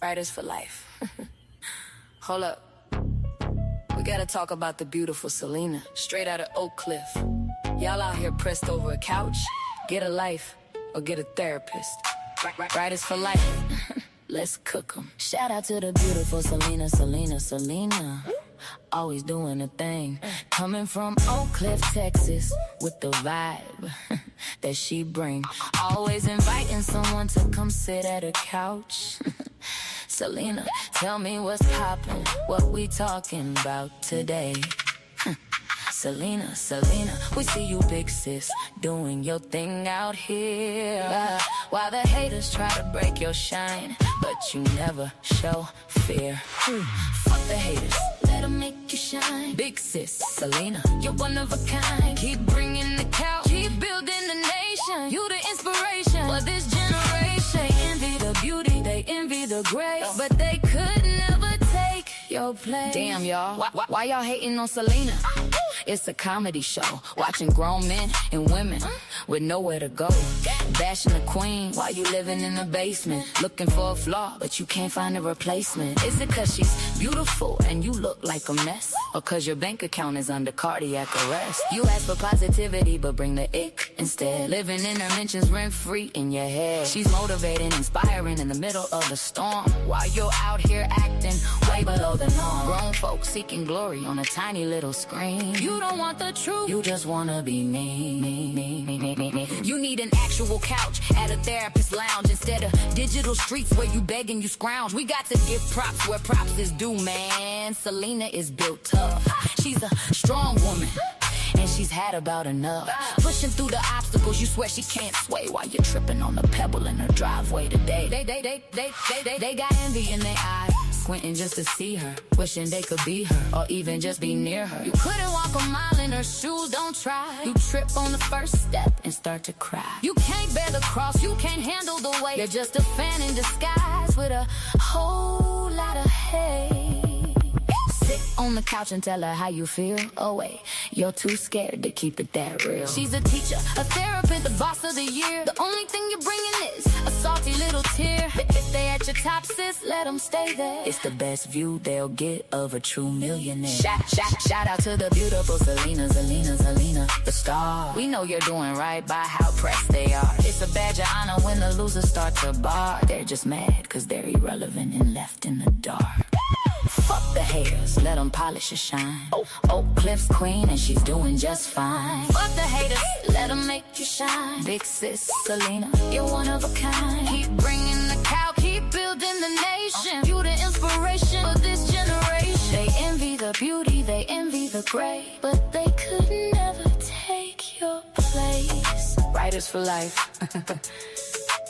Writers for life. Hold up. We gotta talk about the beautiful Selena, straight out of Oak Cliff. Y'all out here pressed over a couch? Get a life or get a therapist. Writers for life. Let's cook 'em. Shout out to the beautiful Selena, Selena, Selena. Always doing a thing. Coming from Oak Cliff, Texas, with the vibe that she bring. Always inviting someone to come sit at her couch. Selena, tell me what's poppin', what we talking about today. Selena, Selena, we see you big sis, doing your thing out here. While the haters try to break your shine, but you never show fear. Fuck the haters, let them make you shine. Big sis, Selena, you're one of a kind. Keep bringing the couch, keep building the nation. You the inspiration for this generation. They envy the beauty, they envy the grace, but they could never take your place. Damn, y'all, why y'all hating on Selena? It's a comedy show, watching grown men and women with nowhere to go. Bashing the queen while you living in the basement. Looking for a flaw, but you can't find a replacement. Is it cause she's beautiful and you look like a mess? Or cause your bank account is under cardiac arrest? You ask for positivity, but bring the ick instead. Living in her mentions rent-free in your head. She's motivating, inspiring in the middle of the storm, while you're out here acting way below the norm. Grown folks seeking glory on a tiny little screen. You don't want the truth, you just wanna be me. You need an actual couch at a therapist lounge instead of digital streets where you beg and you scrounge. We got to give props where props is due, man. Selena is built tough. She's a strong woman, and she's had about enough. Pushing through the obstacles, you swear she can't sway while you're tripping on the pebble in her driveway today. They got envy in their eyes, squinting just to see her, wishing they could be her, or even just be near her. You couldn't walk a mile in her shoes, don't try. You trip on the first step and start to cry. You can't bear the cross, you can't handle the weight. You're just a fan in disguise with a whole lot of hate. Sit on the couch and tell her how you feel. Oh wait, you're too scared to keep it that real. She's a teacher, a therapist, the boss of the year. The only thing you're bringing is a salty little tear. If they at your top, sis, let them stay there. It's the best view they'll get of a true millionaire. Shout out to the beautiful Selena, Selena, Selena, the star. We know you're doing right by how pressed they are. It's a badge of honor when the losers start to bar. They're just mad cause they're irrelevant and left in the dark. Fuck the haters, let them polish and shine. Oak Cliff's queen and she's doing just fine. Fuck the haters, let them make you shine. Big sis, Selena, you're one of a kind. Keep bringing the cow, keep building the nation. You the inspiration for this generation. They envy the beauty, they envy the great, but they could never take your place. Writers for life.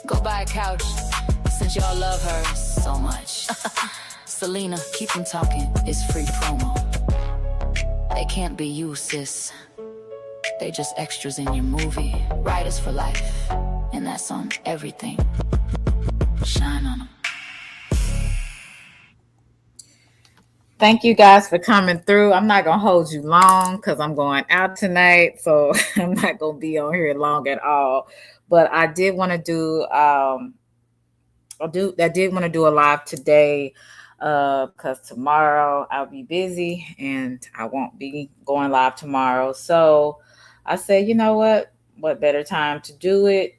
Go buy a couch, since y'all love her so much. Selena, keep them talking, it's free promo. They can't be you, sis. They just extras in your movie. Writers for life, and that's on everything. Shine on them. Thank you guys for coming through. I'm not going to hold you long because I'm going out tonight, so I'm not going to be on here long at all. But I did want to do, I did want to do a live today. Because tomorrow I'll be busy and I won't be going live tomorrow. So I said, you know what better time to do it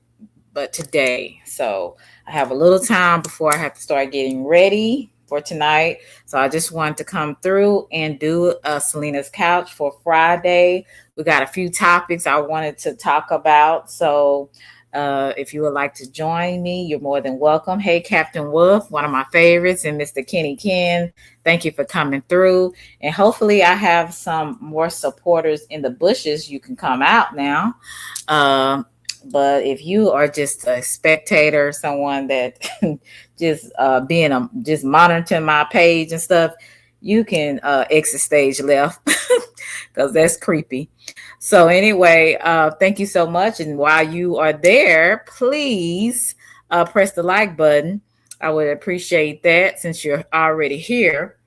but today. So I have a little time before I have to start getting ready for tonight. So I just wanted to come through and do Selena's Couch for Friday. We got a few topics I wanted to talk about. So if you would like to join me, you're more than welcome. Hey, Captain Wolf, one of my favorites, and Mr. Kenny Ken, thank you for coming through. And hopefully I have some more supporters in the bushes. You can come out now. But if you are just a spectator, someone that just monitoring my page and stuff, you can exit stage left because that's creepy. So anyway, thank you so much. And while you are there, please press the like button. I would appreciate that since you're already here.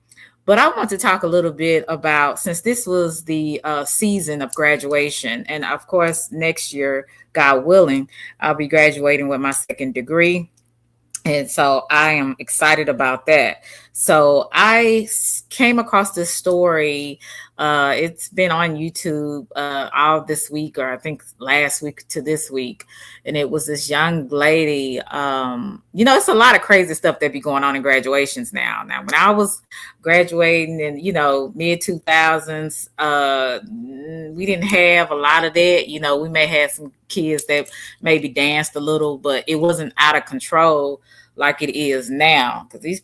But I want to talk a little bit about, since this was the season of graduation, and of course, next year, God willing, I'll be graduating with my second degree. And so I am excited about that. So I came across this story. It's been on YouTube all this week, or I think last week to this week. And it was this young lady. It's a lot of crazy stuff that be going on in graduations now. Now, when I was graduating in, mid 2000s, we didn't have a lot of that. We may have some kids that maybe danced a little, but it wasn't out of control like it is now. Because these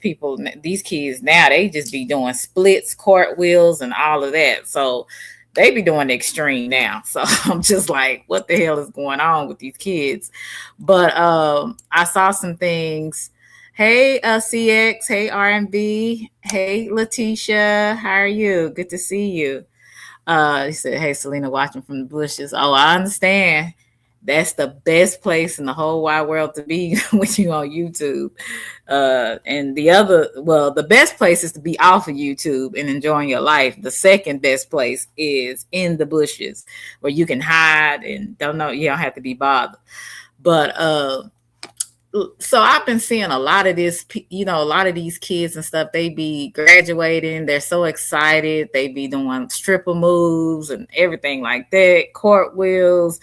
kids now, they just be doing splits, cartwheels, and all of that. So they be doing the extreme now. So I'm just like, what the hell is going on with these kids? But I saw some things. Hey, CX. Hey, R&B. Hey, Letitia. How are you? Good to see you. He said, hey, Selena, watching from the bushes. Oh, I understand. That's the best place in the whole wide world to be when you on YouTube. And the best place is to be off of YouTube and enjoying your life. The second best place is in the bushes where you can hide and you don't have to be bothered. But so I've been seeing a lot of this, a lot of these kids and stuff, they be graduating. They're so excited. They be doing stripper moves and everything like that, cartwheels.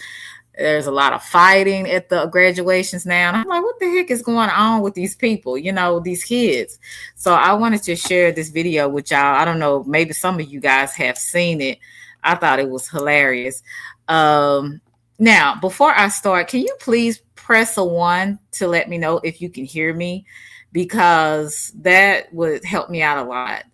There's a lot of fighting at the graduations now. And I'm like, what the heck is going on with these people, these kids? So I wanted to share this video with y'all. I don't know, maybe some of you guys have seen it. I thought it was hilarious. Now, before I start, can you please press a 1 to let me know if you can hear me? Because that would help me out a lot.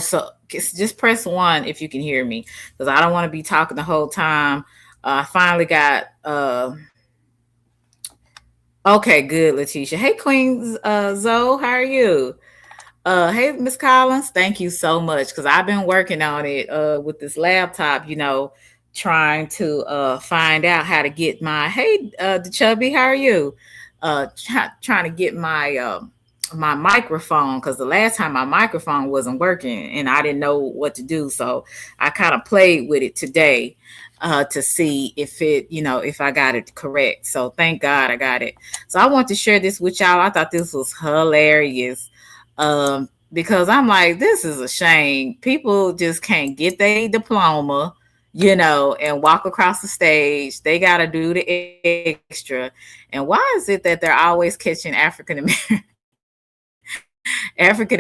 So just press 1 if you can hear me, because I don't want to be talking the whole time. I finally got okay, good, Letitia. Hey, Queen Zoe, how are you? Hey, Miss Collins, thank you so much, because I've been working on it with this laptop, trying to find out how to get my DeChubby, how are you? Trying to get my my microphone, because the last time my microphone wasn't working and I didn't know what to do. So I kind of played with it today to see if if I got it correct. So thank God I got it. So I want to share this with y'all. I thought this was hilarious. Because I'm like, this is a shame. People just can't get their diploma, and walk across the stage. They got to do the extra. And why is it that they're always catching African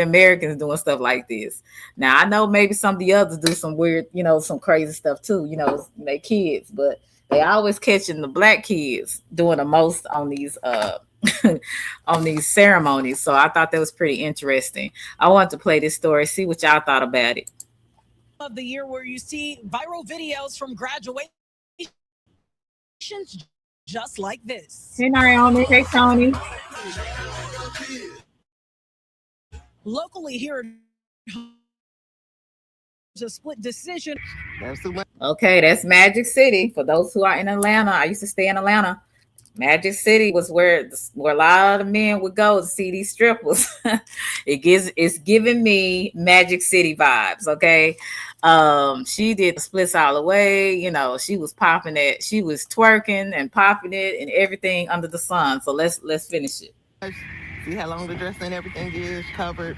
Americans doing stuff like this? Now, I know maybe some of the others do some weird, some crazy stuff too, they kids, but they always catching the black kids doing the most on these on these ceremonies. So I thought that was pretty interesting. I want to play this story, see what y'all thought about it. Of the year where you see viral videos from graduations just like this. Hey, Naomi. Hey, Tony. Locally here, a split decision. Okay, that's Magic City. For those who are in Atlanta, I used to stay in Atlanta. Magic City was where a lot of men would go to see these strippers. It's giving me Magic City vibes. Okay, she did the splits all the way. She was popping it. She was twerking and popping it and everything under the sun. So let's finish it. See how long the dress and everything is covered.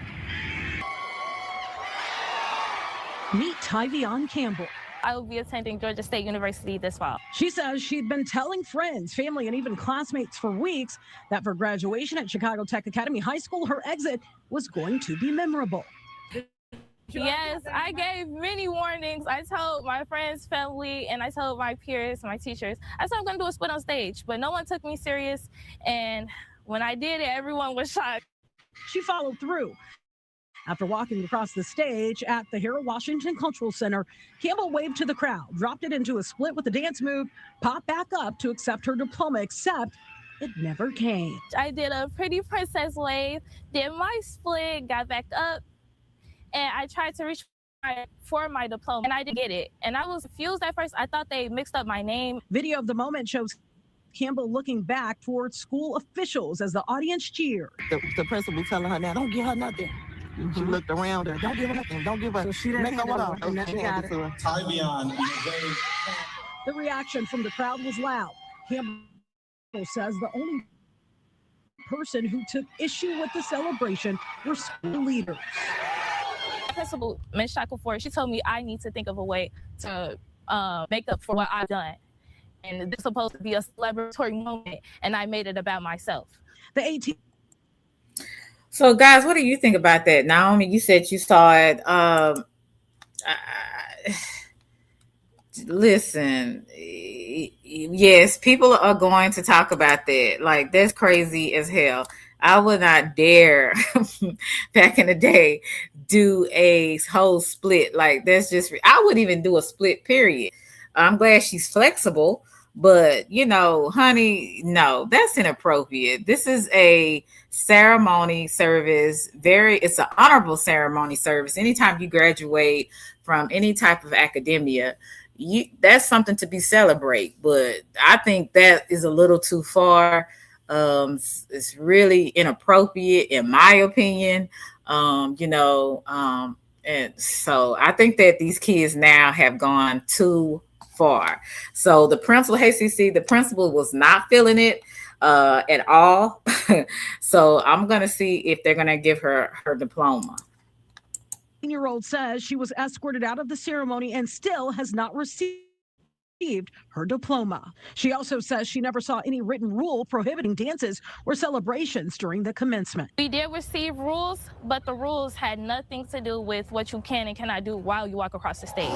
Meet Tyvion Campbell. I will be attending Georgia State University this fall. She says she'd been telling friends, family, and even classmates for weeks that for graduation at Chicago Tech Academy High School, her exit was going to be memorable. Yes, I gave many warnings. I told my friends, family, and I told my peers, my teachers, I said I'm going to do a split on stage, but no one took me serious. And when I did it, everyone was shocked. She followed through. After walking across the stage at the Harold Washington Cultural Center, Campbell waved to the crowd, dropped it into a split with a dance move, popped back up to accept her diploma, except it never came. I did a pretty princess wave, did my split, got back up, and I tried to reach for my diploma, and I didn't get it. And I was confused at first. I thought they mixed up my name. Video of the moment shows Campbell looking back towards school officials as the audience cheered. The principal telling her, now don't give her nothing. She looked around her. Don't give her nothing. Don't give her. So she didn't make her off. And got it. Tyvion. The reaction from the crowd was loud. Campbell says the only person who took issue with the celebration were school leaders. Principal, Ms. Shackelford, she told me I need to think of a way to make up for what I've done. And this is supposed to be a celebratory moment, and I made it about myself. The 18. So, guys, what do you think about that? Naomi, you said you saw it. Listen, yes, people are going to talk about that. Like, that's crazy as hell. I would not dare back in the day do a whole split. Like, that's just, I wouldn't even do a split, period. I'm glad she's flexible, but honey, no, that's inappropriate. This is a ceremony service. It's an honorable ceremony service. Anytime you graduate from any type of academia, that's something to be celebrated. But I think that is a little too far. It's really inappropriate, in my opinion. And so I think that these kids now have gone too far. So the principal, the principal was not feeling it at all. So I'm going to see if they're going to give her diploma. 18-year-old says she was escorted out of the ceremony and still has not received her diploma. She also says she never saw any written rule prohibiting dances or celebrations during the commencement. We did receive rules, but the rules had nothing to do with what you can and cannot do while you walk across the stage.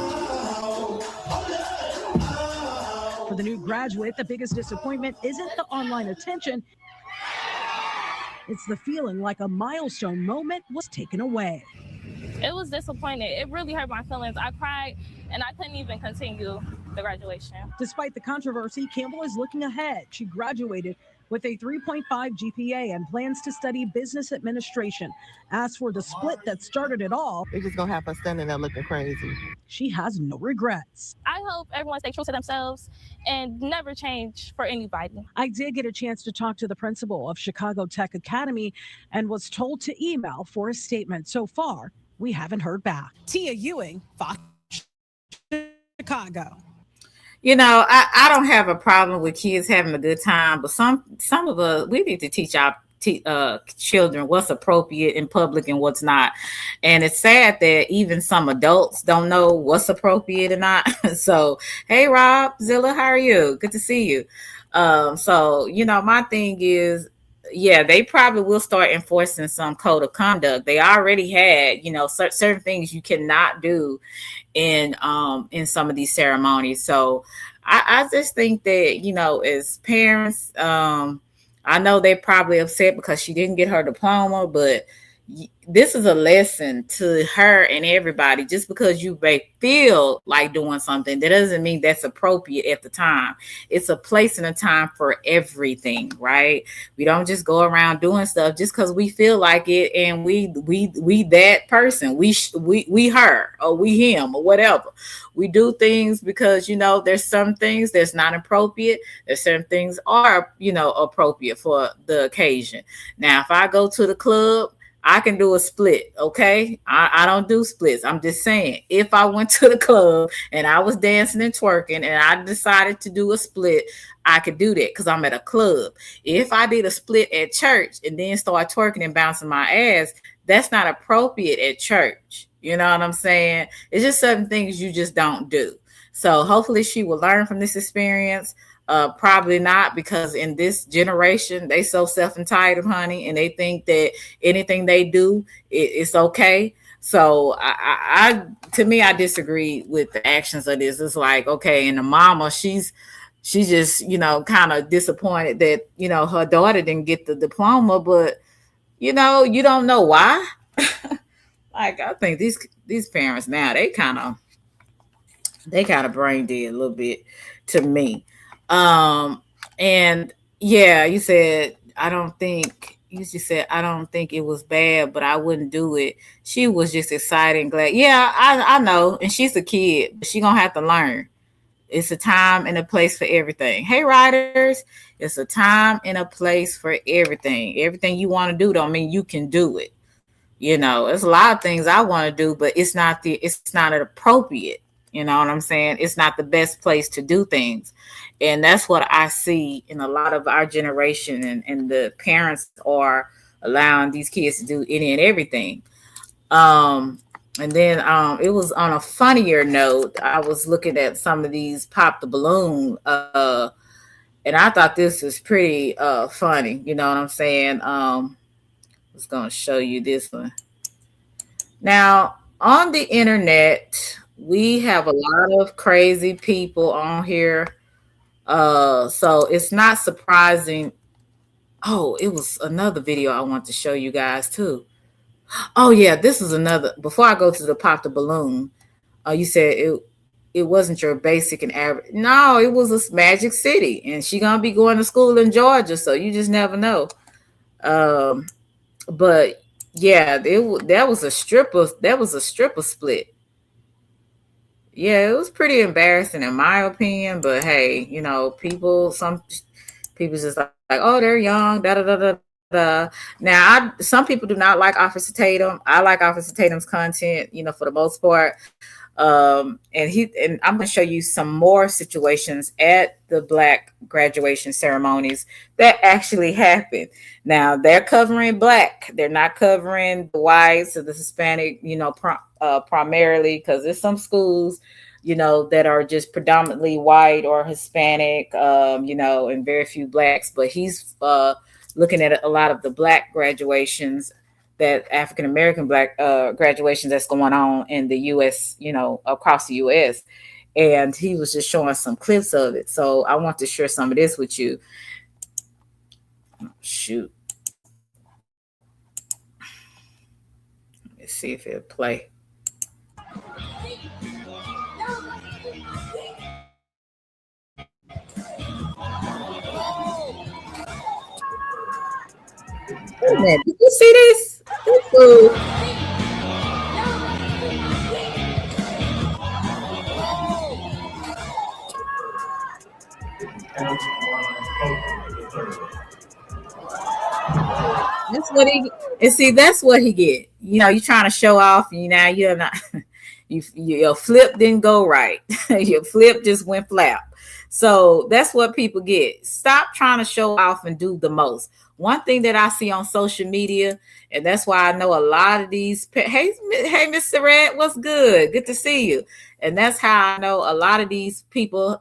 For the new graduate, the biggest disappointment isn't the online attention. It's the feeling like a milestone moment was taken away. It was disappointing. It really hurt my feelings. I cried and I couldn't even continue the graduation. Despite the controversy, Campbell is looking ahead. She graduated with a 3.5 GPA and plans to study business administration. As for the split that started it all, They're just gonna have us standing there looking crazy. She has no regrets. I hope everyone stays true to themselves and never change for anybody. I did get a chance to talk to the principal of Chicago Tech Academy and was told to email for a statement. So far, we haven't heard back. Tia Ewing, Fox Chicago. I don't have a problem with kids having a good time, but some of us, we need to teach our children what's appropriate in public and what's not. And it's sad that even some adults don't know what's appropriate or not. So, hey, Rob, Zilla, how are you? Good to see you. So, my thing is, yeah, they probably will start enforcing some code of conduct. They already had, certain things you cannot do in some of these ceremonies. So I just think that, as parents, I know they're probably upset because she didn't get her diploma, but this is a lesson to her and everybody. Just because you may feel like doing something, that doesn't mean that's appropriate at the time. It's a place and a time for everything, right? We don't just go around doing stuff just because we feel like it and we that person, we her or we him or whatever. We do things because there's some things that's not appropriate. There's certain things are appropriate for the occasion. Now, if I go to the club, I can do a split, okay? I don't do splits. I'm just saying, if I went to the club and I was dancing and twerking and I decided to do a split, I could do that because I'm at a club. If I did a split at church and then start twerking and bouncing my ass, that's not appropriate at church. You know what I'm saying? It's just certain things you just don't do. So hopefully she will learn from this experience. Probably not, because in this generation, they so self-entitled, honey, and they think that anything they do, it's okay. So to me, I disagree with the actions of this. It's like, okay, and the mama, she's just, kind of disappointed that, her daughter didn't get the diploma, but, you don't know why. Like, I think these parents now, they kind of brain dead a little bit to me. And yeah, you said, I don't think it was bad, but I wouldn't do it. She was just excited and glad. Yeah, I know. And she's a kid, but she gonna have to learn. It's a time and a place for everything. Hey, writers, it's a time and a place for everything. Everything you want to do don't mean you can do it. There's a lot of things I want to do, but it's not appropriate You know what I'm saying? It's not the best place to do things. And that's what I see in a lot of our generation. And the parents are allowing these kids to do any and everything. Um, and then it was on a funnier note. I was looking at some of these pop the balloon, and I thought this was pretty funny. You know what I'm saying? I was gonna show you this one. Now, on the internet, we have a lot of crazy people on here. So it's not surprising. Oh, it was another video I want to show you guys too. Oh yeah, this is another. Before I go to the pop the balloon, you said it wasn't your basic and average. No, it was a magic city, and she gonna be going to school in Georgia, so you just never know. Um, but yeah, that was a stripper. That was a stripper split. Yeah, it was pretty embarrassing in my opinion. But hey, you know, some people just like, oh, they're young, da da da da da. Now, some people do not like Officer Tatum. I like Officer Tatum's content, you know, for the most part. And I'm going to show you some more situations at the Black graduation ceremonies that actually happen. Now they're covering Black, they're not covering the whites or the Hispanic, you know, primarily, because there's some schools, you know, that are just predominantly white or Hispanic, you know, and very few Blacks. But he's looking at a lot of the Black graduations, that African American Black graduations that's going on in the U.S., you know, across the U.S. And he was just showing some clips of it. So I want to share some of this with you. Shoot. Let's see if it'll play. Wait a minute, did you see this? That's what he and see. That's what he get. You know, you trying to show off. You know, you're not. Your flip didn't go right. Your flip just went flap. So that's what people get. Stop trying to show off and do the most. One thing that I see on social media, and that's why I know a lot of these. Hey, Mr. Red, what's good? Good to see you. And that's how I know a lot of these people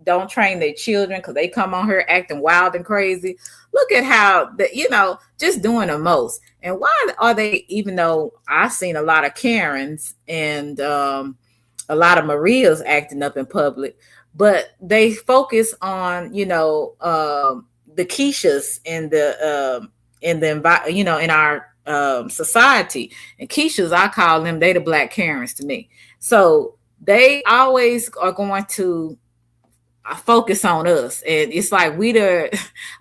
don't train their children, because they come on here acting wild and crazy. Look at how you know, just doing the most. And why are they? Even though I've seen a lot of Karens and a lot of Marias acting up in public, but they focus on, you know, the Keishas in the you know, in our society. And Keishas, I call them, they the Black Karens to me. So they always are going to focus on us. And it's like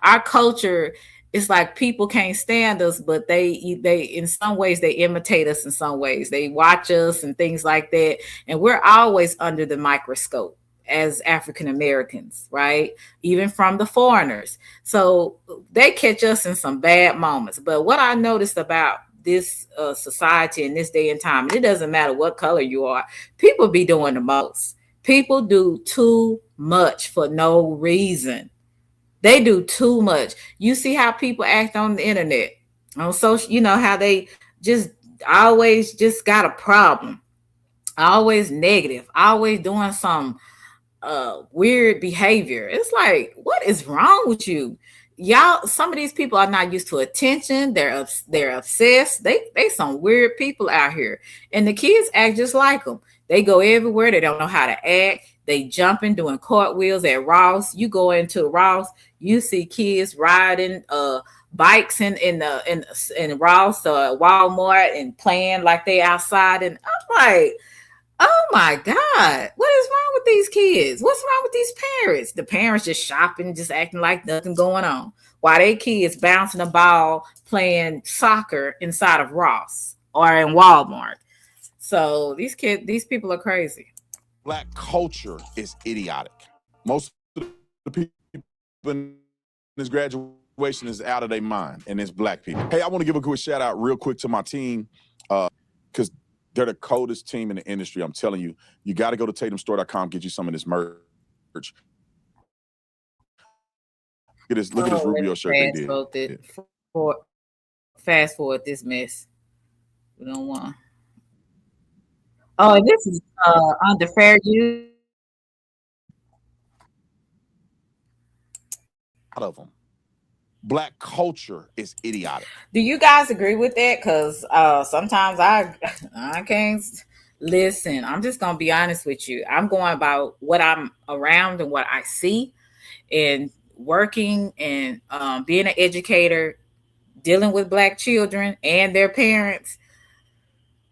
our culture, it's like people can't stand us, but they in some ways they imitate us, in some ways they watch us and things like that. And we're always under the microscope as African Americans, right? Even from the foreigners. So they catch us in some bad moments. But what I noticed about this society in this day and time, and it doesn't matter what color you are, people be doing the most. People do too much for no reason. They do too much. You see how people act on the internet, on social, you know, how they just always just got a problem, always negative, always doing some weird behavior. It's like, what is wrong with you? Y'all, some of these people are not used to attention. They're obsessed. They some weird people out here. And the kids act just like them. They go everywhere. They don't know how to act. They jumping, doing cartwheels at Ross. You go into Ross, you see kids riding bikes in Ross or Walmart and playing like they outside. And I'm like, oh my God, what is wrong with these kids? What's wrong with these parents? The parents just shopping, just acting like nothing going on, while they kids bouncing a ball, playing soccer inside of Ross or in Walmart. So these people are crazy. Black culture is idiotic. Most of the people in this graduation is out of their mind, and it's Black people. Hey, I want to give a quick shout out real quick to my team, because They're the coldest team in the industry. I'm telling you. You got to go to TatumStore.com, get you some of this merch. Look at this Rubio shirt they did. Fast forward this mess. We don't want. Oh, this is under fair use. Out of them. Black culture is idiotic. Do you guys agree with that? Because sometimes I can't listen. I'm just gonna be honest with you. I'm going about what I'm around and what I see, and working and being an educator, dealing with Black children and their parents.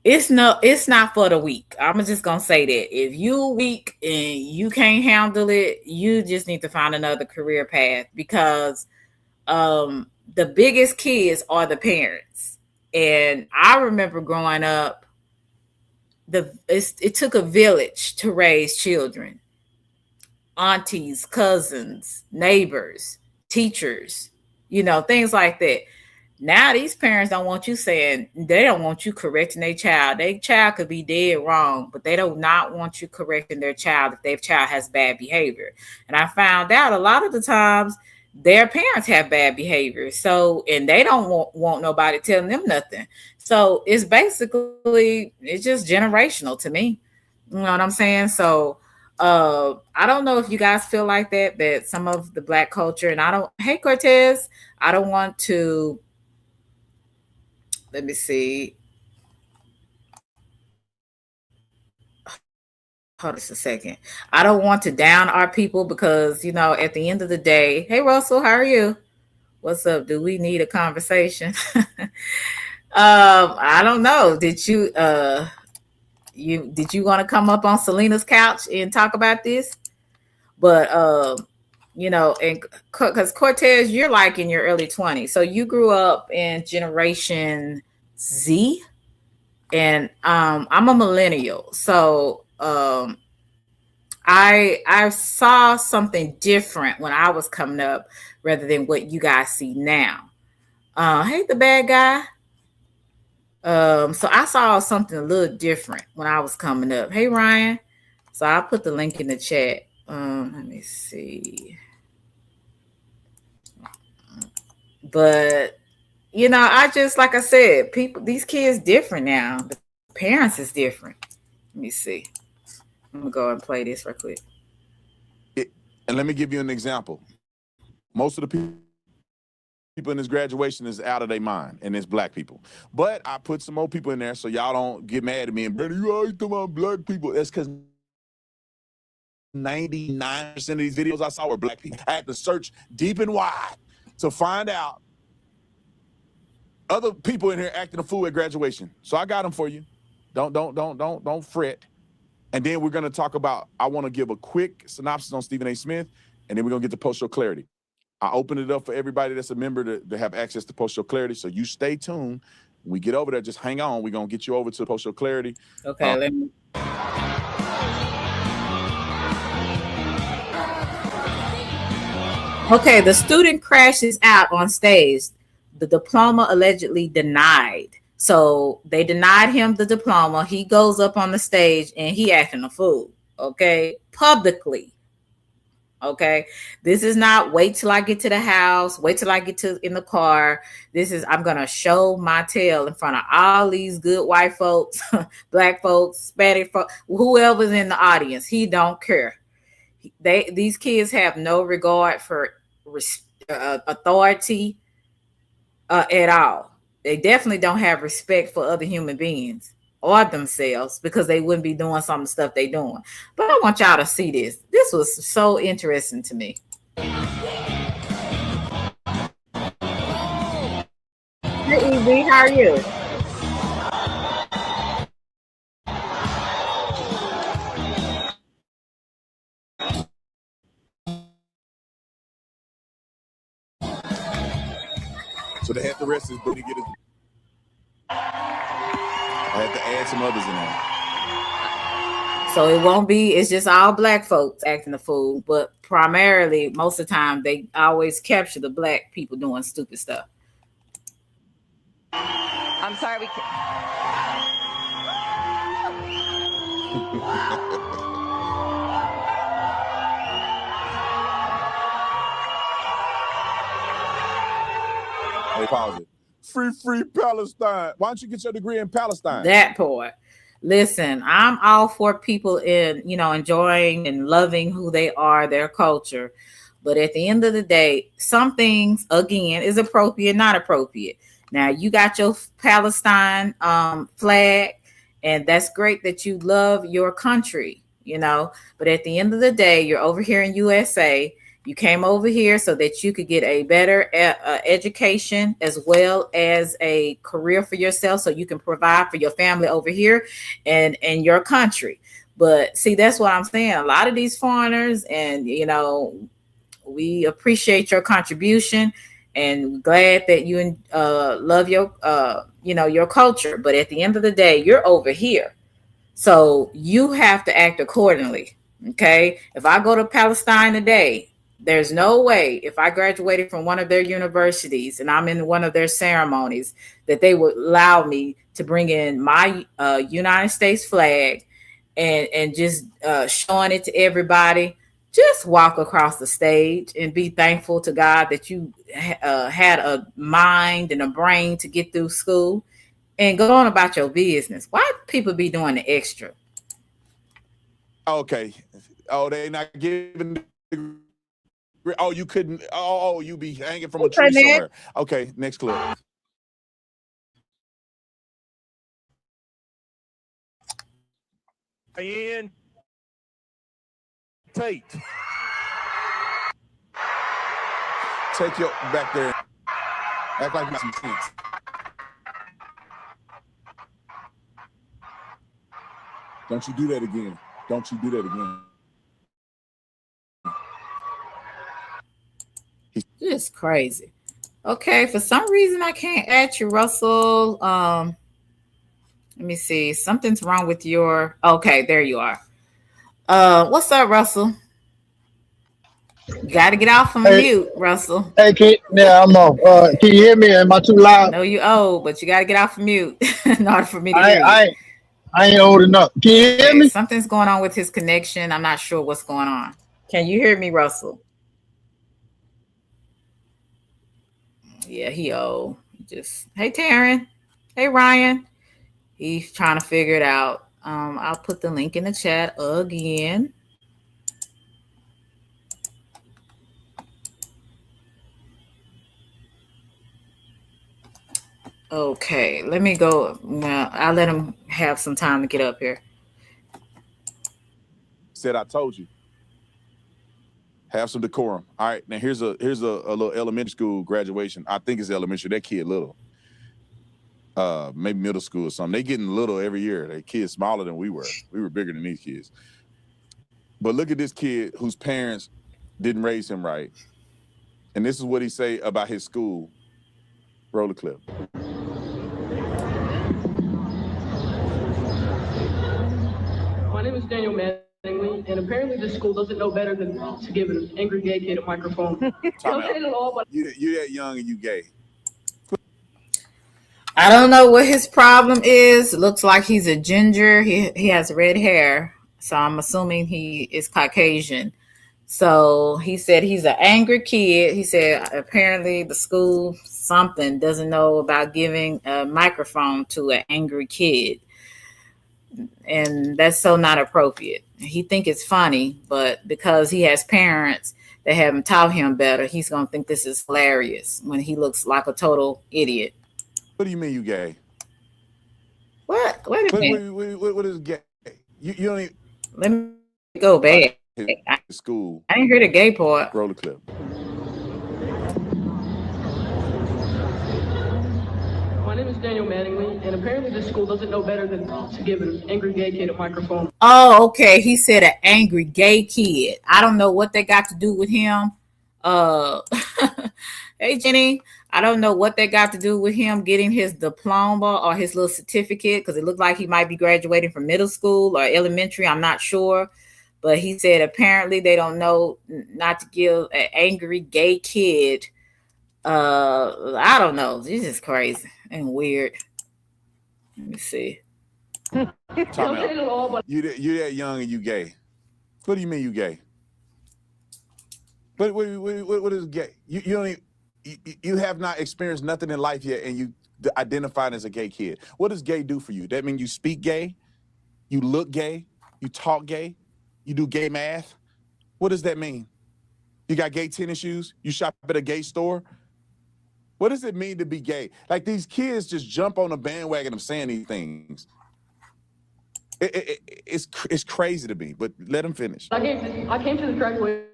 It's not for the weak. I'm just gonna say that if you weak and you can't handle it, you just need to find another career path, because the biggest kids are the parents. And I remember growing up, it took a village to raise children. Aunties, cousins, neighbors, teachers, things like that. Now these parents don't want you they don't want you correcting their child. Their child could be dead wrong, but they do not want you correcting their child if their child has bad behavior. And I found out a lot of the times their parents have bad behavior. So, and they don't want nobody telling them nothing. So it's just generational to me. You know what I'm saying? So I don't know if you guys feel like that some of the Black culture, and hey Cortez, I don't want to, let me see. Hold on a second. I don't want to down our people because, at the end of the day, hey Russell, how are you? What's up? Do we need a conversation? I don't know. Did you want to come up on Selena's couch and talk about this? But and because Cortez, you're like in your early 20s, so you grew up in Generation Z, and I'm a millennial, so I saw something different when I was coming up rather than what you guys see now. Hey, the bad guy. So I saw something a little different when I was coming up. Hey, Ryan. So I'll put the link in the chat. Let me see. But, I just, like I said, these kids different now. The parents is different. Let me see. I'm going to go and play this real quick. And let me give you an example. Most of the people in this graduation is out of their mind, and it's Black people. But I put some more people in there so y'all don't get mad at me and, Brandon, you always talking about Black people. That's because 99% of these videos I saw were Black people. I had to search deep and wide to find out other people in here acting a fool at graduation. So I got them for you. Don't fret. And then we're going to talk about, I want to give a quick synopsis on Stephen A. Smith, and then we're going to get to post-show clarity. I opened it up for everybody that's a member to have access to post-show clarity. So you stay tuned. When we get over there, just hang on. We're going to get you over to post-show clarity. Okay, let me. Okay, the student crashes out on stage. The diploma allegedly denied. So they denied him the diploma. He goes up on the stage and he acting a fool. Okay, publicly. Okay, this is not wait till I get to the house, wait till I get in the car. This is, I'm gonna show my tail in front of all these good white folks, Black folks, Hispanic folks, whoever's in the audience. He don't care. These kids have no regard for authority at all. They definitely don't have respect for other human beings or themselves, because they wouldn't be doing some of the stuff they doing. But I want y'all to see this. This was so interesting to me. Hey, Evie, how are you? So they had to rest his booty, get his. I had to add some others in there. So it's just all Black folks acting a fool, but primarily, most of the time, they always capture the Black people doing stupid stuff. I'm sorry, we can't. Hey, pause it. Free Palestine. Why don't you get your degree in Palestine? That part. Listen, I'm all for people enjoying and loving who they are, their culture. But at the end of the day, some things, again, is appropriate, not appropriate. Now, you got your Palestine flag, and that's great that you love your country, But at the end of the day, you're over here in USA. You came over here so that you could get a better education as well as a career for yourself so you can provide for your family over here and your country. But see, that's what I'm saying. A lot of these foreigners, and we appreciate your contribution and glad that you love your culture. But at the end of the day, you're over here. So you have to act accordingly. Okay. If I go to Palestine today, there's no way if I graduated from one of their universities and I'm in one of their ceremonies that they would allow me to bring in my United States flag and just showing it to everybody. Just walk across the stage and be thankful to God that you had a mind and a brain to get through school and go on about your business. Why people be doing the extra? Okay. Oh, they not giving. Oh, you couldn't. Oh, you be hanging from a tree somewhere. Okay, next clip. Ian Tate. Take your back there. Act like you got some sense. Don't you do that again. Don't you do that again. It's crazy. Okay, for some reason I can't add you, Russell. Let me see. Something's wrong with your. Okay, there you are. What's up, Russell? You got to get off from mute, Russell. Hey, I'm off. Can you hear me? Am I too loud? No, you old, but you got to get off from mute in order for me to hear you. I ain't old enough. Can you hear me? Something's going on with his connection. I'm not sure what's going on. Can you hear me, Russell? Yeah, he old. Hey, Taryn. Hey, Ryan. He's trying to figure it out. I'll put the link in the chat again. Okay, let me go. Now, I'll let him have some time to get up here. Said I told you. Have some decorum. All right, now here's a little elementary school graduation. I think it's elementary. That kid little. Maybe middle school or something. They getting little every year. They kids smaller than we were. We were bigger than these kids. But look at this kid whose parents didn't raise him right. And this is what he say about his school. Roll the clip. My name is Daniel Mattingly, and apparently this school doesn't know better than to give an angry gay kid a microphone. You that young and you gay. I don't know what his problem is. It looks like he's a ginger. He has red hair. So I'm assuming he is Caucasian. So he said he's an angry kid. He said apparently the school something doesn't know about giving a microphone to an angry kid. And that's so not appropriate. He think it's funny, but because he has parents that haven't taught him better, he's going to think this is hilarious when he looks like a total idiot. What do you mean you gay? What? Wait a minute. What is gay? You don't even... Let me go back. School. I didn't hear the gay part. Roll the clip. My name is Daniel Mattingly, and apparently this school doesn't know better than to give an angry gay kid a microphone. Oh, okay. He said an angry gay kid. I don't know what they got to do with him. Hey, Jenny. I don't know what they got to do with him getting his diploma or his little certificate, because it looked like he might be graduating from middle school or elementary. I'm not sure. But he said apparently they don't know not to give an angry gay kid. I don't know. This is crazy and weird. Let me see. Time out. You that young and you gay. What do you mean you gay? What is gay? You don't even, you have not experienced nothing in life yet, and you identified as a gay kid. What does gay do for you? That means you speak gay, you look gay, you talk gay, you do gay math. What does that mean? You got gay tennis shoes? You shop at a gay store? What does it mean to be gay? Like, these kids just jump on the bandwagon of saying these things. It's crazy to me, but let them finish. I came to the graduation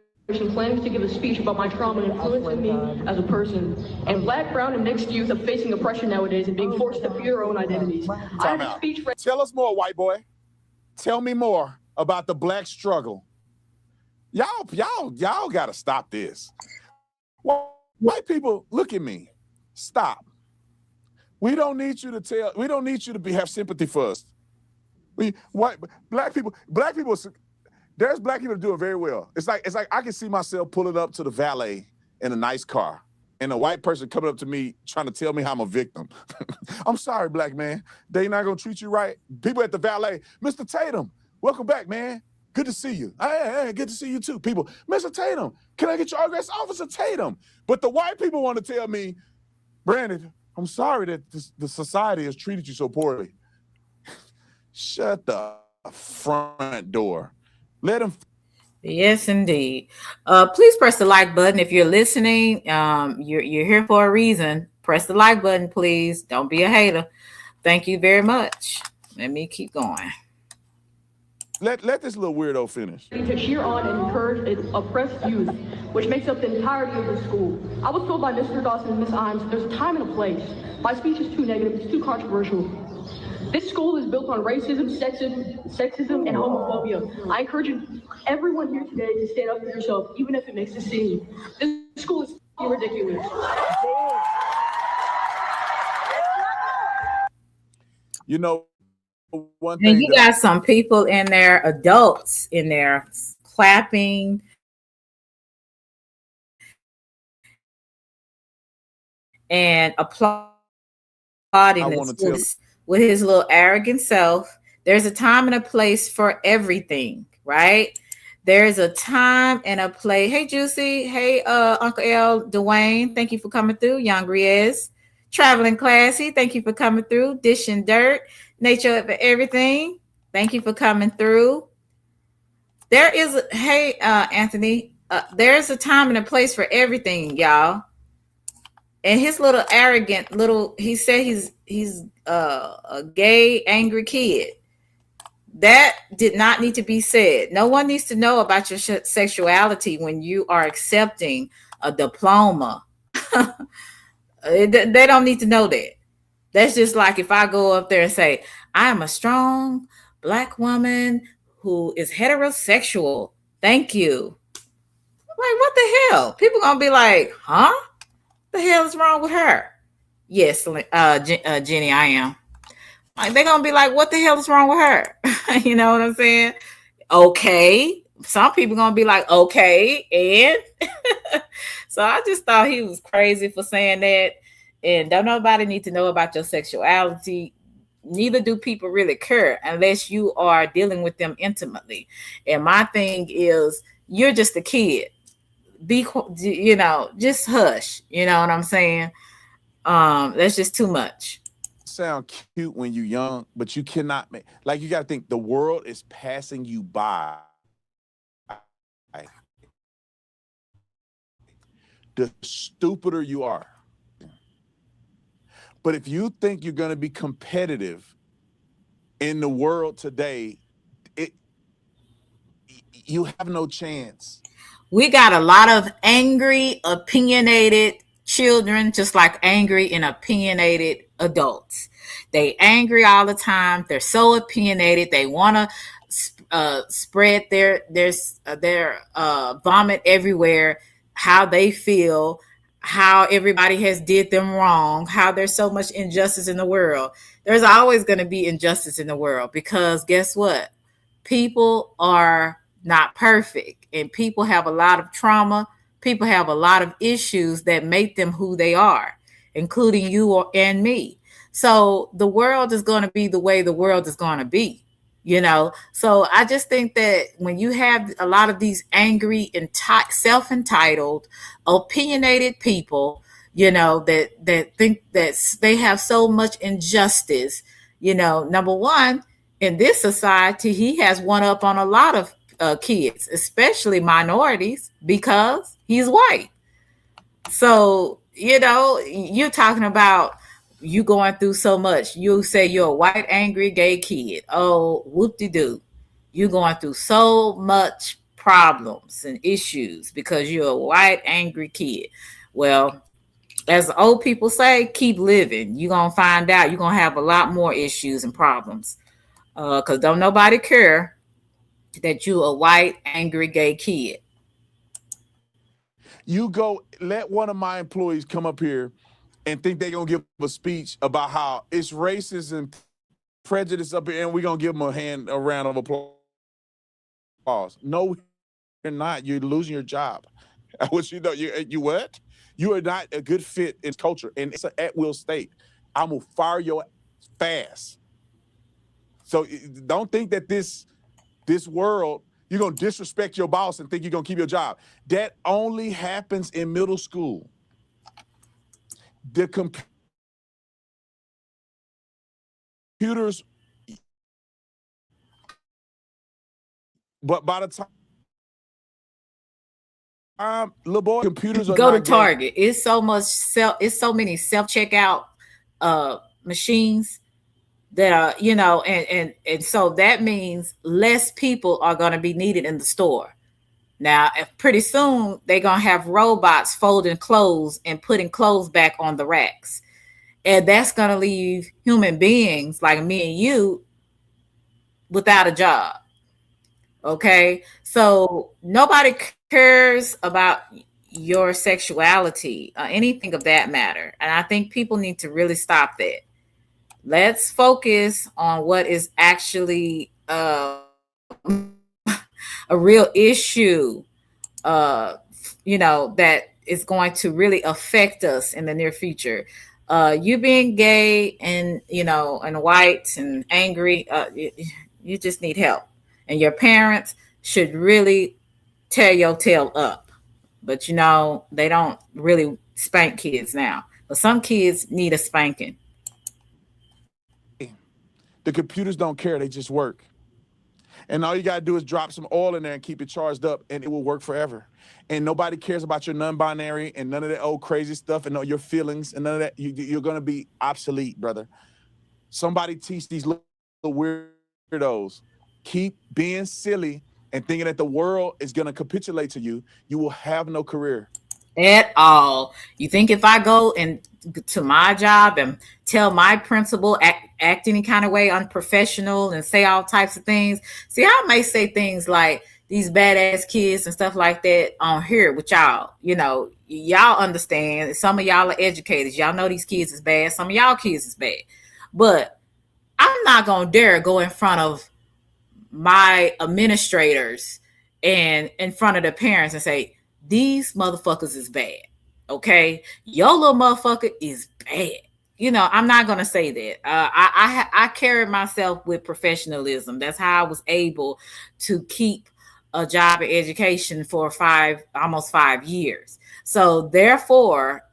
planning to give a speech about my trauma and influencing me as a person, and Black, brown, and mixed youth are facing oppression nowadays and being forced to fear their own identities. Time out. Tell us more, white boy. Tell me more about the Black struggle. Y'all gotta stop this. White people, look at me. Stop. We don't need you to have sympathy for us. Black people, there's Black people doing very well. It's like I can see myself pulling up to the valet in a nice car, and a white person coming up to me trying to tell me how I'm a victim. I'm sorry, Black man. They not gonna treat you right. People at the valet, Mr. Tatum, welcome back, man. Good to see you. Hey, good to see you too. People, Mr. Tatum, can I get your autograph? Officer Tatum. But the white people want to tell me, Brandon, I'm sorry that the society has treated you so poorly. Shut the front door. Let them. Yes, indeed. Please press the like button if you're listening. You're here for a reason. Press the like button, please. Don't be a hater. Thank you very much. Let me keep going. Let this little weirdo finish. To cheer on and encourage oppressed youth, which makes up the entirety of the school. I was told by Mr. Dawson and Miss Imes, there's a time and a place. My speech is too negative, it's too controversial. This school is built on racism, sexism, and homophobia. I encourage everyone here today to stand up for yourself, even if it makes a scene. This school is ridiculous. You know, one thing. And you got some people in there, adults in there, clapping. And applauding with his little arrogant self. There's a time and a place for everything, right? There's a time and a place. Hey, Juicy. Hey, Uncle L, Dwayne. Thank you for coming through. Young Riez. Traveling Classy. Thank you for coming through. Dish and Dirt. Nature of Everything. Thank you for coming through. There is, Anthony, there's a time and a place for everything, y'all. And his little arrogant he said he's a gay, angry kid. That did not need to be said. No one needs to know about your sexuality when you are accepting a diploma. They don't need to know that. That's just like if I go up there and say, I am a strong Black woman who is heterosexual. Thank you. Like, what the hell? People gonna be like, huh? The hell is wrong with her? Yes, Jenny, I am. Like, they're gonna be like, what the hell is wrong with her? You know what I'm saying? Okay. Some people gonna be like, okay, and so I just thought he was crazy for saying that. And don't nobody need to know about your sexuality. Neither do people really care unless you are dealing with them intimately. And my thing is, you're just a kid. Just hush. You know what I'm saying? That's just too much. Sound cute when you're young, but you cannot make, like, you got to think the world is passing you by. The stupider you are. But if you think you're going to be competitive in the world today, you have no chance. We got a lot of angry, opinionated children, just like angry and opinionated adults. They angry all the time. They're so opinionated. They want to spread their vomit everywhere, how they feel, how everybody has did them wrong, how there's so much injustice in the world. There's always going to be injustice in the world because guess what? People are not perfect, and people have a lot of trauma. People have a lot of issues that make them who they are, including you and me. So the world is going to be the way the world is going to be, you know. So I just think that when you have a lot of these angry and self-entitled, opinionated people, you know, that think that they have so much injustice, you know, number one, in this society, he has one up on a lot of kids, especially minorities, because he's white. So, you know, you're talking about you going through so much. You say you're a white, angry, gay kid. Oh, whoop-de-doo. You're going through so much problems and issues because you're a white, angry kid. Well, as old people say, keep living. You're going to find out you're going to have a lot more issues and problems. Because don't nobody care that you're a white, angry, gay kid. You go, let one of my employees come up here and think they're going to give a speech about how it's racist and prejudice up here, and we're going to give them a round of applause. No, you're not. You're losing your job. What you know, you what? You are not a good fit in culture, and it's an at-will state. I'm going to fire your fast. So don't think that this world, you're going to disrespect your boss and think you're going to keep your job. That only happens in middle school. The computers, but by the time, little boy, computers are go not to Target. It's so many self-checkout machines that are, you know, and so that means less people are going to be needed in the store. Now, pretty soon they're going to have robots folding clothes and putting clothes back on the racks. And that's going to leave human beings like me and you without a job. Okay? So nobody cares about your sexuality or anything of that matter. And I think people need to really stop that. Let's focus on what is actually a real issue, you know, that is going to really affect us in the near future. You being gay and, you know, and white and angry, you just need help. And your parents should really tear your tail up. But, you know, they don't really spank kids now. But some kids need a spanking. The computers don't care. They just work. And all you got to do is drop some oil in there and keep it charged up, and it will work forever. And nobody cares about your non-binary and none of that old crazy stuff and all your feelings and none of that. You're going to be obsolete, brother. Somebody teach these little weirdos. Keep being silly and thinking that the world is going to capitulate to you. You will have no career. At all. You think if I go and to my job and tell my principal act any kind of way unprofessional and say all types of things, see, I may say things like these badass kids and stuff like that on here with y'all. You know, y'all understand. Some of y'all are educators. Y'all know these kids is bad. Some of y'all kids is bad. But I'm not going to dare go in front of my administrators and in front of the parents and say, these motherfuckers is bad. Okay. Your little motherfucker is bad. You know, I'm not going to say that. I carry myself with professionalism. That's how I was able to keep a job in education for almost 5 years. So therefore,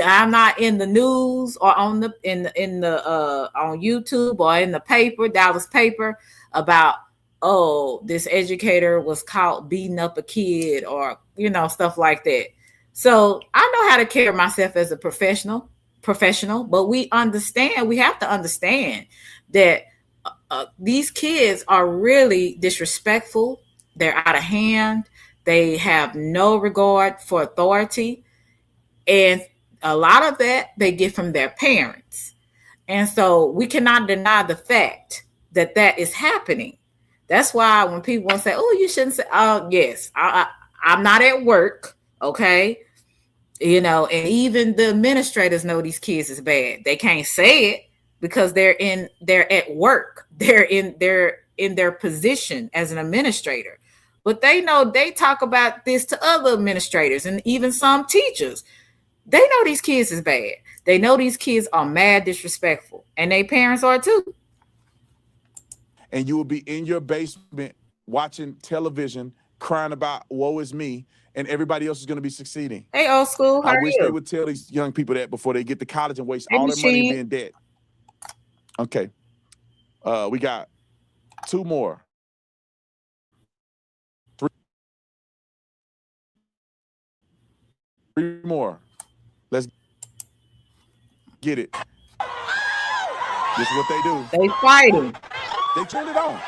I'm not in the news or on YouTube or in the paper, Dallas paper, about, oh, this educator was caught beating up a kid or, you know, stuff like that. So I know how to carry myself as a professional, but we have to understand that these kids are really disrespectful. They're out of hand. They have no regard for authority. And a lot of that they get from their parents. And so we cannot deny the fact that that is happening. That's why when people want to say, oh, you shouldn't say, oh, yes, I'm not at work. Okay. You know, and even the administrators know these kids is bad. They can't say it because they're at work. They're in their position as an administrator. But they know, they talk about this to other administrators and even some teachers. They know these kids is bad. They know these kids are mad disrespectful, and their parents are too. And you will be in your basement watching television, crying about woe is me, and everybody else is going to be succeeding. Hey, old school, how I are wish you? they would tell these young people that before they get to college and waste Hey, all their money and Machine. be in debt. Okay. We got 2 more. 3 more. Let's get it. This is what they do. They fighting. They turned it on.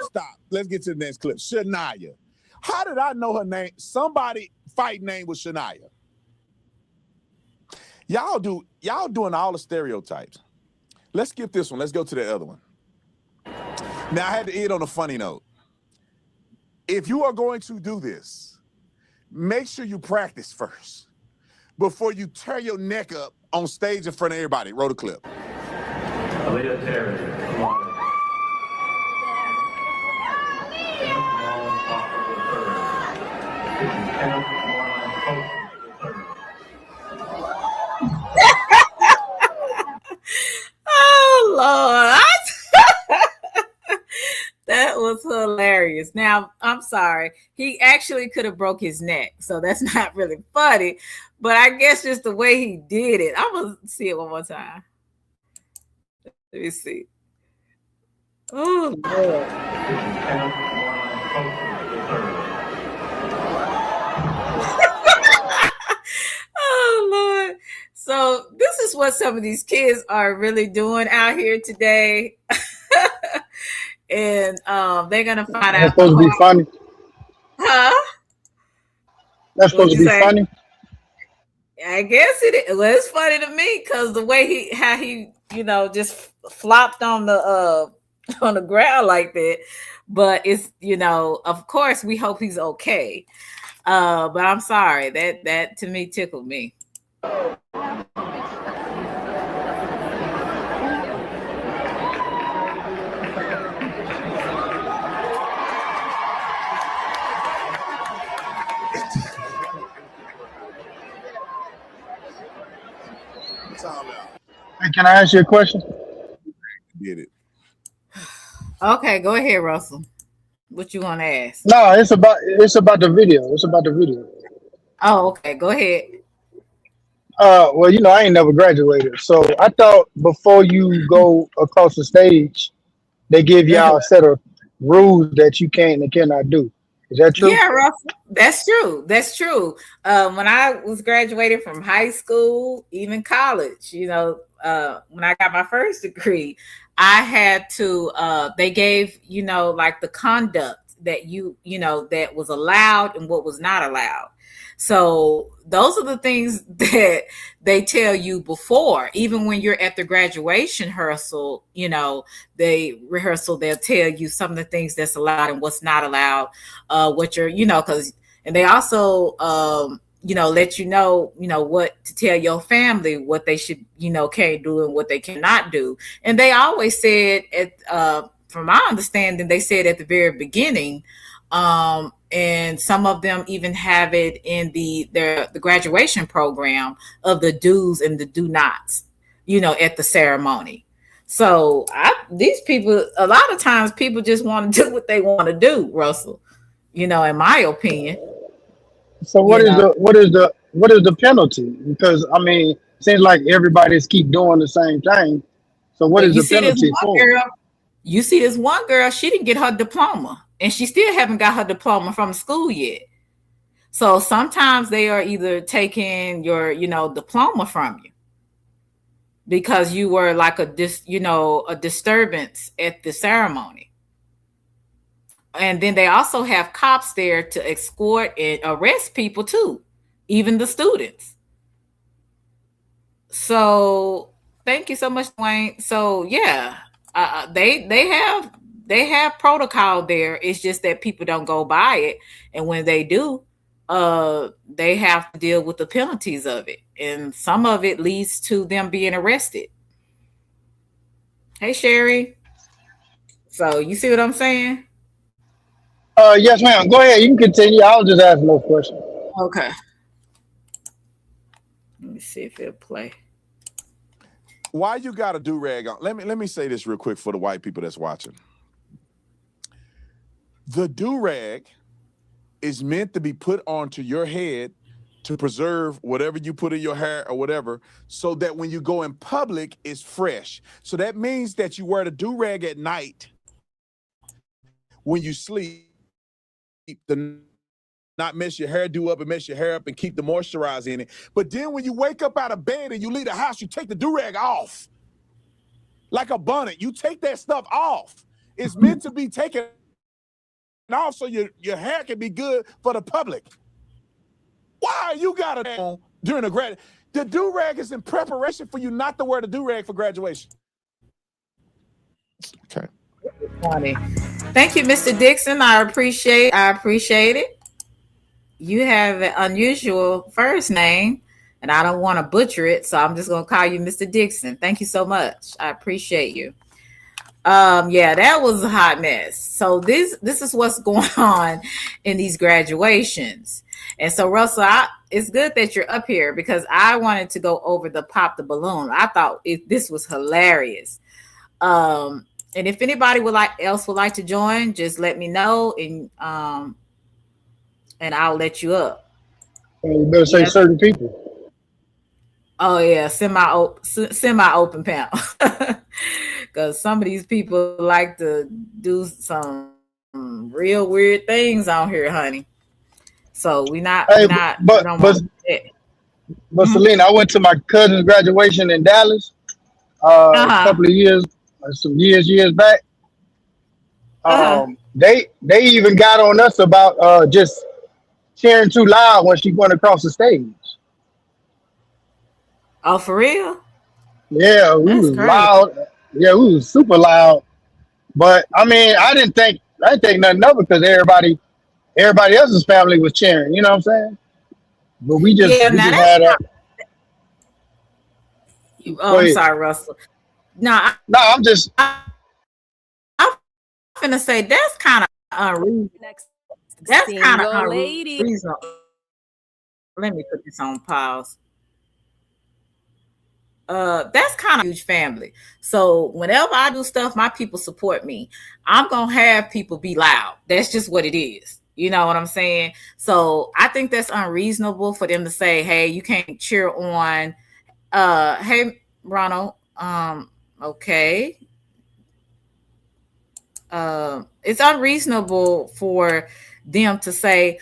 Stop. Let's get to the next clip. Shania. How did I know her name? Somebody fight name was Shania. Y'all doing all the stereotypes. Let's skip this one. Let's go to the other one. Now, I had to end on a funny note. If you are going to do this, make sure you practice first before you tear your neck up on stage in front of everybody. Roll the clip. Aaliyah Terry, come on. Oh Lord, that was hilarious. Now, I'm sorry. He actually could have broke his neck, so that's not really funny. But I guess just the way he did it. I'm gonna see it one more time. Let me see. Oh Lord. Oh Lord. So this is what some of these kids are really doing out here today. And they're gonna find out. That's supposed to be funny. Huh? That's supposed to be funny. I guess it is. Well, it's funny to me because the way he just flopped on the ground like that. But it's, of course we hope he's okay. But I'm sorry, that to me tickled me. Hey, can I ask you a question? Get it. Okay, go ahead, Russell. What you want to ask? No, it's about the video. It's about the video. Oh, okay. Go ahead. Well, I ain't never graduated, so I thought before you go across the stage, they give y'all a set of rules that you can and cannot do. Is that true? Yeah, Russell. That's true. That's true. When I was graduating from high school, even college, when I got my first degree, I had to. They gave like the conduct that that was allowed and what was not allowed. So those are the things that they tell you before, even when you're at the graduation rehearsal, they'll tell you some of the things that's allowed and what's not allowed, what you're, and they also, let you know what to tell your family, what they should, can't do and what they cannot do. And they always said from my understanding, they said at the very beginning, and some of them even have it in the graduation program of the do's and the do nots, at the ceremony. So these people, a lot of times people just want to do what they want to do, Russell, in my opinion. So what is the penalty? Because it seems like everybody's keep doing the same thing. So what is the penalty for? You see this one girl, she didn't get her diploma. And she still haven't got her diploma from school yet. So sometimes they are either taking your, diploma from you because you were like a disturbance at the ceremony. And then they also have cops there to escort and arrest people too, even the students. So thank you so much, Wayne. So yeah, they have protocol there. It's just that people don't go by it, and when they do, they have to deal with the penalties of it, and some of it leads to them being arrested. Hey, Sherry. So you see what I'm saying? Yes, ma'am. Go ahead. You can continue. I was just asking no question. Okay. Let me see if it'll play. Why you got a do-rag on? Let me say this real quick for the white people that's watching. The do-rag is meant to be put onto your head to preserve whatever you put in your hair or whatever, so that when you go in public, it's fresh. So that means that you wear the do-rag at night when you sleep, to not mess your hairdo up and mess your hair up and keep the moisturizer in it. But then when you wake up out of bed and you leave the house, you take the do-rag off. Like a bonnet, you take that stuff off. It's meant to be taken off so your hair can be good for the public. Why you got it on during the grad? The do-rag is in preparation for you not to wear the do-rag for graduation. Okay. Funny. Thank you, Mr. Dixon. I appreciate it. You have an unusual first name, and I don't want to butcher it, so I'm just gonna call you Mr. Dixon. Thank you so much. I appreciate you. Yeah, that was a hot mess. So this is what's going on in these graduations. And so Russell, it's good that you're up here because I wanted to go over the pop the balloon. I thought this was hilarious. And if anybody would like to join, just let me know, and I'll let you up. You better say certain people. Oh yeah, semi open panel. Because some of these people like to do some real weird things on here, honey. So we not. Hey, We not. We don't want that. but Selena, I went to my cousin's graduation in Dallas a couple of years, some years back. They even got on us about just cheering too loud when she went across the stage. Oh, for real? Yeah, we That's was crazy. loud. Yeah, we was super loud. But I mean, I didn't think nothing of it because everybody else's family was cheering. You know what I'm saying? But we just Yeah. we Now just that's had a. not. Oh, Go I'm ahead. sorry, Russell. No, No, I'm just. I'm gonna say that's kind of unreasonable. Next That's kind of single lady. unreasonable. Let me put this on pause. That's kind of huge family. So whenever I do stuff, my people support me. I'm gonna have people be loud. That's just what it is. You know what I'm saying? So I think that's unreasonable for them to say, "Hey, you can't cheer on." Hey, Ronald. Okay. It's unreasonable for them to say,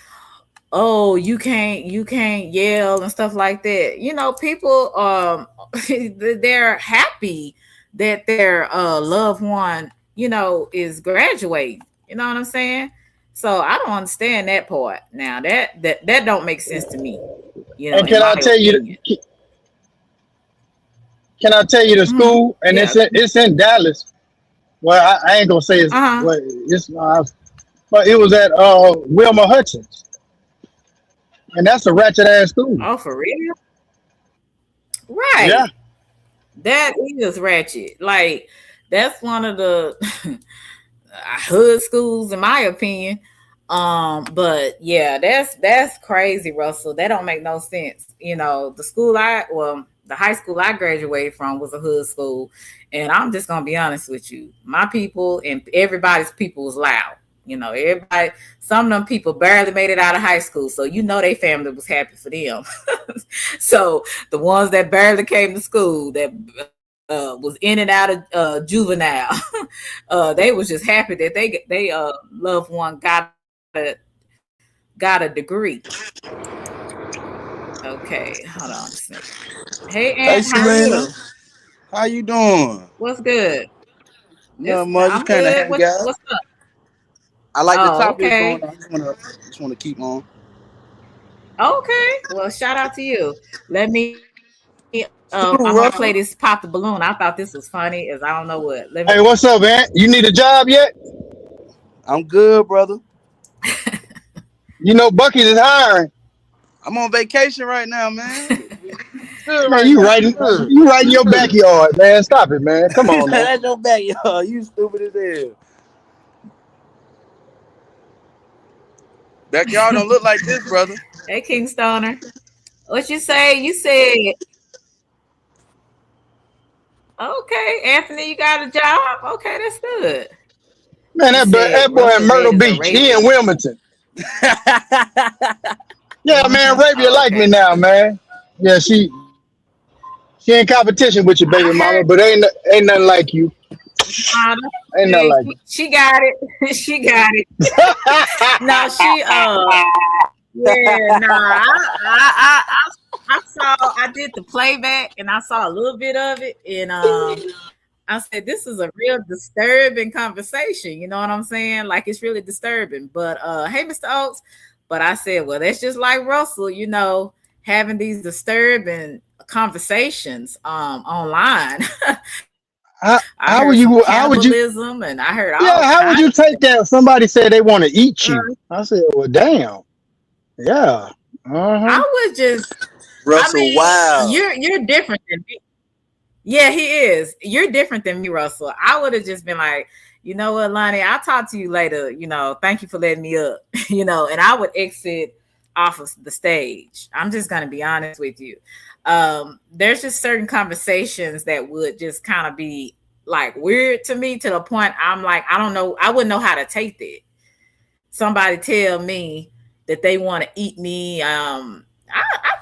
"Oh, you can't yell and stuff like that." People they're happy that their loved one is graduating. You know what I'm saying? So I don't understand that part. Now that don't make sense to me, And in my opinion. can I tell you the school? And Yeah. it's in Dallas. Well, I ain't gonna say it's Uh-huh. what it's, but it was at Wilma Hutchins, and that's a ratchet ass school. Oh, for real? Yeah, Right. That is ratchet. Like that's one of the hood schools, in my opinion. But yeah, that's crazy, Russell. That don't make no sense. The high school I graduated from was a hood school, and I'm just gonna be honest with you. My people and everybody's people was loud. Everybody. Some of them people barely made it out of high school, so their family was happy for them. So the ones that barely came to school, that was in and out of juvenile, they was just happy that they loved one a got a degree. Okay, hold on a second. Hey, Hey Aunt, how are Selena, you? how you doing? What's good? Nothing much, just I'm kind of good. hang out. What's up? I like the Oh, topic okay. going on. I just wanna keep on. Okay. Well, shout out to you. Let me True, I'm gonna play Russell. this pop the balloon. I thought this was funny, as I don't know what. Let Hey, me. what's up, man? You need a job yet? I'm good, brother. You know Bucky's is hiring. I'm on vacation right now, man. Good Man, right you now. writing Good. you right in your backyard, man. Stop it, man. Come on now. That's your backyard. You stupid as hell. Backyard don't look like this, brother. Hey, King Stoner, what you say? You said, okay, Anthony, you got a job. Okay, that's good. Man, He said that boy in Russell Myrtle dated a Beach. He in rapist. Wilmington. Yeah, man, Arabia Oh, like me okay. now, man. Yeah, she in competition with your baby I mama, heard but ain't nothing like you. Ain't nothing okay, like she got it. She got it. you. No, yeah, nah. I did the playback and I saw a little bit of it, and I said this is a real disturbing conversation. You know what I'm saying? Like it's really disturbing. But hey, Mr. Oaks. But I said, well, that's just like Russell, having these disturbing conversations online. how, I how heard would some you cannibalism and I heard yeah, all how would kinds you of take that if somebody said they want to eat stuff. you? I said, well, damn. Yeah. Uh-huh. I would just I Russell, mean, wow. you're different than me. Yeah, he is. You're different than me, Russell. I would have just been like, you know what, Lonnie, I'll talk to you later. Thank you for letting me up. And I would exit off of the stage. I'm just gonna be honest with you. There's just certain conversations that would just kind of be like weird to me to the point I'm like, I don't know, I wouldn't know how to take that. Somebody tell me that they want to eat me. I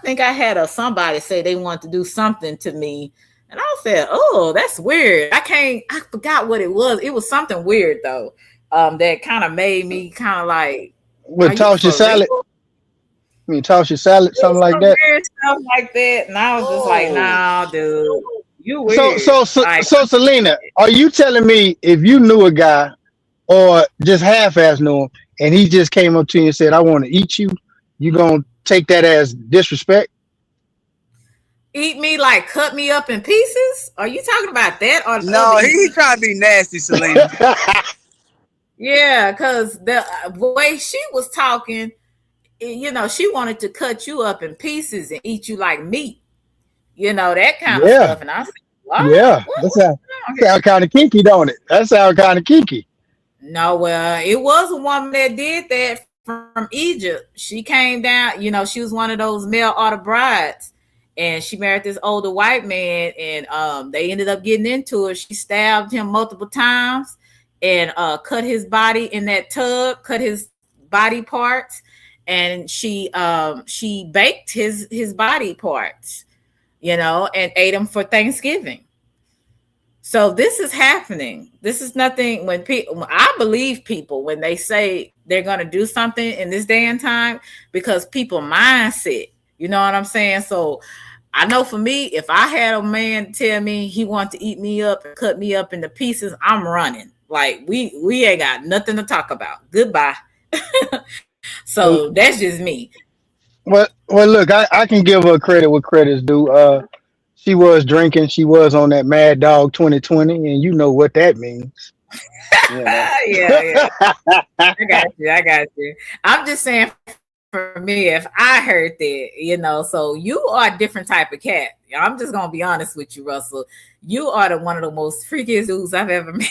think I had somebody say they want to do something to me, and I said, "Oh, that's weird." I forgot what it was. It was something weird though. That kind of made me kind of like, "Are Would you toss your for real?" salad. I mean, toss your salad, something like Some that. weird stuff like that, and I was just like, Whoa. "Nah, dude, you So, weird." so, so, Like, so, Selena, are you telling me if you knew a guy or just half-ass knew him, and he just came up to you and said, "I want to eat you," you gonna take that as disrespect? eat me, like cut me up in pieces? Are you talking about that or the other No, eat he me? trying to be nasty, Selena. Yeah, because the way she was talking, she wanted to cut you up in pieces and eat you like meat, that kind of Yeah, stuff. And I said, what? yeah. What? That What's sound, going on here? sound kind of kinky, don't it? That sound kind of kinky. No, well, it was a woman that did that from Egypt. She came down, she was one of those male order brides. And she married this older white man, and they ended up getting into it. She stabbed him multiple times and cut his body in that tub, cut his body parts, and she baked his body parts, and ate them for Thanksgiving. So this is happening. This is nothing. When people, I believe people when they say they're going to do something in this day and time, because people mindset. You know what I'm saying? So I know for me, if I had a man tell me he wanted to eat me up and cut me up into pieces, I'm running. Like we ain't got nothing to talk about. Goodbye. Well, So that's just me. well, look, I can give her credit what credit's due. She was drinking. She was on that Mad Dog 2020, and you know what that means. You know. Yeah, yeah. I got you. I got you. I'm just saying for me, if I heard that, so you are a different type of cat. I'm just gonna be honest with you, Russell. You are one of the most freakiest dudes I've ever met.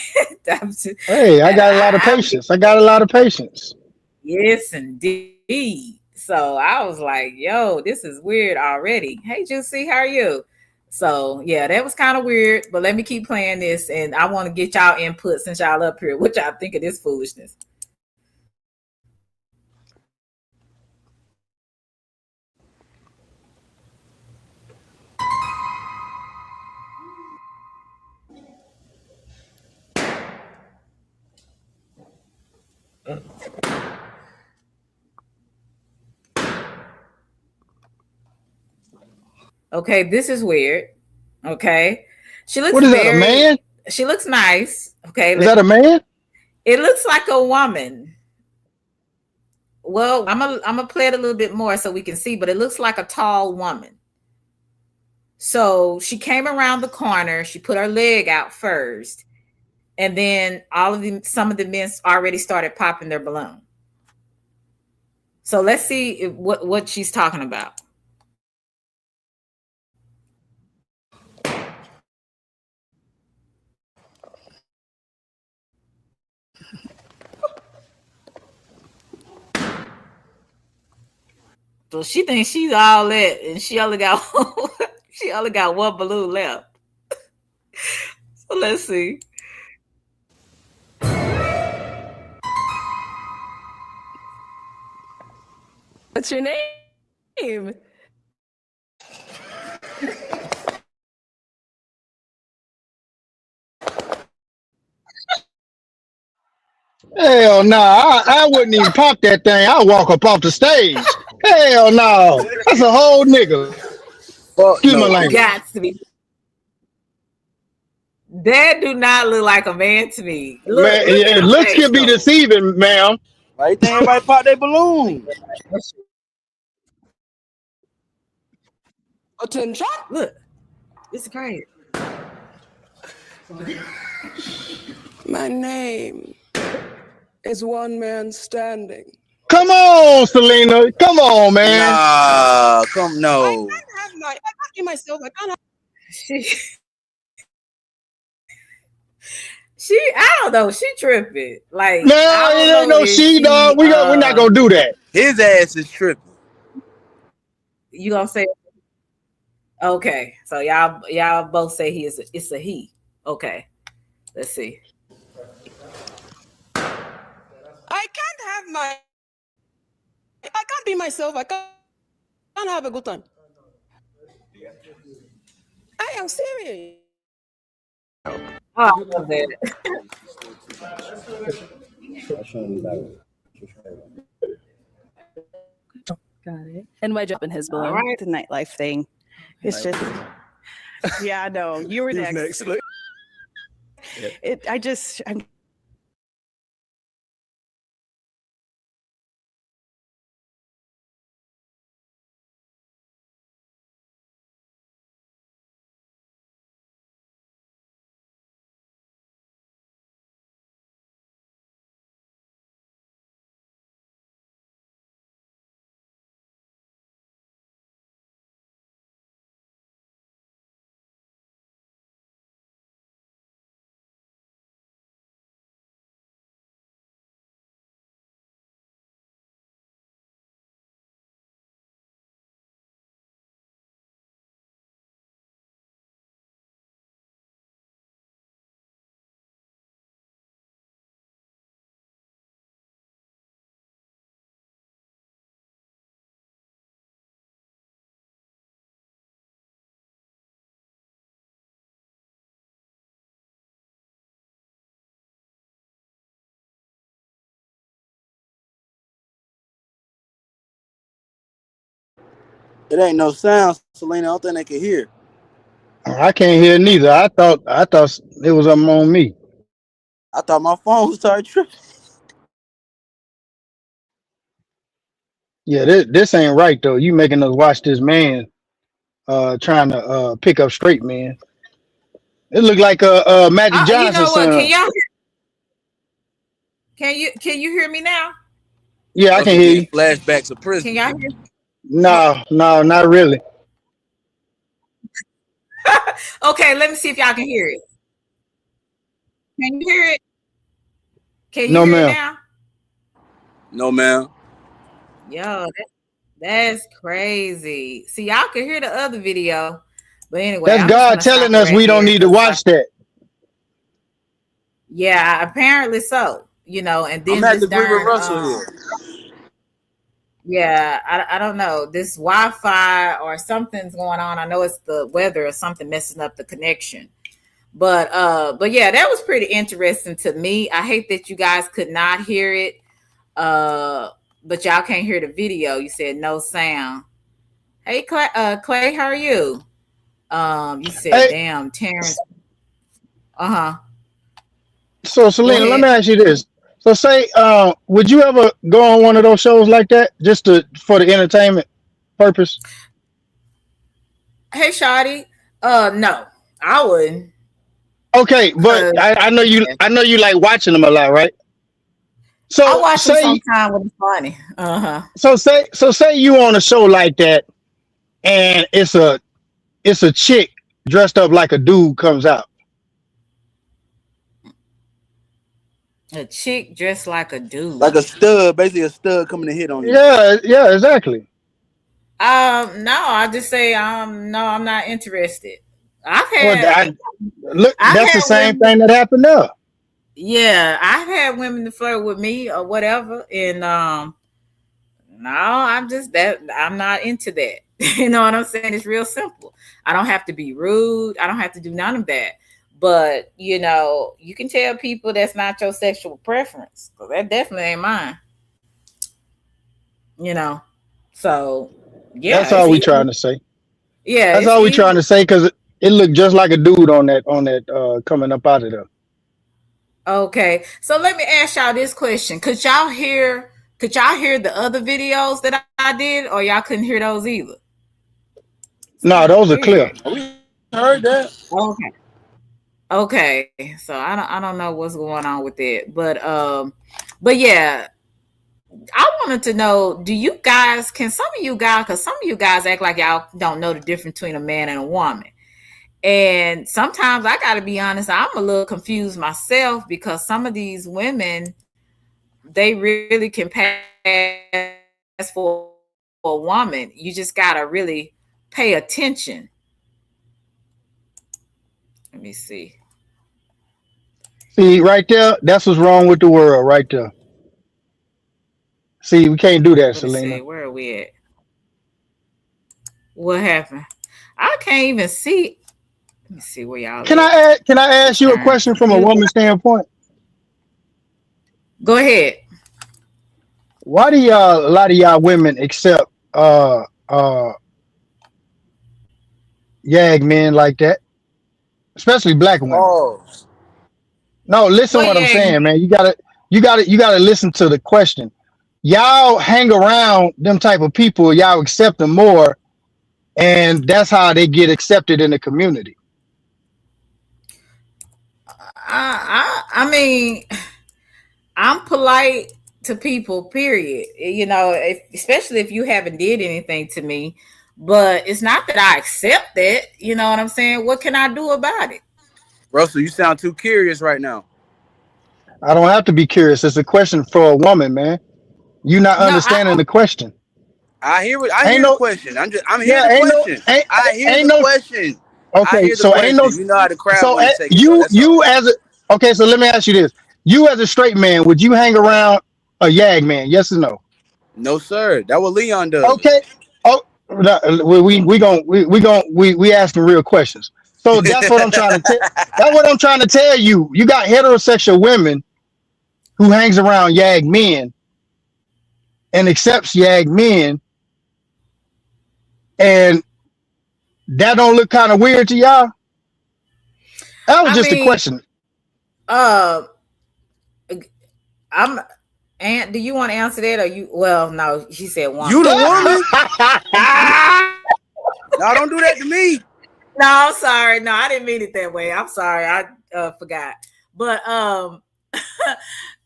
Hey, I And got a lot of I patience. I got a lot of patience. yes, indeed. So I was like, yo, this is weird already. Hey, Juicy, how are you? So yeah, that was kind of weird, but let me keep playing this, and I want to get y'all input since y'all up here. What y'all think of this foolishness? Okay, this is weird. Okay, she looks What is that? A very. man? She looks nice. Okay, Is that a man? it looks like a woman. Well, I'm gonna play it a little bit more so we can see, but it looks like a tall woman. So she came around the corner. She put her leg out first, and then some of the men already started popping their balloon. So let's see what she's talking about. So she thinks she's all that, and she only got one balloon left. So let's see. What's your name? Hell no, I wouldn't even pop that thing. I'll walk up off the stage. Hell no, that's a whole nigga. Excuse my language. Got to be. That do not look like a man to me. Looks can be deceiving, ma'am. Why you think everybody pop their balloon? Attention. Look, it's crazy. My name is One Man Standing. Come on, Selena. Come on, man. Nah, no. I can't be myself. I can't have. I don't know. She tripping. Like, no, it ain't no she, dog. We're not gonna do that. His ass is tripping. You gonna say? Okay, so y'all both say it's a he. Okay, let's see. I can't be myself. I can't have a good time. I am serious. Oh, I love that. Got it. And my jump in his balloon. Right. The nightlife thing. It's just, yeah, I know. You were next. I'm It ain't no sound, Selena. I don't think they can hear. I can't hear neither. I thought it was on me. I thought my phone started tripping. Yeah, this ain't right though. You making us watch this man trying to pick up straight, man. It looked like Magic Johnson's You know what? son. Can you hear me now? Yeah, I can hear you. Flashbacks of prison. Can y'all hear? No, not really. Okay, let me see if y'all can hear it. Can you hear it? Can you No, hear ma'am. it now? No, ma'am. Yo, that's crazy. See, y'all can hear the other video, but anyway, That's I'm just God gonna telling stop us right we don't here need to 'cause, watch that. Yeah, apparently so. And then I'm at this the River darn Russell here. yeah, I don't know. This Wi-Fi or something's going on. I know it's the weather or something messing up the connection. But yeah, that was pretty interesting to me. I hate that you guys could not hear it. But y'all can't hear the video. You said no sound. Hey Clay, how are you? You said, Hey. damn, Terrence. Uh-huh. So Selena, let me ask you this. So say, would you ever go on one of those shows like that just for the entertainment purpose? Hell hey, Shawty. No, I wouldn't. Okay, but 'Cause, I know you. yeah. I know you like watching them a lot, right? I So watch them say sometime when it's funny. Uh-huh. so say you on a show like that, and it's a chick dressed up like a dude comes out. A chick dressed like a Like dude. a stud, basically a stud coming to hit on you. Yeah, yeah, exactly. No, I just say no, I'm not interested. I've Well, had look, I've that's had the same women, thing that happened there. yeah, I've had women to flirt with me or whatever, and no, I'm just that I'm not into that. You know what I'm saying? It's real simple. I don't have to be rude. I don't have to do none of that. But you can tell people that's not your sexual preference. 'Cause that definitely ain't mine. You know. So yeah, That's it's all we easy. trying to say. Yeah, That's it's all we trying easy. to say because it looked just like a dude on that coming up out of there. Okay. So let me ask y'all this question. Could y'all hear the other videos that I did, or y'all couldn't hear those either? It's No, kind of those are clear. weird. We heard that. Okay. Okay. So I don't know what's going on with it. But yeah, I wanted to know, do you guys can some of you guys, because some of you guys act like y'all don't know the difference between a man and a woman. And sometimes I gotta be honest, I'm a little confused myself because some of these women, they really can pass for a woman. You just gotta really pay attention. Let me see. See, right there, that's what's wrong with the world, right there. See, we can't do that, Let me see. Selena. Where are we at? What happened? I can't even see. Let me see where y'all Can at. I ask you a Return question to from a view. woman's standpoint? Go ahead. Why do a lot of y'all women accept uh yag men like that, especially black women? Pause. No, listen What what I'm yang? saying, man. You gotta listen to the question. Y'all hang around them type of people, y'all accept them more, and that's how they get accepted in the community. I mean, I'm polite to people. Period. Especially if you haven't did anything to me. But it's not that I accept it. You know what I'm saying? What can I do about it? Russell, you sound too curious right now. I don't have to be curious. It's a question for a woman, man. You not No, understanding the question. I Ain't hear the no question. I'm here yeah, the question. I hear ain't the no question. I okay, hear the so ain't no question. You know how the crowd so want to take it though. you That's you all. as a okay, so let me ask you this. You as a straight man, would you hang around a yag man? Yes or no? No, sir. That what Leon does. Okay. Oh, no, we asking real questions. So that's what I'm trying to tell. That's what I'm trying to tell you. You got heterosexual women who hangs around yag men and accepts yag men, and that don't look kind of weird to y'all. That was I just a mean, question. uh, I'm. Aunt, do you want to answer that, or you? Well, no, she said You woman. the No, woman? No, don't do that to me. I'm sorry. No, I didn't mean it that way. I'm sorry. I forgot. But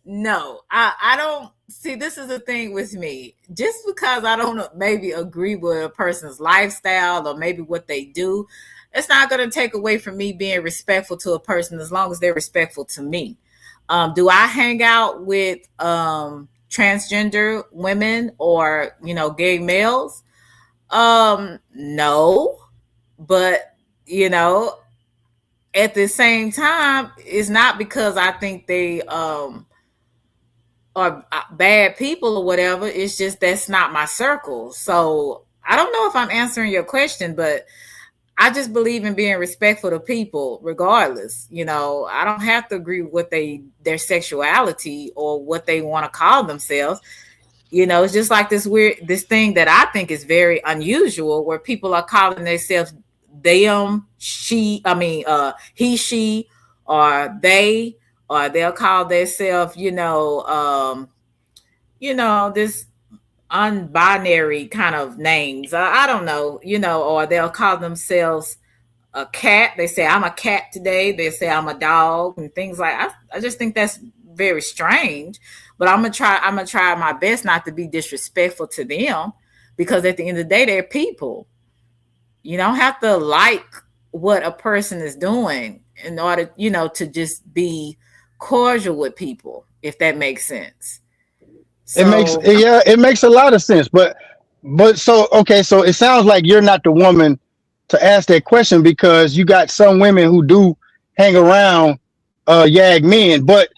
no, I don't see. This is the thing with me. Just because I don't maybe agree with a person's lifestyle or maybe what they do, it's not going to take away from me being respectful to a person as long as they're respectful to me. Do I hang out with transgender women or gay males? No, but you know, at the same time, it's not because I think they are bad people or whatever. It's just that's not my circle. So I don't know if I'm answering your question, but I just believe in being respectful to people, regardless. I don't have to agree with their sexuality or what they want to call themselves. It's just like this thing that I think is very unusual, where people are calling themselves them, he, she, or they, or they'll call themselves, this unbinary kind of names. I don't know, or they'll call themselves a cat. They say I'm a cat today. They say I'm a dog and things like. I just think that's very strange. But I'm gonna try my best not to be disrespectful to them, because at the end of the day, they're people. You don't have to like what a person is doing in order, to just be cordial with people, if that makes sense. So It makes a lot of sense. But so okay, so it sounds like you're not the woman to ask that question, because you got some women who do hang around yag men. But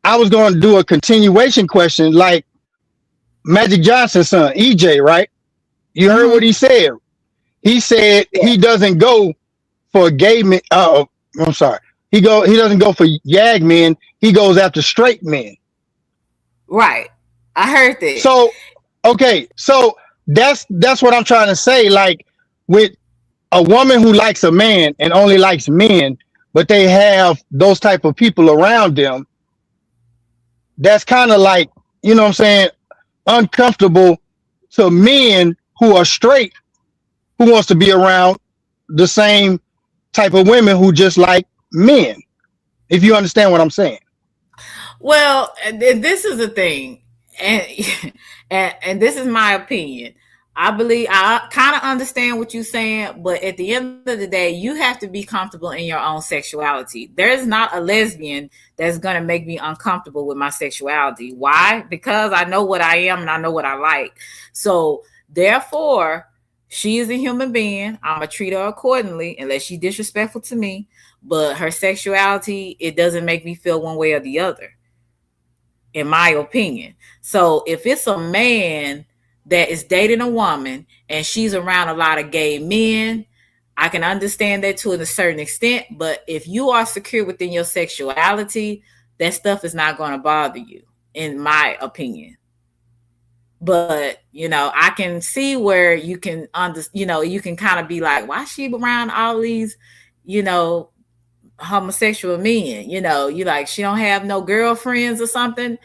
I was going to do a continuation question, like Magic Johnson's son, EJ, right? You heard what he said. He said he doesn't go for gay men. I'm sorry. He doesn't go for yag men. He goes after straight men. Right. I heard that. So okay, so that's what I'm trying to say. Like, with a woman who likes a man and only likes men, but they have those type of people around them, that's kind of like, you know what I'm saying, uncomfortable to men who are straight, who wants to be around the same type of women who just like men. If you understand what I'm saying. Well, this is the thing, and and this is my opinion. I believe I kind of understand what you're saying, but at the end of the day, you have to be comfortable in your own sexuality. There's not a lesbian that's gonna make me uncomfortable with my sexuality. Why? Because I know what I am and I know what I like. So therefore, she is a human being. I'm gonna treat her accordingly, unless she's disrespectful to me. But her sexuality, it doesn't make me feel one way or the other, in my opinion. So if it's a man that is dating a woman and she's around a lot of gay men, I can understand that to a certain extent. But if you are secure within your sexuality, that stuff is not going to bother you, in my opinion. But I can see where you can you can kind of be like, why is she around all these you know homosexual men? You like, she don't have no girlfriends or something.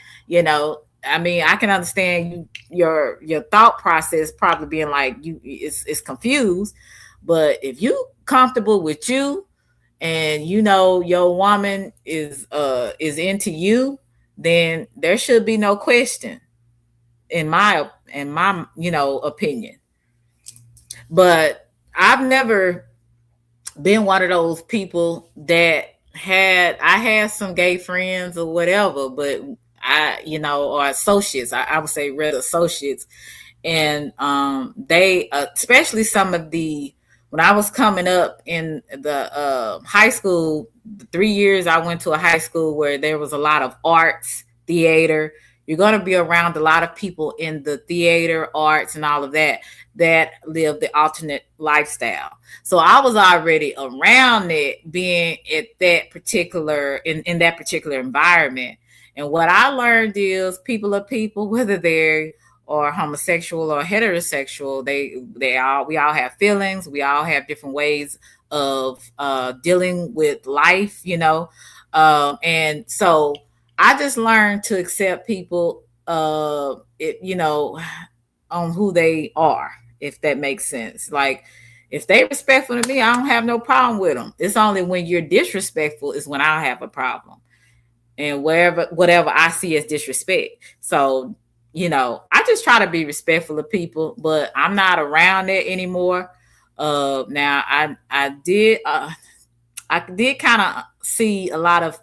I mean, I can understand your thought process probably being like, it's confused. But if you comfortable with you, and your woman is into you, then there should be no question, in my opinion. But I've never been one of those people that I had some gay friends or whatever, but or associates. I would say rather associates. And they, especially some of the, when I was coming up in the high school, the 3 years I went to a high school where there was a lot of arts, theater. You're going to be around a lot of people in the theater, arts, and all of that live the alternate lifestyle. So I was already around it, being at that particular in that particular environment. And what I learned is people are people, whether they're or homosexual or heterosexual. We all have feelings. We all have different ways of dealing with life, and so I just learned to accept people, on who they are, if that makes sense. Like, if they respectful to me, I don't have no problem with them. It's only when you're disrespectful is when I have a problem, and whatever I see as disrespect. So, I just try to be respectful of people, but I'm not around it anymore. Now I did kind of see a lot of,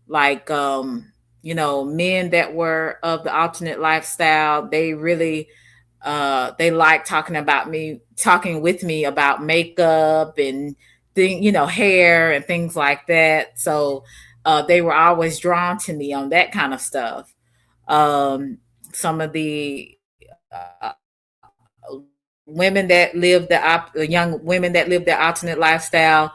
like, men that were of the alternate lifestyle. They really they like talking with me about makeup and hair and things like that. So they were always drawn to me on that kind of stuff. Some of the women that lived young women that lived the alternate lifestyle,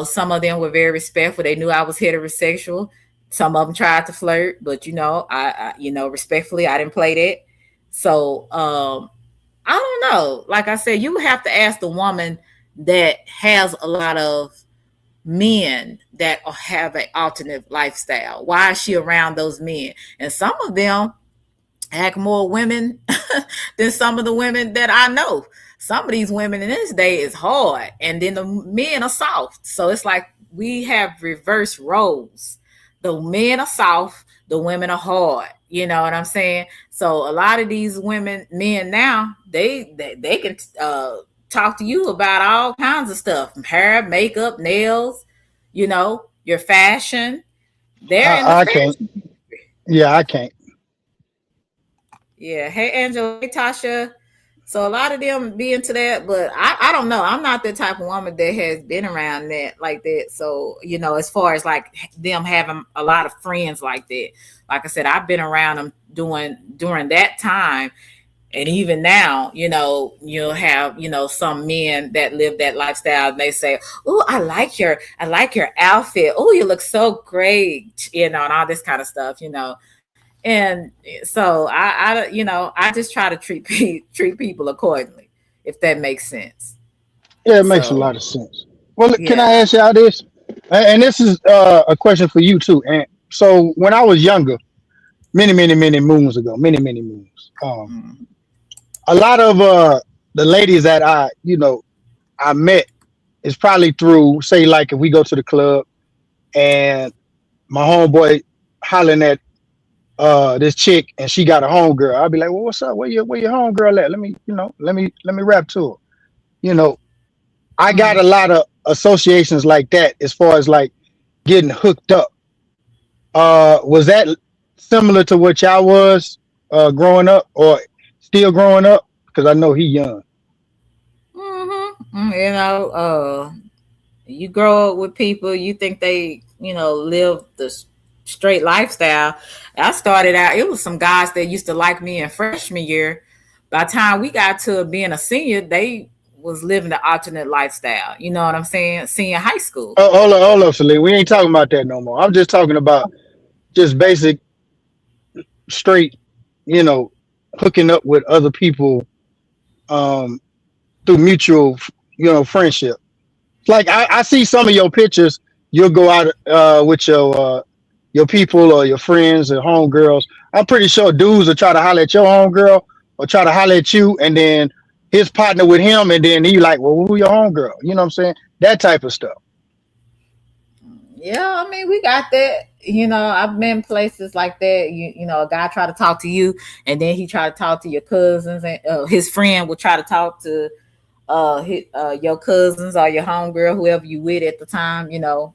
some of them were very respectful. They knew I was heterosexual. Some of them tried to flirt, but I respectfully, I didn't play that. So I don't know. Like I said, you have to ask the woman that has a lot of men that have an alternate lifestyle. Why is she around those men? And some of them, act more women than some of the women that I know. Some of these women in this day is hard, and then the men are soft. So it's like we have reverse roles. The men are soft, the women are hard. You know what I'm saying? So a lot of these men now, they can talk to you about all kinds of stuff: hair, makeup, nails. You know, your fashion. They're in the I can't. fashion. Yeah, I can't. Yeah. Hey, Angela. Hey, Tasha. So a lot of them be into that, but I don't know. I'm not the type of woman that has been around that like that. So, you know, as far as like them having a lot of friends like that, like I said, I've been around them during that time. And even now, you know, you'll have, you know, some men that live that lifestyle and they say, "Oh, I like your outfit. Oh, you look so great," you know, and all this kind of stuff, you know. And so you know, I just try to treat people accordingly, if that makes sense. Yeah, it makes a So lot of sense. Well, can I yeah. ask y'all this? And this is a question for you too. And so when I was younger, many moons ago, many moons, Mm. a lot of the ladies that I met is probably through, say, like if we go to the club and my homeboy hollering at this chick and she got a homegirl, I'll be like, "Well, what's up? Where your homegirl at? Let me rap to her." You know, I got Mm. a lot of associations like that as far as like getting hooked up. Was that similar to what y'all was growing up or still growing up? Because I know he young. You know, you grow up with people, you think they, you know, live the straight lifestyle. I started out, it was some guys that used to like me in freshman year. By the time we got to being a senior, they was living the alternate lifestyle. You know what I'm saying? Senior high school. Oh, hold up, Celine. We ain't talking about that no more. I'm just talking about just basic, straight, you know, hooking up with other people um, through mutual, friendship. Like I see some of your pictures. You'll go out with your people or your friends or homegirls. I'm pretty sure dudes will try to holler at your homegirl or try to holler at you, and then his partner with him, and then he like, "Well, who your homegirl?" You know what I'm saying? That type of stuff. Yeah, I mean, we got that. You know, I've been places like that. You know, a guy try to talk to you, and then he try to talk to your cousins, and his friend will try to talk to your cousins or your homegirl, whoever you with at the time. You know,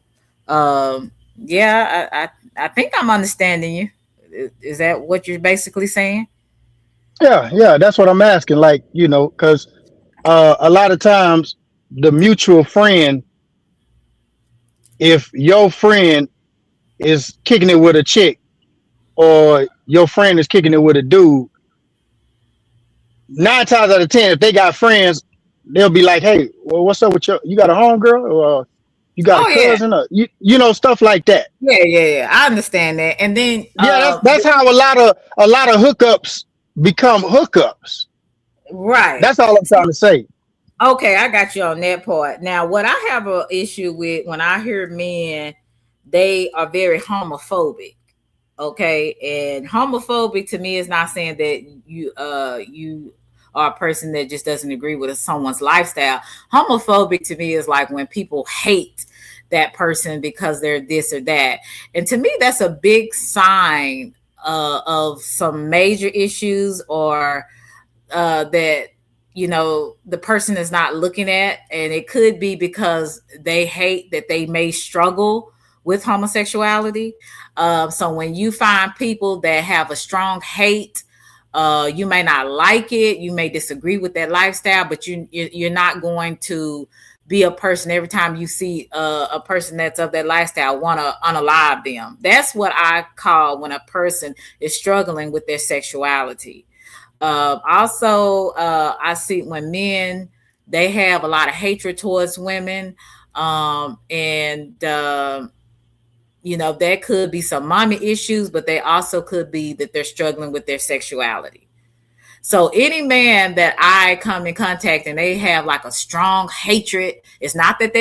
yeah, I think I'm understanding you. Is that what you're basically saying? Yeah, yeah, that's what I'm asking. Like, because a lot of times the mutual friend, if your friend is kicking it with a chick or your friend is kicking it with a dude, 9 times out of 10, if they got friends, they'll be like, "Hey, well, what's up with you got a homegirl or you got a Oh yeah, cousin or stuff like that." yeah. I understand that. And then Yeah, that's how a lot of hookups become hookups. right. That's all I'm trying to say. Okay, I got you on that part. Now, what I have an issue with when I hear men, they are very homophobic. Okay, and homophobic to me is not saying that you are a person that just doesn't agree with someone's lifestyle. Homophobic to me is like when people hate that person because they're this or that, and to me that's a big sign of some major issues or that you know the person is not looking at, and it could be because they hate that they may struggle with homosexuality. So when you find people that have a strong hate, you may not like it, you may disagree with that lifestyle, but you're not going to be a person every time you see a person that's of that lifestyle want to unalive them. That's what I call when a person is struggling with their sexuality. Also, I see when men they have a lot of hatred towards women, and you know there could be some mommy issues, but they also could be that they're struggling with their sexuality. So any man that I come in contact and they have like a strong hatred, it's not that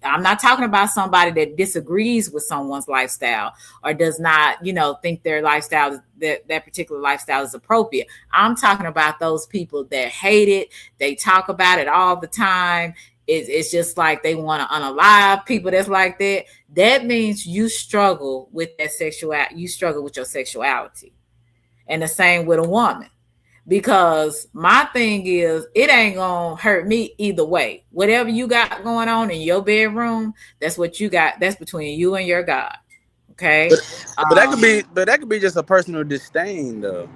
I'm not talking about somebody that disagrees with someone's lifestyle or does not, think their lifestyle, that particular lifestyle is appropriate. I'm talking about those people that hate it. They talk about it all the time. It's just like they want to unalive people that's like that. That means you struggle with that sexuality. You struggle with your sexuality. And the same with a woman. Because my thing is, it ain't gonna hurt me either way. Whatever you got going on in your bedroom, that's what you got. That's between you and your God. Okay. But that could be just a personal disdain, though.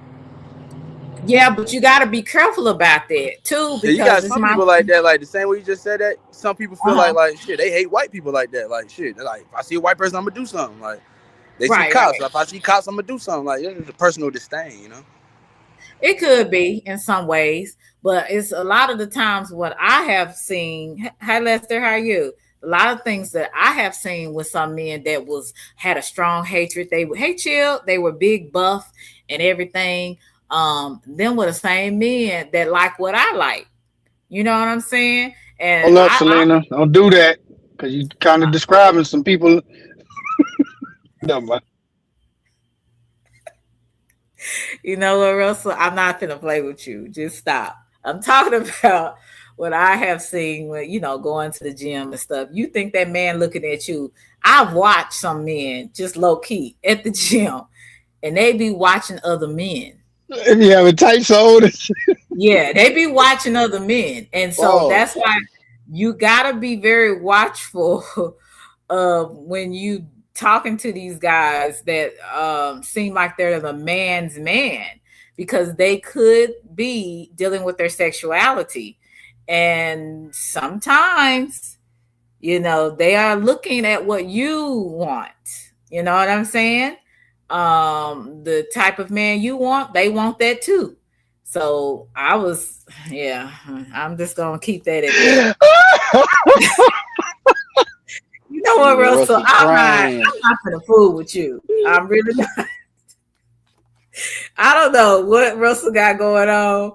Yeah, but you got to be careful about that too, because you got some people like that, like the same way you just said that. Some people feel like shit. They hate white people like that. Like shit. They're like, if I see a white person, I'm gonna do something. Like they see cops. Right. If I see cops, I'm gonna do something. Like it's a personal disdain, It could be in some ways, but it's a lot of the times what I have seen. Hi Lester, how are you? A lot of things that I have seen with some men that had a strong hatred. They were big buff and everything. Them were the same men that like what I like. You know what I'm saying? And hold up, Selena, don't do that because you kind of describing some people. No, man. You know what, Russell? I'm not gonna play with you. Just stop. I'm talking about what I have seen when, going to the gym and stuff. You think that man looking at you. I've watched some men just low key at the gym and they be watching other men. You have a tight soul. Yeah, they be watching other men. And so that's why you gotta be very watchful of when you talking to these guys that seem like they're the man's man, because they could be dealing with their sexuality. And sometimes, they are looking at what you want. You know what I'm saying? The type of man you want, they want that too. So I'm just gonna keep that at that. You know what, Russell? I'm not gonna fool with you. I'm really not. I don't know what Russell got going on,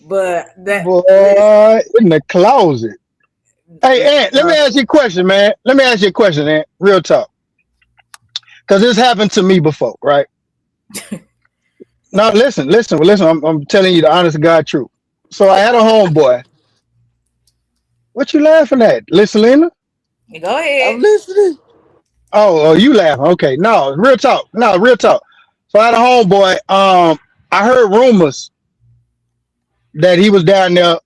but that boy in the closet. Hey, Ant, let me ask you a question, man. Ant. Real talk. Because this happened to me before, right? Now, listen. I'm telling you the honest to God truth. So I had a homeboy. What you laughing at, Selena? Go ahead. I'm listening. Oh, you laughing? Okay, no, real talk. So I had a homeboy. I heard rumors that he was down there,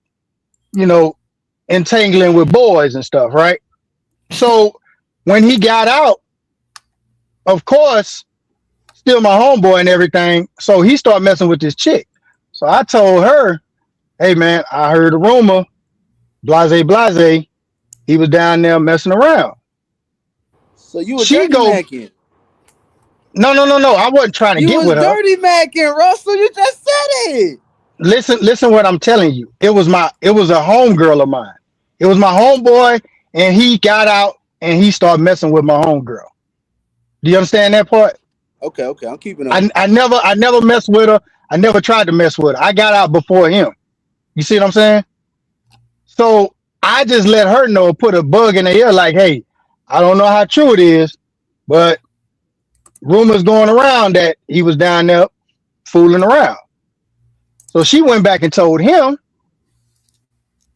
entangling with boys and stuff, right? So when he got out, of course, still my homeboy and everything. So he started messing with this chick. So I told her, hey man, I heard a rumor, blase. He was down there messing around. So you were dirty macking? No. I wasn't trying to get with her. You was dirty macking, Russell. You just said it. Listen what I'm telling you. It was a homegirl of mine. It was my homeboy, and he got out and he started messing with my homegirl. Do you understand that part? Okay, I'm keeping up. I never messed with her. I never tried to mess with her. I got out before him. You see what I'm saying? So I just let her know, put a bug in the ear, like, hey, I don't know how true it is, but rumors going around that he was down there fooling around. So she went back and told him,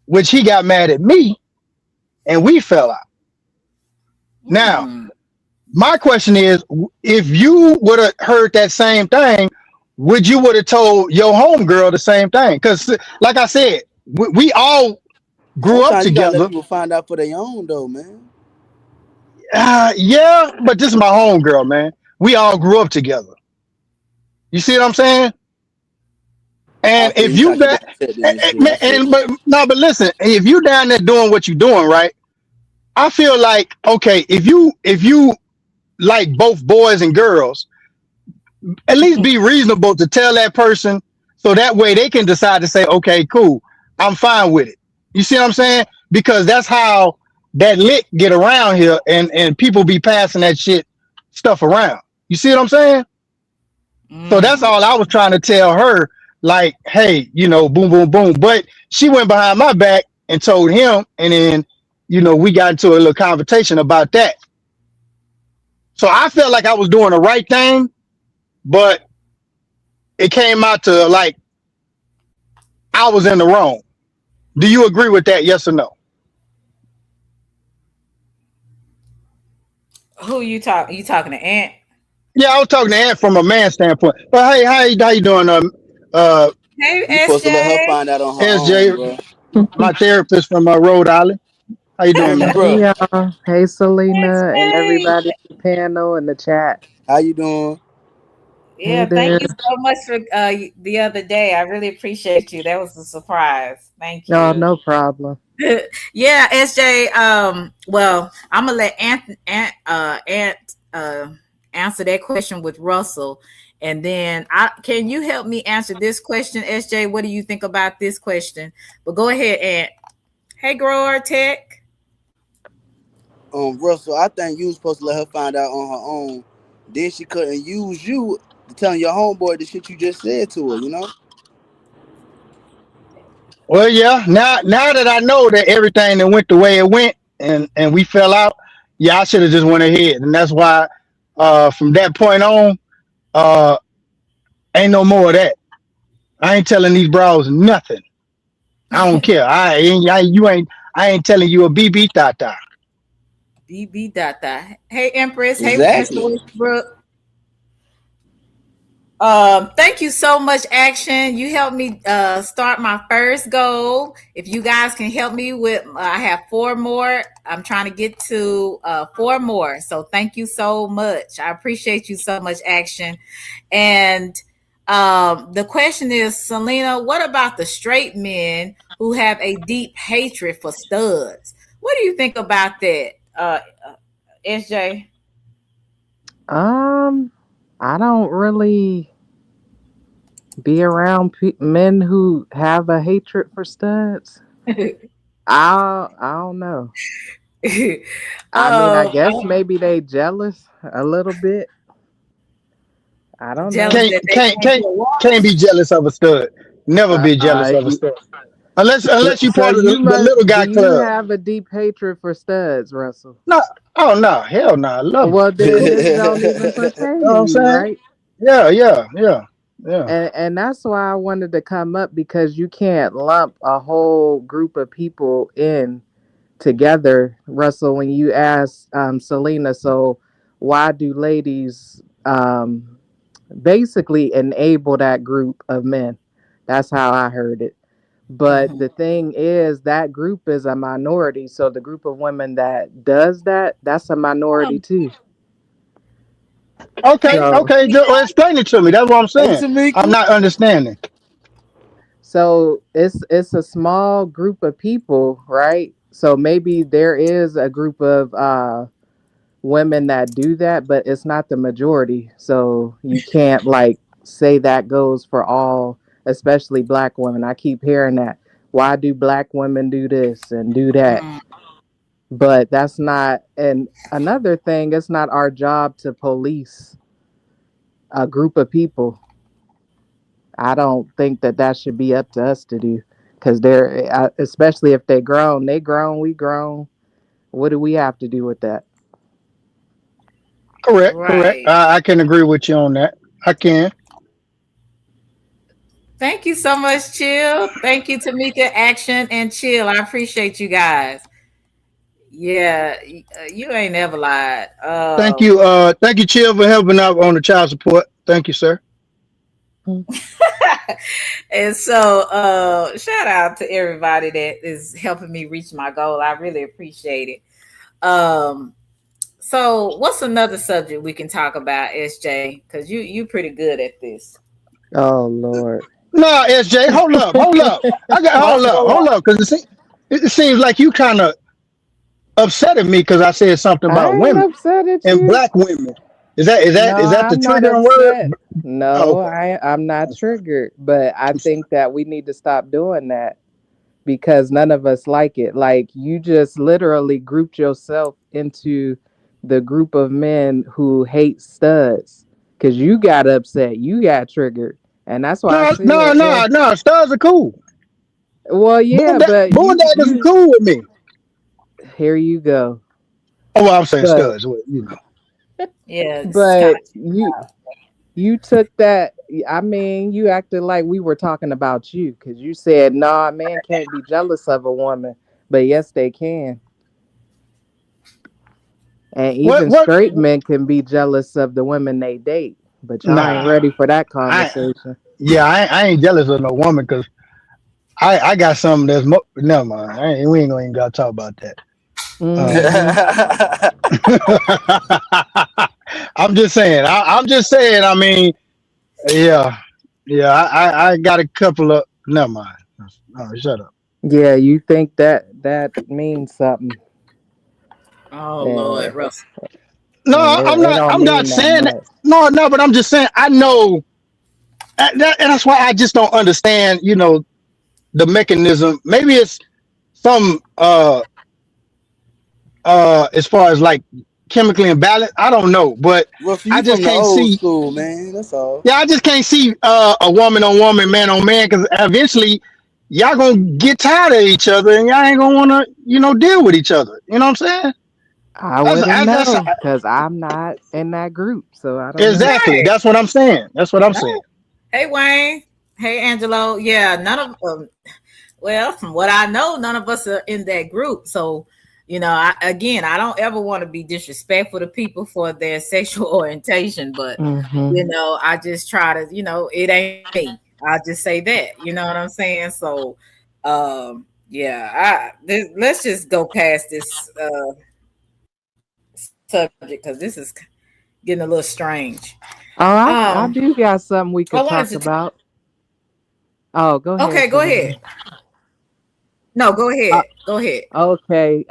which he got mad at me, and we fell out. Now, my question is, if you would have heard that same thing, would have told your homegirl the same thing? Because, like I said, we all grew up together. Let people find out for their own, though, man. Yeah, but this is my homegirl, man. We all grew up together. You see what I'm saying? And if you but listen, if you down there doing what you're doing, right? I feel like, okay, if you like both boys and girls, at least be reasonable to tell that person, so that way they can decide to say, okay, cool, I'm fine with it. You see what I'm saying? Because that's how that lick get around here, and people be passing that stuff around. You see what I'm saying? So that's all I was trying to tell her. like, hey, boom, boom, boom. But she went behind my back and told him, and then, we got into a little conversation about that. So I felt like I was doing the right thing, but it came out to like I was in the wrong. Do you agree with that? Yes or no? Who you talking to Aunt? Yeah, I was talking to Ant from a man standpoint. But hey, how you doing, uh, Hey, You supposed to let her SJ. find out on her own, SJ, bro. my therapist from Rhode Island? How you doing, man? Bro, Hey y'all. Hey Selena and SJ. everybody in the panel and the chat. how you doing? Hey Yeah, thank there. you so much for the other day. I really appreciate you. That was a surprise. Thank Y'all, you. no problem. Yeah, SJ. Well, I'm gonna let Ant answer that question with Russell, and then can you help me answer this question, SJ? What do you think about this question? But go ahead, Ant. Hey, Grower Tech. Russell, I think you was supposed to let her find out on her own. Then she couldn't use you to tell your homeboy the shit you just said to her, you know? Well, yeah. Now that I know that everything that went the way it went, and we fell out, yeah, I should have just went ahead, and that's why, from that point on, uh, ain't no more of that. I ain't telling these bros nothing. I don't care. I ain't telling you a BB tata. BB Data. Hey, Empress. Hey, Mr. Exactly. Westbrook. Thank you so much, Action. You helped me start my first goal. If you guys can help me with, I have 4 more. I'm trying to get to 4 more. So thank you so much. I appreciate you so much, Action. And the question is, Selena, what about the straight men who have a deep hatred for studs? What do you think about that, SJ? Um, I don't really be around men who have a hatred for studs. I don't know. I mean, I um, guess maybe they jealous a little bit. I don't Jealous know. Can't that they can't can't can't get can't water. be jealous of a stud. Never be jealous of a You, stud. Unless you so part of you the must little do guy you club. have a deep hatred for studs, Russell? No, oh no, hell no, I love them. Well, You then this don't even know pertain what to I'm you, saying? right? Yeah, yeah, yeah, yeah. And that's why I wanted to come up because you can't lump a whole group of people in together, Russell. When you ask Selena, so why do ladies basically enable that group of men? That's how I heard it. But Mhm. the thing is, that group is a minority. So the group of women that does that, that's a minority too. Okay, So okay. Just explain it to me. That's what I'm Hey, saying. I'm Tamika. not understanding. So it's a small group of people, right? So maybe there is a group of women that do that, but it's not the majority. So you can't like say that goes for all, especially black women. I keep hearing that. Why do black women do this and do that? Mm. But that's not, and another thing, it's not our job to police a group of people. I don't think that that should be up to us to do because they're, especially if they grown, we grown. What do we have to do with that? Correct, correct. Right. I can agree with you on that. I can. Thank you so much, Chill. Thank you, Tamika, Action, and Chill. I appreciate you guys. Yeah, you ain't never lied. Thank you, Chill, for helping out on the child support. Thank you, sir. And so, shout out to everybody that is helping me reach my goal. I really appreciate it. So what's another subject we can talk about, SJ? Because you pretty good at this. Oh Lord. No, SJ, hold up, hold up. I got hold up, because it seems like you kind of upset at me because I said something I about ain't women upset at and you. black women. Is that the I'm not triggering word? upset. Oh, No, okay. I'm not I'm sorry. triggered. But I I'm sorry. think that we need to stop doing that because none of us like it. Like you just literally grouped yourself into the group of men who hate studs because you got upset, you got triggered, And that's why I said, No. Studs are cool. well, yeah, but Boondocks are cool with me. here you go. Oh, well, I'm saying But studs. You know. Yeah, it's kind but of you took that. I mean, you acted like we were talking about you because you said, "Nah, a man can't be jealous of a woman," but yes, they can. And even What? straight men can be jealous of the women they date. But y'all ain't Nah. ready for that I conversation. Yeah, I ain't jealous of no woman because I got something that's never mind. We ain't gonna even gotta talk about that. Hmm. I'm just saying. I'm just saying. I mean, yeah, yeah. I got a couple of. Never mind. No, shut up. Yeah, you think that means something, oh and Lord, Russell. No, it, it don't I'm not mean that saying that. much. No. But I'm just saying. I know, and that's why I just don't understand. The mechanism. Maybe it's some as far as like chemically imbalanced. I don't know, but Well, so I you just from the can't old see. school, man. That's all. Yeah, I just can't see a woman on woman, man on man, because eventually y'all gonna get tired of each other and y'all ain't gonna wanna, deal with each other. You know what I'm saying? I That's wouldn't that's, know because I'm not in that group, so I don't know. exactly Right. that's what I'm saying. That's what I'm saying. Oh, hey Wayne. Hey Angelo. Yeah, none of well, from what I know, none of us are in that group. So, I don't ever want to be disrespectful to people for their sexual orientation, but Hmm. I just try to, it ain't me. I'll just say that. You know what I'm saying? So, yeah, let's just go past this subject because this is getting a little strange. Oh, I Um, do got something we I could wanted talk to. about. Oh, go ahead, Okay, go Selena. ahead. No, go Uh, ahead. Go ahead. okay.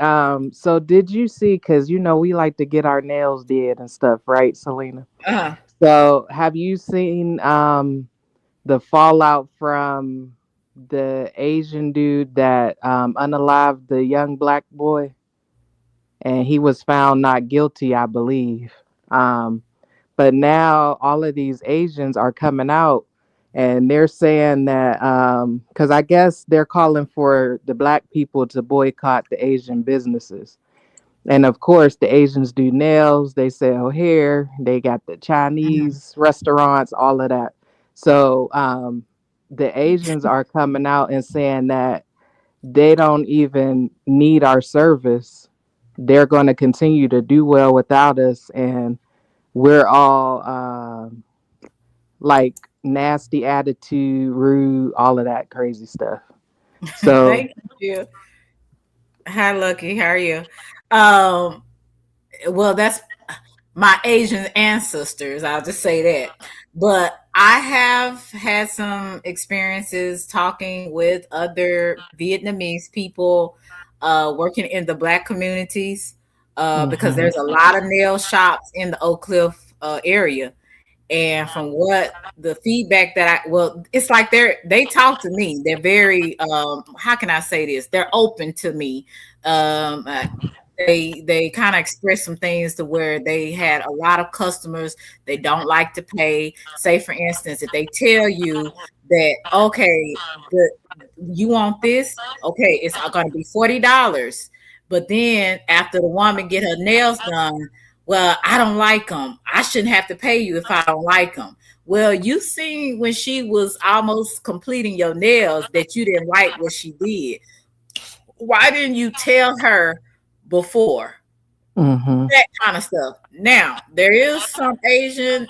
So did you see? Because we like to get our nails did and stuff, right, Selena? Uh-huh. So have you seen the fallout from the Asian dude that unalived the young black boy, and he was found not guilty, I believe. Um, but now all of these Asians are coming out and they're saying that because I guess they're calling for the black people to boycott the Asian businesses. And of course, the Asians do nails, they sell hair, they got the Mhm. Chinese restaurants, all of that. So the Asians are coming out and saying that they don't even need our service. They're going to continue to do well without us. And we're all like nasty attitude, rude, all of that crazy stuff. So, Thank you. Hi, Lucky. How are you? Um, well, that's my Asian ancestors. I'll just say that. But I have had some experiences talking with other Vietnamese people working in the Black communities because mhm. there's a lot of nail shops in the Oak Cliff area. And from what the feedback that it's like they talk to me. They're very how can I say this? They're open to me. Um, uh, they kind of express some things to where they had a lot of customers they don't like to pay. Say for instance, if they tell you that okay, you want this, okay, it's going to be $40, but then after the woman get her nails done, well, I don't like them. I shouldn't have to pay you if I don't like them. Well, you seen when she was almost completing your nails that you didn't like what she did. Why didn't you tell her before? Mhm. That kind of stuff. Now, there is some Asian,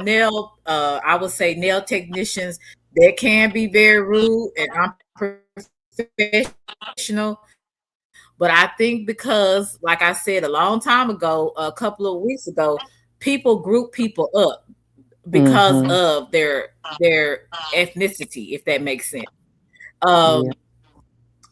nail, I would say nail technicians that can be very rude and unprofessional. But I think because, like I said a long time ago, a couple of weeks ago, people group people up because Mhm. of their ethnicity, if that makes sense. Yeah. Um,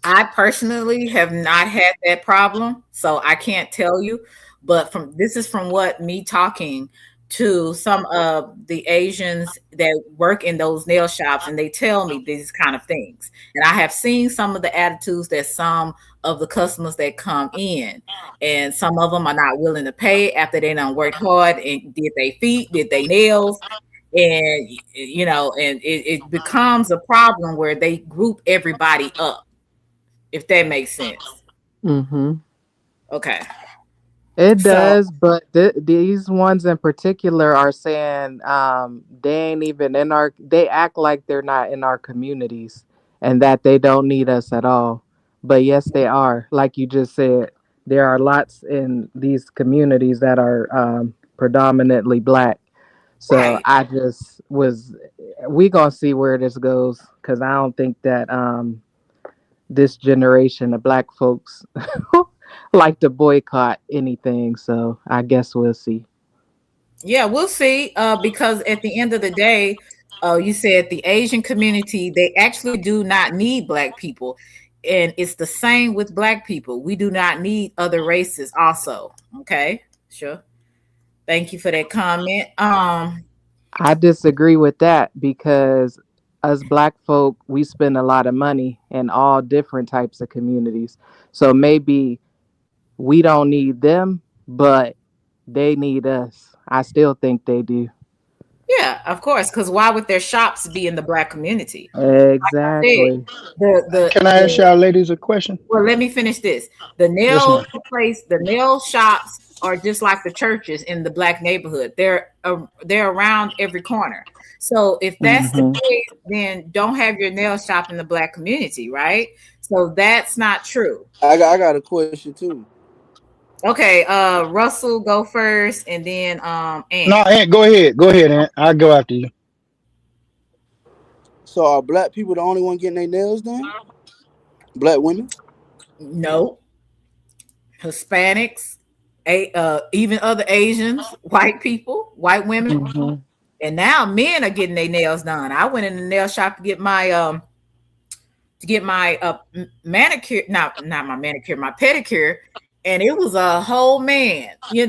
I personally have not had that problem, so I can't tell you. But from this is from what me talking to some of the Asians that work in those nail shops, and they tell me these kind of things. And I have seen some of the attitudes that some of the customers that come in, and some of them are not willing to pay after they done worked hard and did they feet, did they nails, and and it becomes a problem where they group everybody up, if that makes sense. Mm-hmm. Okay. It So does, but these ones in particular are saying they ain't even in our. They act like they're not in our communities and that they don't need us at all. But yes, they are. Like you just said, there are lots in these communities that are predominantly black. So right. I just was. We gonna see where this goes because I don't think that this generation of black folks like to boycott anything. So I guess we'll see. Yeah, we'll see. Because at the end of the day, you said the Asian community, they actually do not need black people. And it's the same with black people. We do not need other races also. Okay. Sure. Thank you for that comment. I disagree with that because us black folk, we spend a lot of money in all different types of communities. So maybe we don't need them, but they need us. I still think they do. Yeah, of course. Because why would their shops be in the black community? I said Exactly. Can I ask the y'all ladies a question? well, let me finish this. The Yes, nail ma'am. place, the nail shops are just like the churches in the black neighborhood. They're around every corner. So if that's the Hmm. case, then don't have your nail shop in the black community, right? So that's not true. I got a question too. Okay, Russell go first, and then No, Ant. Aunt, go ahead. Go ahead, Aunt. I'll go after you. So are black people the only one getting their nails done? Black women? No, Hispanics, even other Asians, white people, white women, Hmm. and now men are getting their nails done. I went in the nail shop to get my manicure, not my manicure, my pedicure, and it was a whole man. He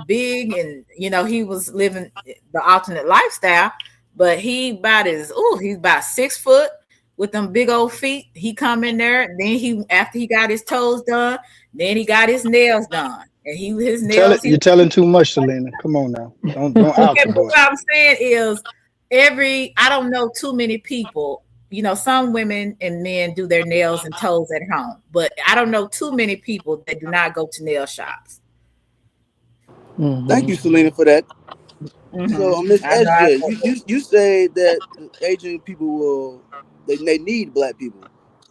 big, and he was living the alternate lifestyle, but he's about 6 foot with them big old feet. He come in there, then he after he got his toes done, then he got his nails done, and his Tell it. nails he You're telling too much, Selena. Come on now. Don't out okay, the but boy. what I'm saying is I don't know too many people. Some women and men do their nails and toes at home, but I don't know too many people that do not go to nail shops. Thank Hmm. you, Selena, for that. So, Miss I know. SJ, you say that Asian people they need black people,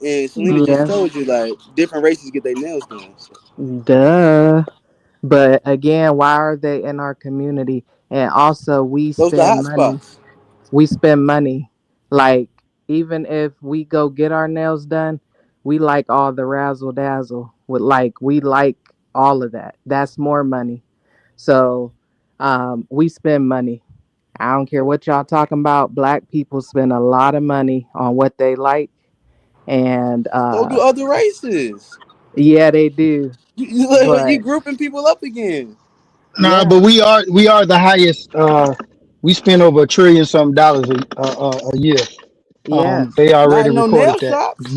and Selena just Yeah. told you like different races get their nails done. Duh. But again, why are they in our community? And also, we Those the spend hot money. spots. We spend money. Like, even if we go get our nails done, we like all the razzle dazzle. We like all of that. That's more money. So, we spend money. I don't care what y'all talking about. Black people spend a lot of money on what they like, and So do other races. yeah, they do. You But grouping people up again. Nah, yeah, but we are the highest. We spend over $1 trillion a year. yes. They Not already in no recorded nail that. shops.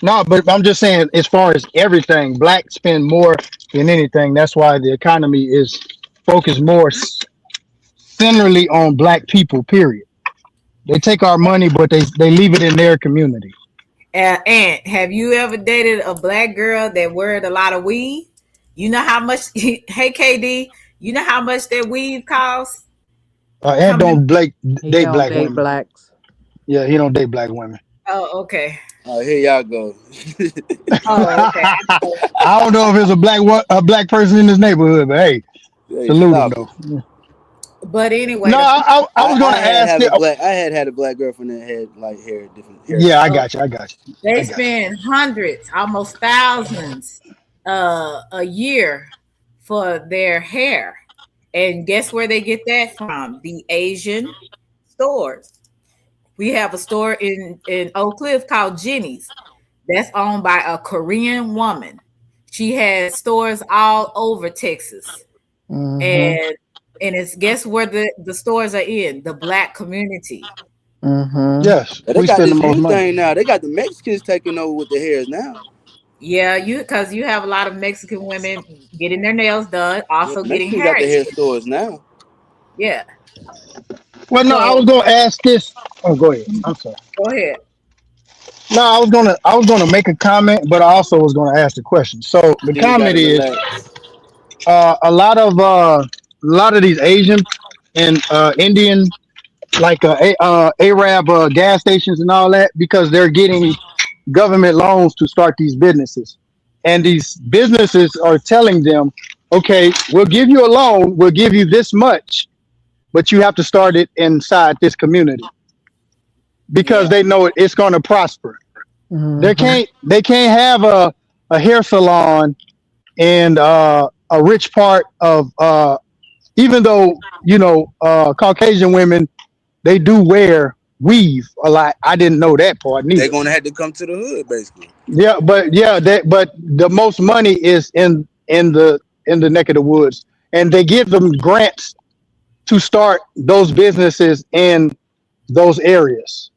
No, but I'm just saying, as far as everything, blacks spend more than anything. That's why the economy is focused more centrally on black people. Period. They take our money, but they leave it in their community. And have you ever dated a black girl that wears a lot of weave? You know how much? Hey, KD, you know how much that weave costs? And Coming. don't Blake He date don't black date women. blacks. Yeah, he don't date black women. Oh, okay. Here y'all go. Oh, okay. I don't know if there's a black person in this neighborhood, but hey, Hey, salute them stop though. it. But anyway, No, the I was I gonna had ask have it. a black. I had a black girlfriend that had like hair, different Yeah, I hairstyle. oh, got you. I got you. they I got you. spend hundreds, almost thousands, a year for their hair. And guess where they get that from? The Asian stores. We have a store in Oak Cliff called Jenny's. That's owned by a Korean woman. She has stores all over Texas. Mm-hmm. And it's guess where the stores are in? The black community. Mm-hmm. Yes, Yeah, they we got spend the this most new money. thing now. They got the Mexicans taking over with the hairs now. Yeah, because you have a lot of Mexican women getting their nails done, Yeah, also getting Mexicans hair got the hair extensions. stores now. Yeah. Well, no, I was So gonna ask this. Oh, go ahead. I'm sorry. go ahead. No, I was gonna make a comment, but I also was gonna ask the question. So the Then you comment gotta is, relax. a lot of these Asian and Indian, like Arab gas stations and all that, because they're getting government loans to start these businesses, and these businesses are telling them, okay, we'll give you a loan, we'll give you this much, but you have to start it inside this community because Yeah. they know it's going to prosper. They Hmm. can't have a hair salon in a rich part of even though Caucasian women, they do wear weave a lot. I didn't know that part They're neither. gonna have to come to the hood, basically. But the most money is in the neck of the woods, and they give them grants to start those businesses in those areas.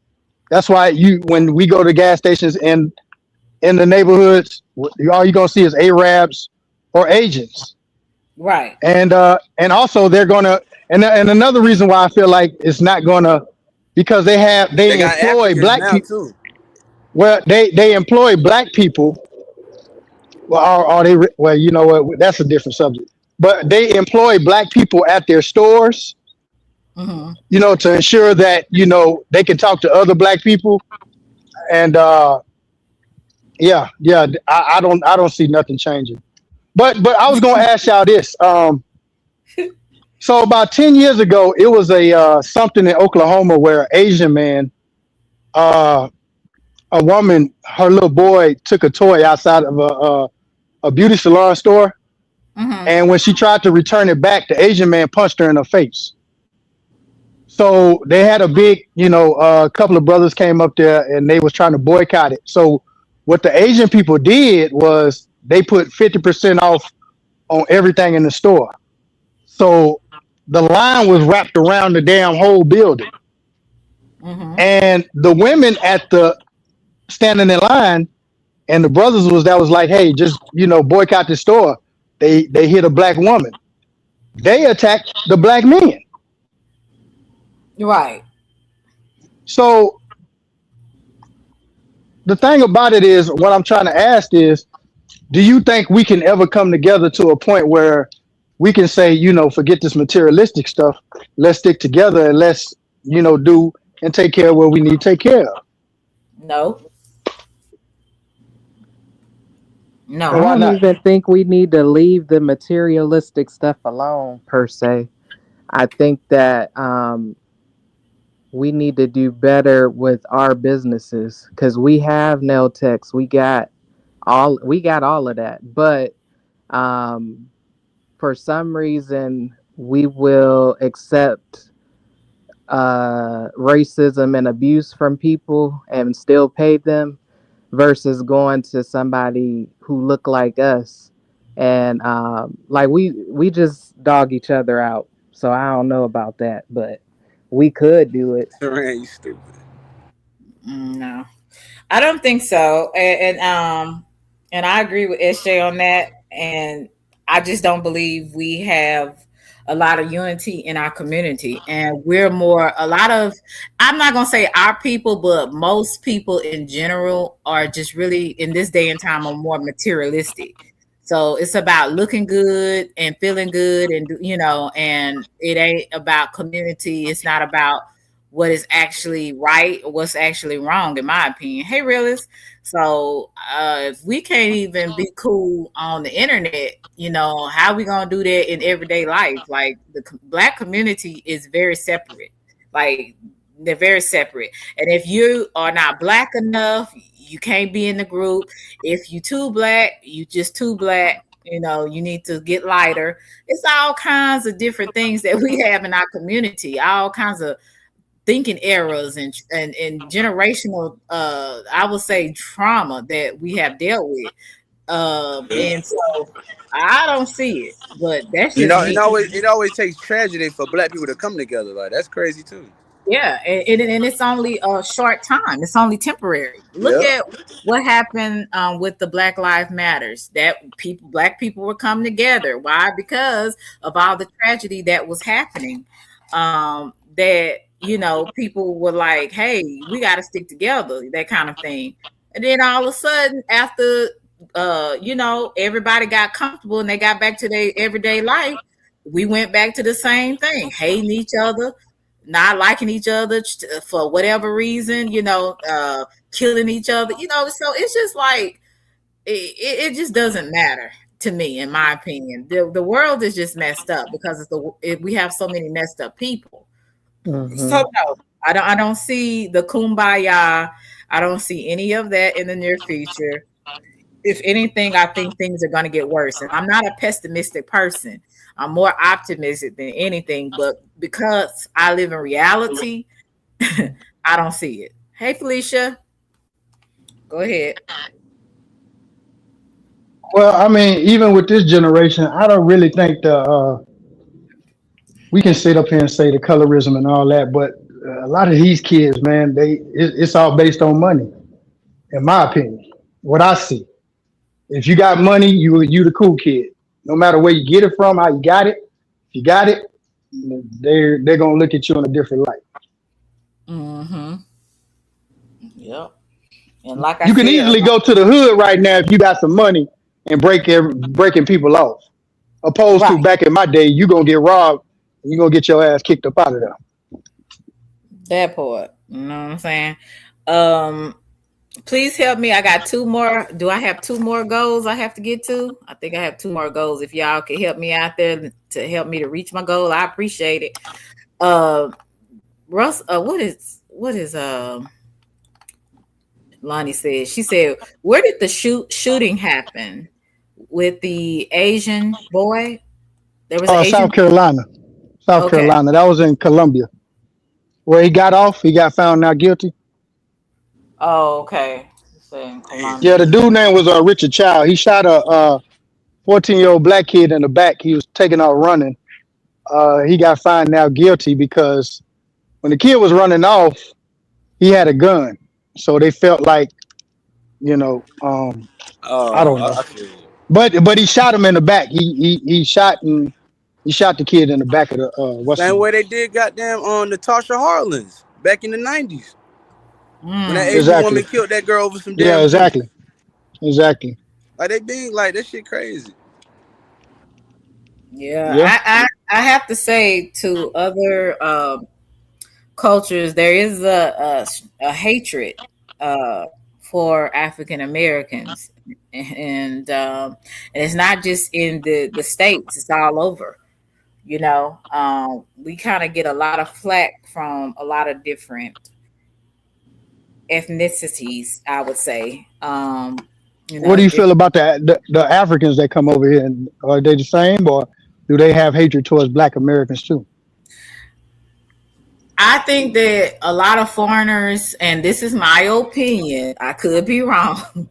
That's why when we go to gas stations and in the neighborhoods, all you're gonna see is Arabs or Asians, Right. and also they're gonna and another reason why I feel like it's not gonna, because They they got employ Africans black now people. too. Well, they employ black people. Well, are they? Well, you know what? That's a different subject. But they employ black people at their stores, Hmm. to ensure that they can talk to other black people. And yeah, yeah, I don't see nothing changing. But I was gonna ask y'all this. So about 10 years ago, it was a something in Oklahoma where an Asian man, uh, a woman, her little boy took a toy outside of a beauty salon store, Hmm. and when she tried to return it back, the Asian man punched her in the face. So they had a big, couple of brothers came up there and they was trying to boycott it. So what the Asian people did was they put 50% off on everything in the store. So the line was wrapped around the damn whole building, Hmm. and the women at the standing in line, and the brothers that was like, hey, just boycott the store. They hit a black woman. They attacked the black men. Right. So the thing about it is, what I'm trying to ask is, do you think we can ever come together to a point where we can say, forget this materialistic stuff, let's stick together and let's, do and take care of what we need to take care of? No. And I No. why don't not? even think we need to leave the materialistic stuff alone per se. I think that we need to do better with our businesses because we have nail techs, we got all of that, but um, for some reason we will accept racism and abuse from people and still pay them versus going to somebody who look like us and like we just dog each other out. So I don't know about that, but we could do it. Man, you stupid. No. I don't think so. And I agree with SJ on that. And I just don't believe we have a lot of unity in our community. And we're more a lot of I'm not gonna say our people, but most people in general are just really in this day and time are more materialistic. So it's about looking good and feeling good and and it ain't about community. It's not about what is actually right or what's actually wrong, in my opinion. Hey, realist. So if we can't even be cool on the internet, how we gonna do that in everyday life? Like the black community is very separate. Like they're very separate. And if you are not black enough, you can't be in the group. If you too black, you just too black. You need to get lighter. It's all kinds of different things that we have in our community. All kinds of thinking errors and generational I would say trauma that we have dealt with. And so I don't see it, but that's You just know, it me. always it always takes tragedy for black people to come together. Like that's crazy too. Yeah, and it's only a short time. It's only temporary. Look Yep. at what happened with the Black Lives Matters. That black people were coming together. Why? Because of all the tragedy that was happening. that, you know, people were like, hey, we got to stick together, that kind of thing. And then all of a sudden, after, you know, everybody got comfortable and they got back to their everyday life, we went back to the same thing, hating each other, not liking each other for whatever reason, you know, killing each other, you know. So it's just like, it just doesn't matter to me, in my opinion. The world is just messed up because we have so many messed up people. Mm-hmm. So no, I don't see the kumbaya. I don't see any of that in the near future. If anything, I think things are going to get worse. And I'm not a pessimistic person. I'm more optimistic than anything. But because I live in reality, I don't see it. Hey, Felicia, go ahead. Well, I mean, even with this generation, I don't really think we can sit up here and say the colorism and all that, but a lot of these kids, man, it's all based on money, in my opinion. What I see, if you got money, you the cool kid. No matter where you get it from, how you got it, if you got it, they're gonna look at you in a different light. Mm-hmm. Yep. And like I You can said, easily go to the hood right now if you got some money and breaking people off. Opposed to right, back in my day, you gonna get robbed and you gonna get your ass kicked up out of there. that part. You know what I'm saying? Um, Please help me. I got two more. Do I have two more goals I have to get to? I think I have two more goals. If y'all can help me out there to help me to reach my goal, I appreciate it. Uh, Russ, what is Lonnie said? She said, where did the shooting happen with the Asian boy? There was an South Asian. Carolina. South Okay. Carolina. That was in Columbia. Where he got off, he got found not guilty. Oh, okay. Saying Damn. Yeah, Columbia. the dude name was Richard Child. He shot a 14-year-old black kid in the back. He was taking out running. He got found now guilty because when the kid was running off, he had a gun. So they felt like, you know, I don't know. I feel you. But he shot him in the back. He shot the kid in the back of the what's the Same name? way they did goddamn on Natasha Harlins back in the 90s. When that Mm, Asian woman Exactly. killed that girl over some Yeah, damn juice. exactly. Exactly. Like they being like that shit crazy. yeah, Yeah. I have to say to other cultures, there is a hatred uh, for African Americans, and it's not just in the states; it's all over. You know, we kind of get a lot of flack from a lot of different ethnicities. I would say, you What do know, you feel different. about the Africans that come over here? And are they the same, or do they have hatred towards Black Americans too? I think that a lot of foreigners, and this is my opinion, I could be wrong.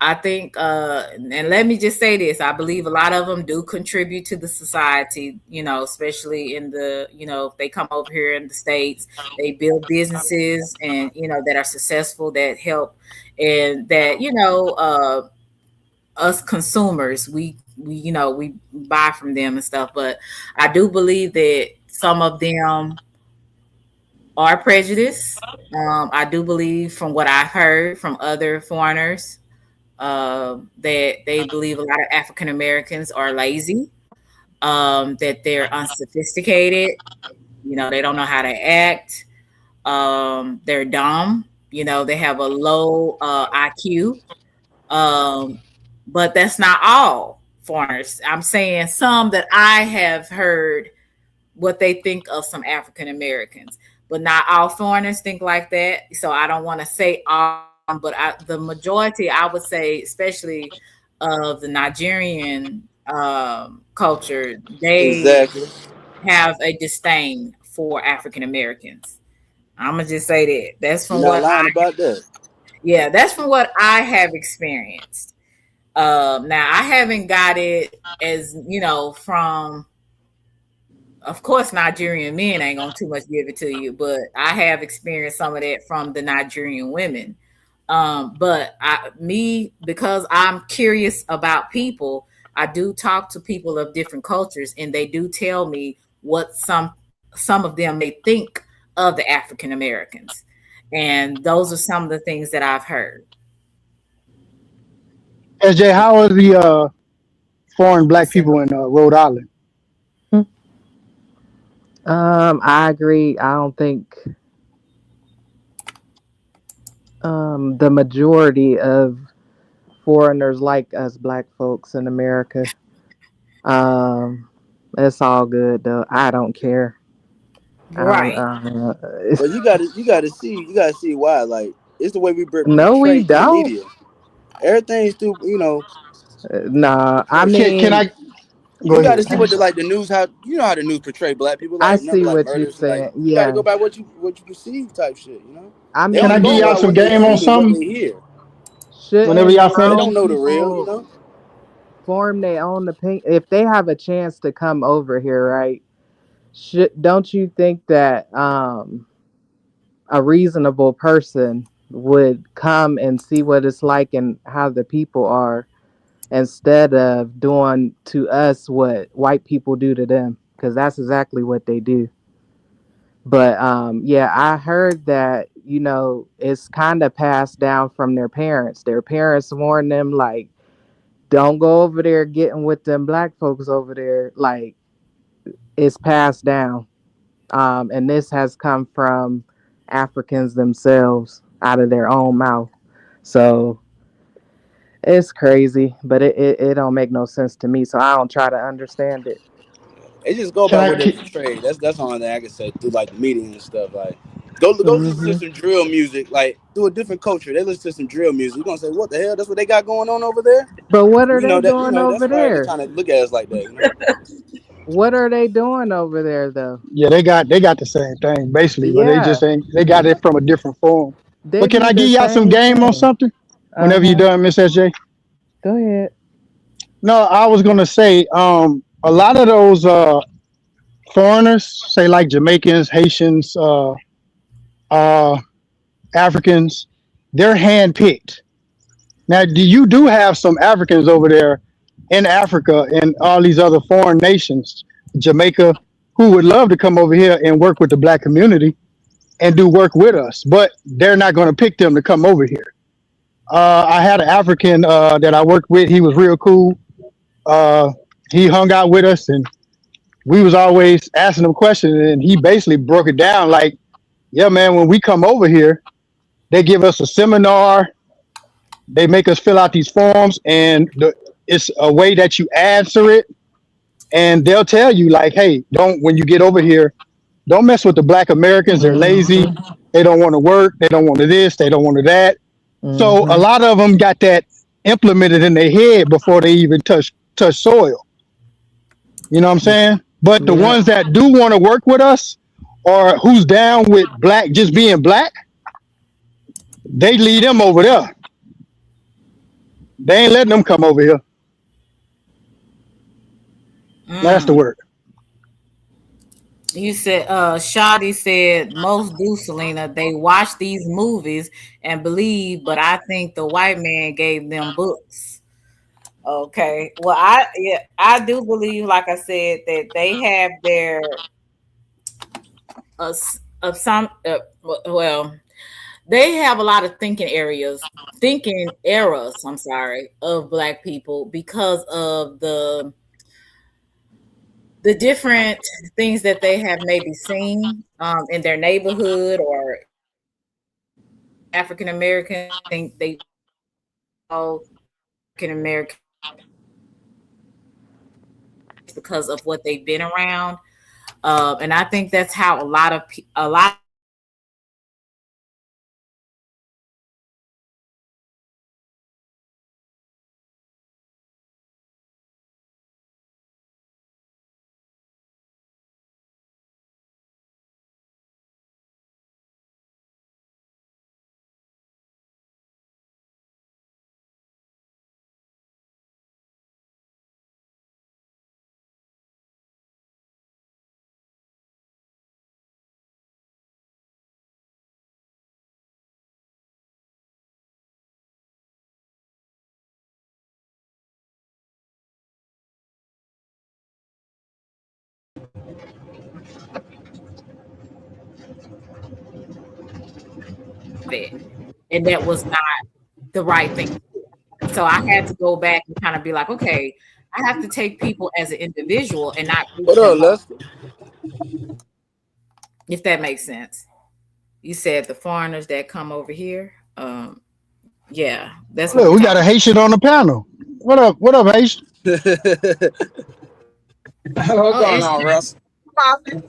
I think, and let me just say this: I believe a lot of them do contribute to the society. You know, especially in the, you know, if they come over here in the states, they build businesses, and you know that are successful, that help, and that, you know, us consumers, we you know, we buy from them and stuff. But I do believe that some of them are prejudiced. I do believe, from what I've heard from other foreigners, that they believe a lot of African Americans are lazy, that they're unsophisticated. You know, they don't know how to act. They're dumb. You know, they have a low IQ. Um, but that's not all foreigners. I'm saying some that I have heard what they think of some African Americans, but not all foreigners think like that. So I don't want to say all, but the majority, I would say, especially of the Nigerian culture, they Exactly. have a disdain for African Americans. I'm gonna just say that. That's You're from not what lying about that. yeah, that's from what I have experienced. Now I haven't got it as, you know, from, of course, Nigerian men ain't gonna too much give it to you, but I have experienced some of that from the Nigerian women. But because I'm curious about people, I do talk to people of different cultures, and they do tell me what some some of them may think of the African Americans. And those are some of the things that I've heard. SJ, how are the foreign black people in Rhode Island? I agree. I don't think the majority of foreigners like us black folks in America. Um, it's all good though. I don't care. I don't. Right. But you gotta see why. Like it's the way we No, we portrayed in the don't. media. Everything's through, Nah, I Can mean, I go you got to ahead? see what the news, how how the news portray black people, I like number see like what you're murders, like saying. you got to Yeah, go by what you perceive type shit. I They Can I only mean, give go y'all by some what they game on see and what something? they hear. Whenever shouldn't y'all They finish. don't grown know the real, people form their own opinion if they have a chance to come over here, right? Don't you think that a reasonable person would come and see what it's like and how the people are instead of doing to us what white people do to them? Because that's exactly what they do. But yeah, I heard that, it's kind of passed down from their parents. Their parents warn them, like, don't go over there getting with them black folks over there. Like, it's passed down. And this has come from Africans themselves out of their own mouth. So it's crazy, but it don't make no sense to me. So I don't try to understand it. they just go Can by I? what they portray. That's the only thing I can say through like the media and stuff. Like go listen to Hmm. some drill music, like through a different culture. They listen to some drill music. You're gonna say, what the hell? That's what they got going on over there. But what are You they know that you doing know that's over why they there? trying to look at us like that. What are they doing over there, though? Yeah, they got the same thing basically, but they Yeah, just ain't. They got it from a different form. they But can do I the give y'all some same game on thing. something? Uh Whenever you're huh. done, Miss SJ. Go ahead. No, I was gonna say, a lot of those foreigners, say like Jamaicans, Haitians, uh, Africans, they're handpicked. Now, do have some Africans over there in Africa and all these other foreign nations, Jamaica, who would love to come over here and work with the black community and do work with us, but they're not going to pick them to come over here. I had an African that I worked with. He was real cool. Uh, he hung out with us, and we was always asking him questions, and he basically broke it down like, "Yeah, man, when we come over here, they give us a seminar. They make us fill out these forms, and it's a way that you answer it, and they'll tell you like, hey, don't when you get over here, don't mess with the black Americans. They're lazy. Hmm. They don't want to work. They don't want to this. They don't want to that. So a Hmm. lot of them got that implemented in their head before they even touch soil. You know what I'm saying? But the Yep. ones that do want to work with us, or who's down with black just being black, they lead them over there. They ain't letting them come over here. That's the Mm. word. You said, Shadi said most do, Selena. They watch these movies and believe, but I think the white man gave them books. Okay. Well, I do believe, like I said, that they have their of some well, they have a lot of thinking eras, I'm sorry, of black people because of the different things that they have maybe seen in their neighborhood or African American. Think they all African American because of what they've been around, and I think that's how a lot And that was not the right thing. So I had to go back and kind of be like, okay, I have to take people as an individual and not group What them up, up, Lester? if that makes sense. You said the foreigners that come over here. Yeah, that's what Look, we're we got a talking Haitian on the panel. What up? What up, Haitian? What's about. Oh, going it's on, Russ? Poppy.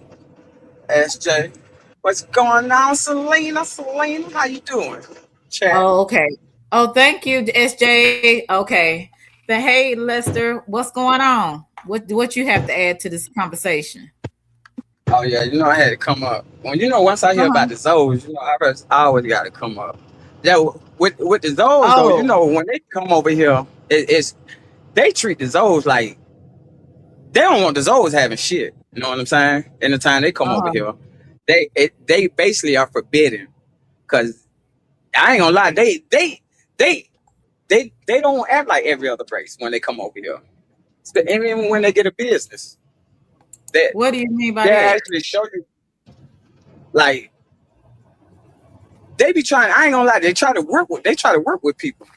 SJ. What's going on, Selena? Selena, how you doing? Chat. oh, okay. Oh, thank you, SJ. Okay. The hey, Lester, what's going on? What you have to add to this conversation? Oh yeah, I had to come up. Once I hear about Uh-huh. the Zoes, I always got to come up. Yeah, with the Zoes though, Oh, when they come over here, it's they treat the Zoes like they don't want the Zoes having shit. You know what I'm saying? Anytime they come over uh-huh. here, they basically are forbidden. Cause I ain't gonna lie, they they don't act like every other race when they come over here. And even when they get a business, that What do you mean by they that? actually show you like they be trying. I ain't gonna lie, they try to work with people,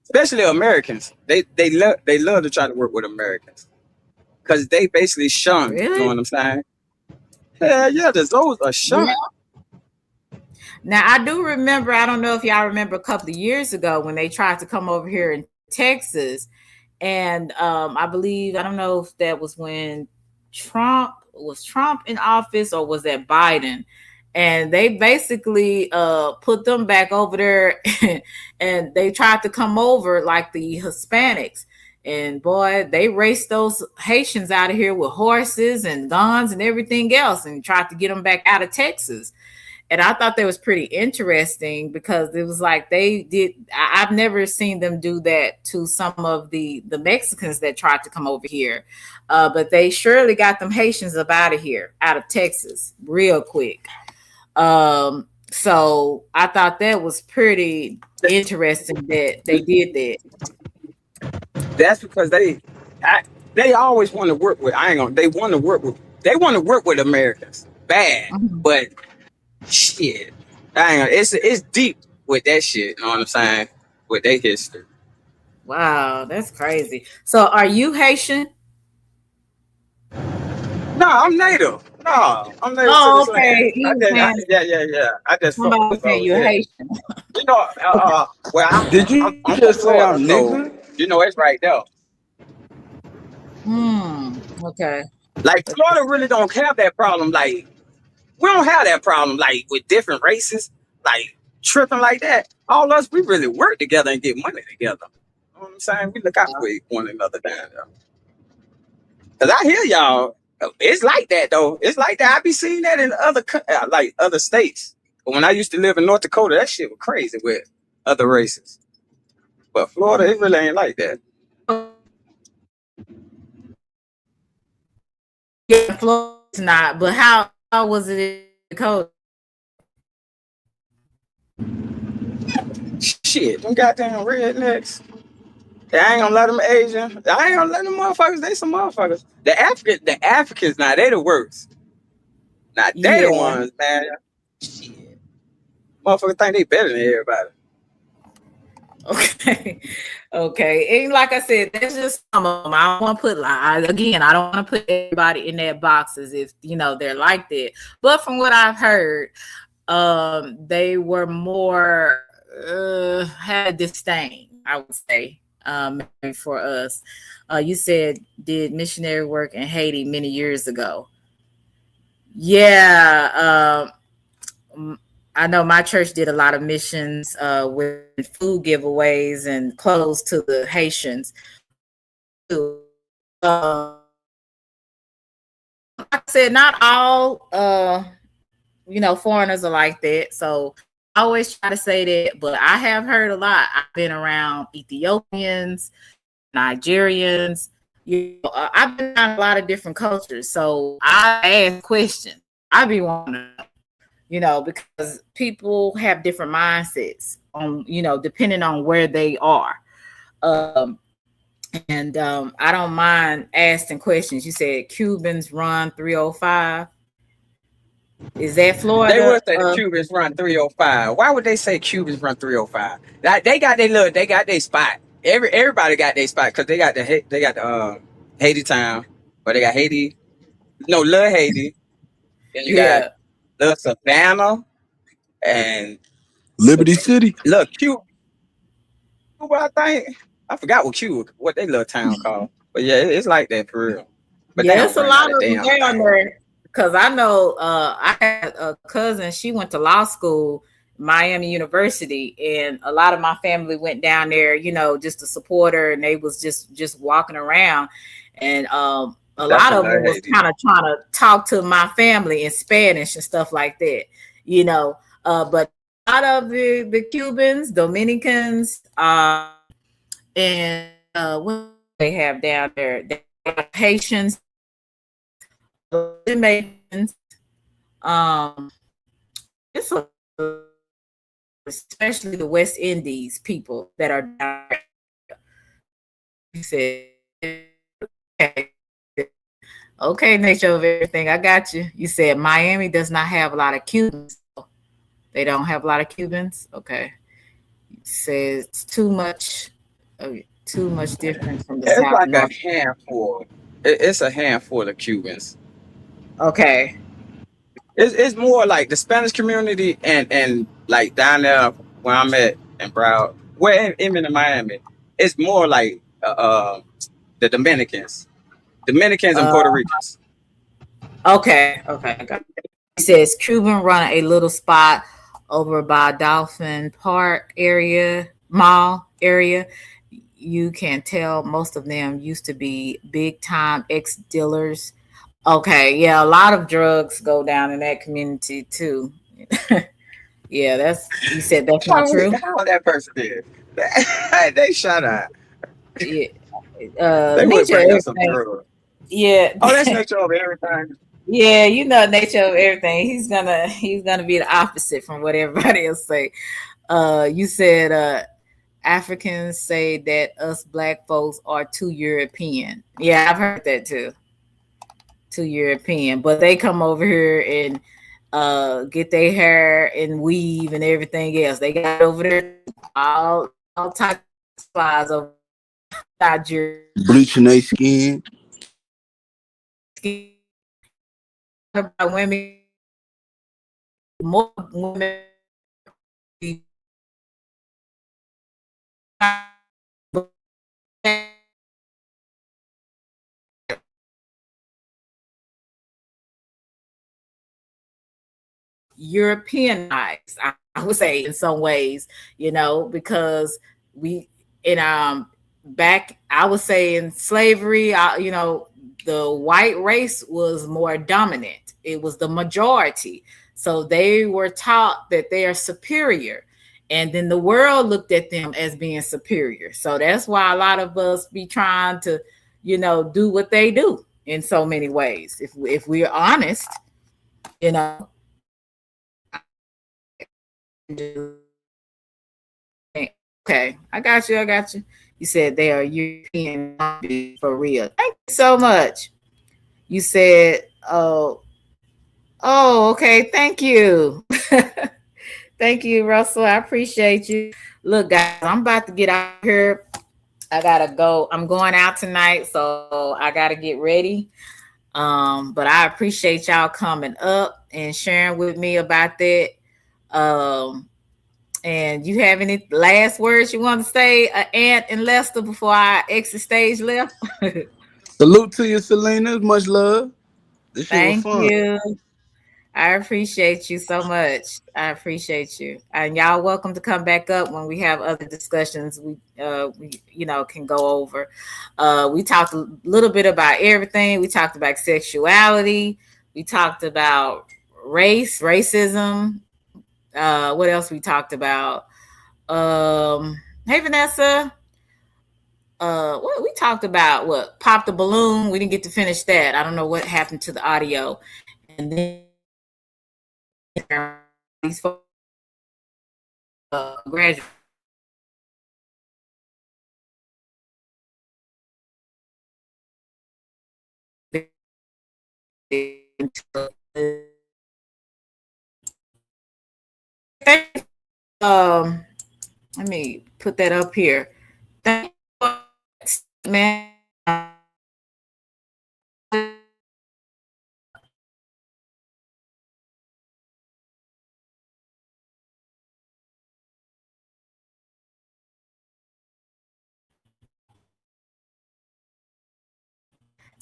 especially Americans. They love to try to work with Americans because they basically shun. You know Really? what I'm saying? Yeah, yeah, those are Yeah. shun. Now I do remember, I don't know if y'all remember a couple of years ago when they tried to come over here in Texas. And I believe, I don't know if that was when Trump in office or was that Biden? And they basically put them back over there and they tried to come over like the Hispanics. And boy, they raced those Haitians out of here with horses and guns and everything else and tried to get them back out of Texas. And I thought that was pretty interesting because it was like they did. I've never seen them do that to some of the Mexicans that tried to come over here, but they surely got them Haitians up out of here, out of Texas, real quick. So I thought that was pretty interesting that they did that. That's because they always want to work with. I ain't gonna. They want to work with Americans bad, Mhm. but shit, I ain't gonna, it's deep with that shit. You know what I'm saying? With their history. Wow, that's crazy. So are you Haitian? No, I'm native. No, I'm native to Oh, this land. okay. He was saying Yeah. I just fuck somebody with saying those. you're Yeah. Haitian. Well, Did you I'm from just say Florida, I'm so nigga? it's right there. Okay. Like Florida really don't have that problem. Like we don't have that problem. Like with different races, like tripping like that. All us, we really work together and get money together. You know what I'm saying? We look out for one another down there. Cause I hear y'all. It's like that though. It's like that. I be seeing that in like other states. But when I used to live in North Dakota, that shit was crazy with other races. But Florida, it really ain't like that. Yeah, Florida's not. But how was it in Dakota? Shit, them goddamn rednecks. I ain't gonna let them Asian. I ain't gonna let them motherfuckers. They some motherfuckers. The Africans, now they the worst. Now they the Yeah. ones, man. Shit, motherfuckers think they better than everybody. Okay. Okay. And like I said, that's just some of them. I don't want to put again, I don't want to put everybody in their boxes if they're like that. But from what I've heard, they were more had disdain, I would say, for us. You said did missionary work in Haiti many years ago. Yeah, I know my church did a lot of missions with food giveaways and clothes to the Haitians. Like I said, not all foreigners are like that. So I always try to say that, but I have heard a lot. I've been around Ethiopians, Nigerians. I've been around a lot of different cultures. So I ask questions. I be wanting to, because people have different mindsets on, depending on where they are. And I don't mind asking questions. You said Cubans run 305. Is that They Florida? would say the Cubans run 305. Why would they say Cubans run 305? They got their spot. Everybody got their spot because they got the Haiti town, but they got Haiti, no, Little Haiti. Then you got Yeah. Little Savannah and Liberty City. Little Cuba. I think I forgot what they little town called. But yeah, it's like that for real. But they Yeah, don't it's a run out lot of of them damn down thing. there. Cause I know I had a cousin, she went to law school, Miami University, and a lot of my family went down there, just to support her, and they was just walking around. And a That's lot a of little them was Haiti. kind of trying to talk to my family in Spanish and stuff like that, but a lot of the Cubans, Dominicans, and what they have down there, they have Haitians, Jamaicans, um, it's especially the West Indies people that are down there. You said, okay, nature of everything. I got you. You said Miami does not have a lot of Cubans. They don't have a lot of Cubans. Okay. You said it's too much different from the It's South like a North. handful. It's a handful of Cubans. Okay. It's more like the Spanish community and like down there where I'm at in Broward, even in Miami, it's more like the Dominicans and Uh, Puerto Ricans. okay. Okay. It says Cuban run a little spot over by Dolphin Park mall area. You can tell most of them used to be big time ex dealers. Okay, yeah, a lot of drugs go down in that community too. Yeah, you said that's not true. How that person did? They shut up. Yeah, They would nature of bring us some everything. drugs. Yeah, Oh, that's nature of everything. yeah, nature of everything. He's gonna be the opposite from what everybody else say. You said Africans say that us black folks are too European. Yeah, I've heard that too. Too European, but they come over here and get their hair and weave and everything else. They got over there all types of supplies over Nigeria. Bleaching their skin. About women, more women. Europeanized, I would say, in some ways, because we in back, I would say, in slavery, the white race was more dominant. It was the majority, so they were taught that they are superior, and then the world looked at them as being superior. So that's why a lot of us be trying to, do what they do in so many ways. If we're honest, you know. Okay, I got you. You said they are European for real. Thank you so much. You said, okay. Thank you. Thank you, Russell. I appreciate you. Look, guys, I'm about to get out here. I gotta go. I'm going out tonight, so I gotta get ready. But I appreciate y'all coming up and sharing with me about that. And you have any last words you want to say, Ant and Lester, before I exit stage left? Salute to you, Selena. Much love. This shit was Thank fun. you. I appreciate you so much. I appreciate you. And y'all welcome to come back up when we have other discussions we can go over. We talked a little bit about everything. We talked about sexuality. We talked about racism. What else we talked about? Hey Vanessa. What we talked about? What pop the balloon? We didn't get to finish that. I don't know what happened to the audio. And then these folks graduate. let me put that up here. Thank you, man.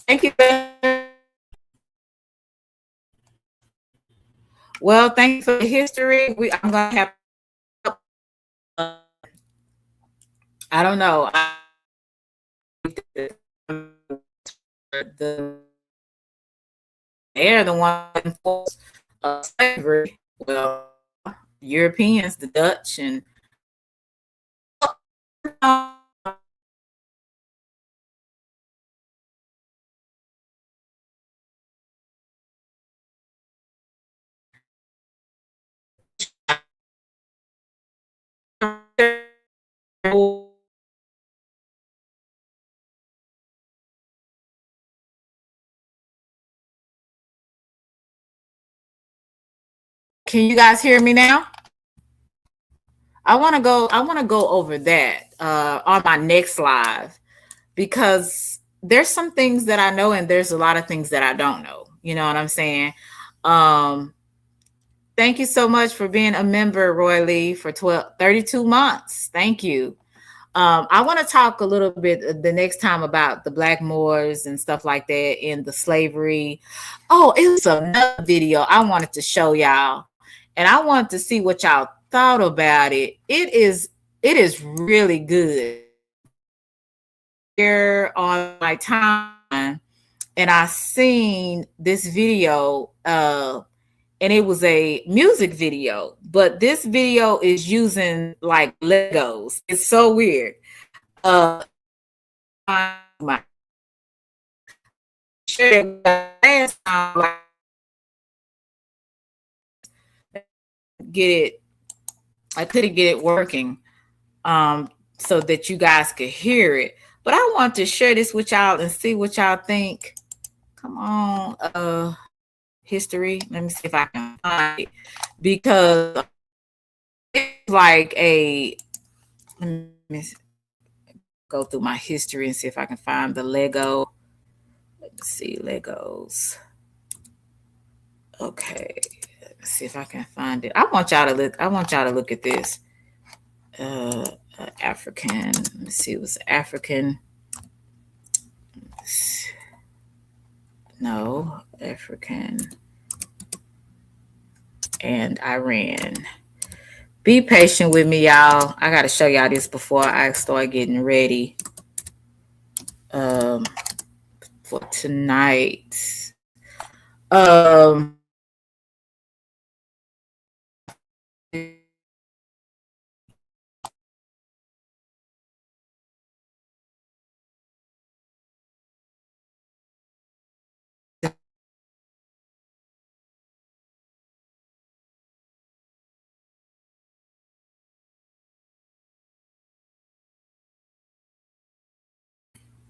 Thank you. Well, thank you for the history. I'm gonna have. I don't know. They're the one for slavery. Well, Europeans, the Dutch, and can you guys hear me now? I want to go over that on my next live, because there's some things that I know and there's a lot of things that I don't know. You know what I'm saying? Thank you so much for being a member, Roy Lee, for 32 months. Thank you. I want to talk a little bit the next time about the Black Moors and stuff like that in the slavery. Oh, it was another video I wanted to show y'all, and I wanted to see what y'all thought about it. It is really good. Here on my time, and I seen this video, and it was a music video, but this video is using like Legos. It's so weird. My last time, like, get it. I couldn't get it working, so that you guys could hear it. But I want to share this with y'all and see what y'all think. Come on, history. Let me see if I can find it, because it's like a. Let me go through my history and see if I can find the Lego. Let's see, Legos. Okay, let's see if I can find it. I want y'all to look at this. African. Let's see, it was African. No, African and Iran. Be patient with me, y'all. I got to show y'all this before I start getting ready for tonight.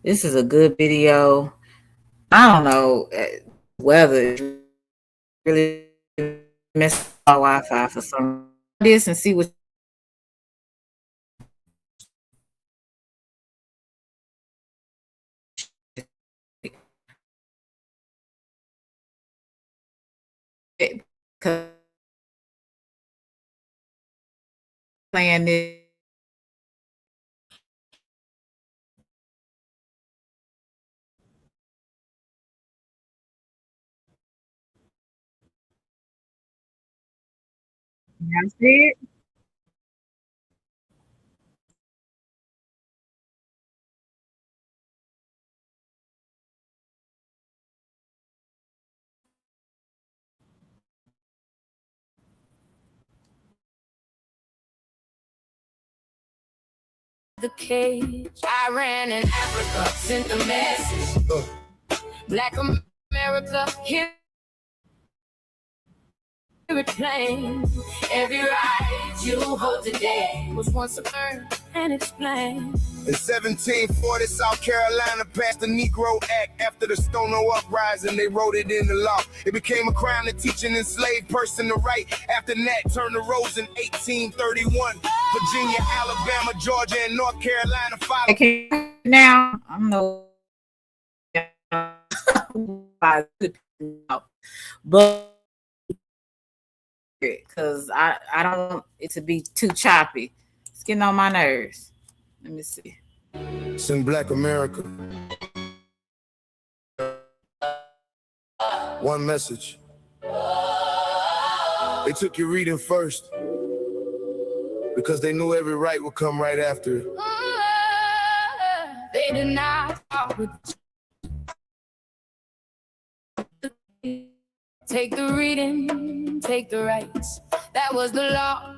This is a good video. I don't know whether it's really messing my Wi-Fi for some this and see what. Playing this. You see it? The cage. I ran in Africa, sent a message. Black America, here. Plain. Every right you hold today was once earned and explained. In 1740, South Carolina passed the Negro Act. After the Stono Uprising, they wrote it in the law. It became a crime to teach an enslaved person to write. After Nat Turner rose in 1831, Virginia, Alabama, Georgia, and North Carolina followed. Okay, now I don't know, but because I don't want it to be too choppy. It's getting on my nerves. Let me see. It's in Black America. One message. They took your reading first because they knew every right would come right after it. They did not talk with take the reading, take the rights. That was the law,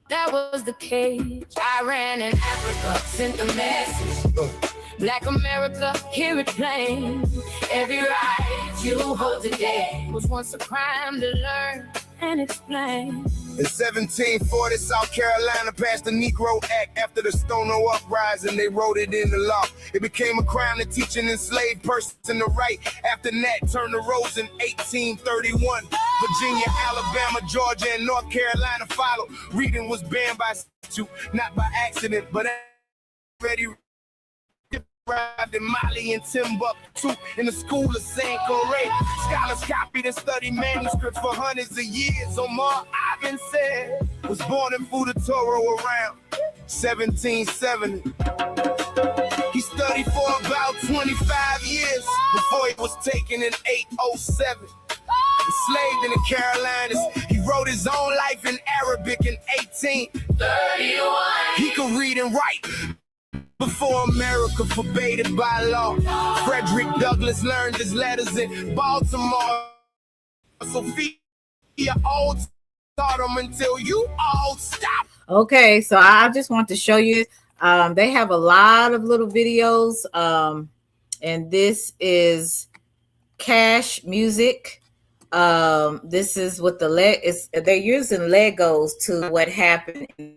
that was the cage. I ran in Africa, sent the message. Black America, hear it plain. Every right you hold today was once a crime to learn and explain. In 1740, South Carolina passed the Negro Act. After the Stono Uprising, they wrote it in the law. It became a crime to teach an enslaved person to write. After Nat Turner rose in 1831, Virginia, Alabama, Georgia, and North Carolina followed. Reading was banned by statute, not by accident, but already arrived in Mali and Timbuktu in the school of Saint Corey. Scholars copied and studied manuscripts for hundreds of years. Omar Ibn said was born in Futatoro around 1770. He studied for about 25 years before he was taken in 807. Enslaved in the Carolinas, he wrote his own life in Arabic in 1831. He could read and write before America forbade it by law. Frederick Douglass learned his letters in Baltimore. Sophia all taught him until you all stop. Okay, so I just want to show you. They have a lot of little videos, and this is Cash Music. This is what they're using Legos to what happened in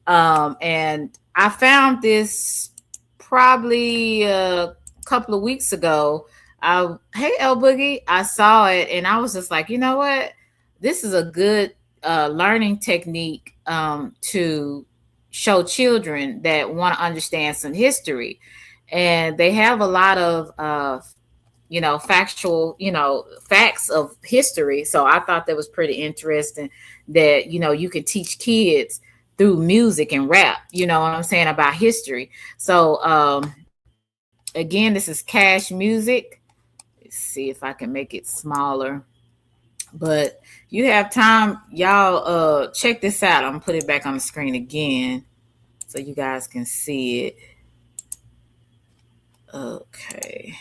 and I found this probably a couple of weeks ago. Hey, El Boogie, I saw it and I was just like, you know what? This is a good learning technique to show children that want to understand some history. And they have a lot of, factual, facts of history. So I thought that was pretty interesting that, you can teach kids through music and rap, you know what I'm saying, about history. So again, this is Cash Music. Let's see if I can make it smaller. But you have time, y'all check this out. I'm gonna put it back on the screen again so you guys can see it. Okay.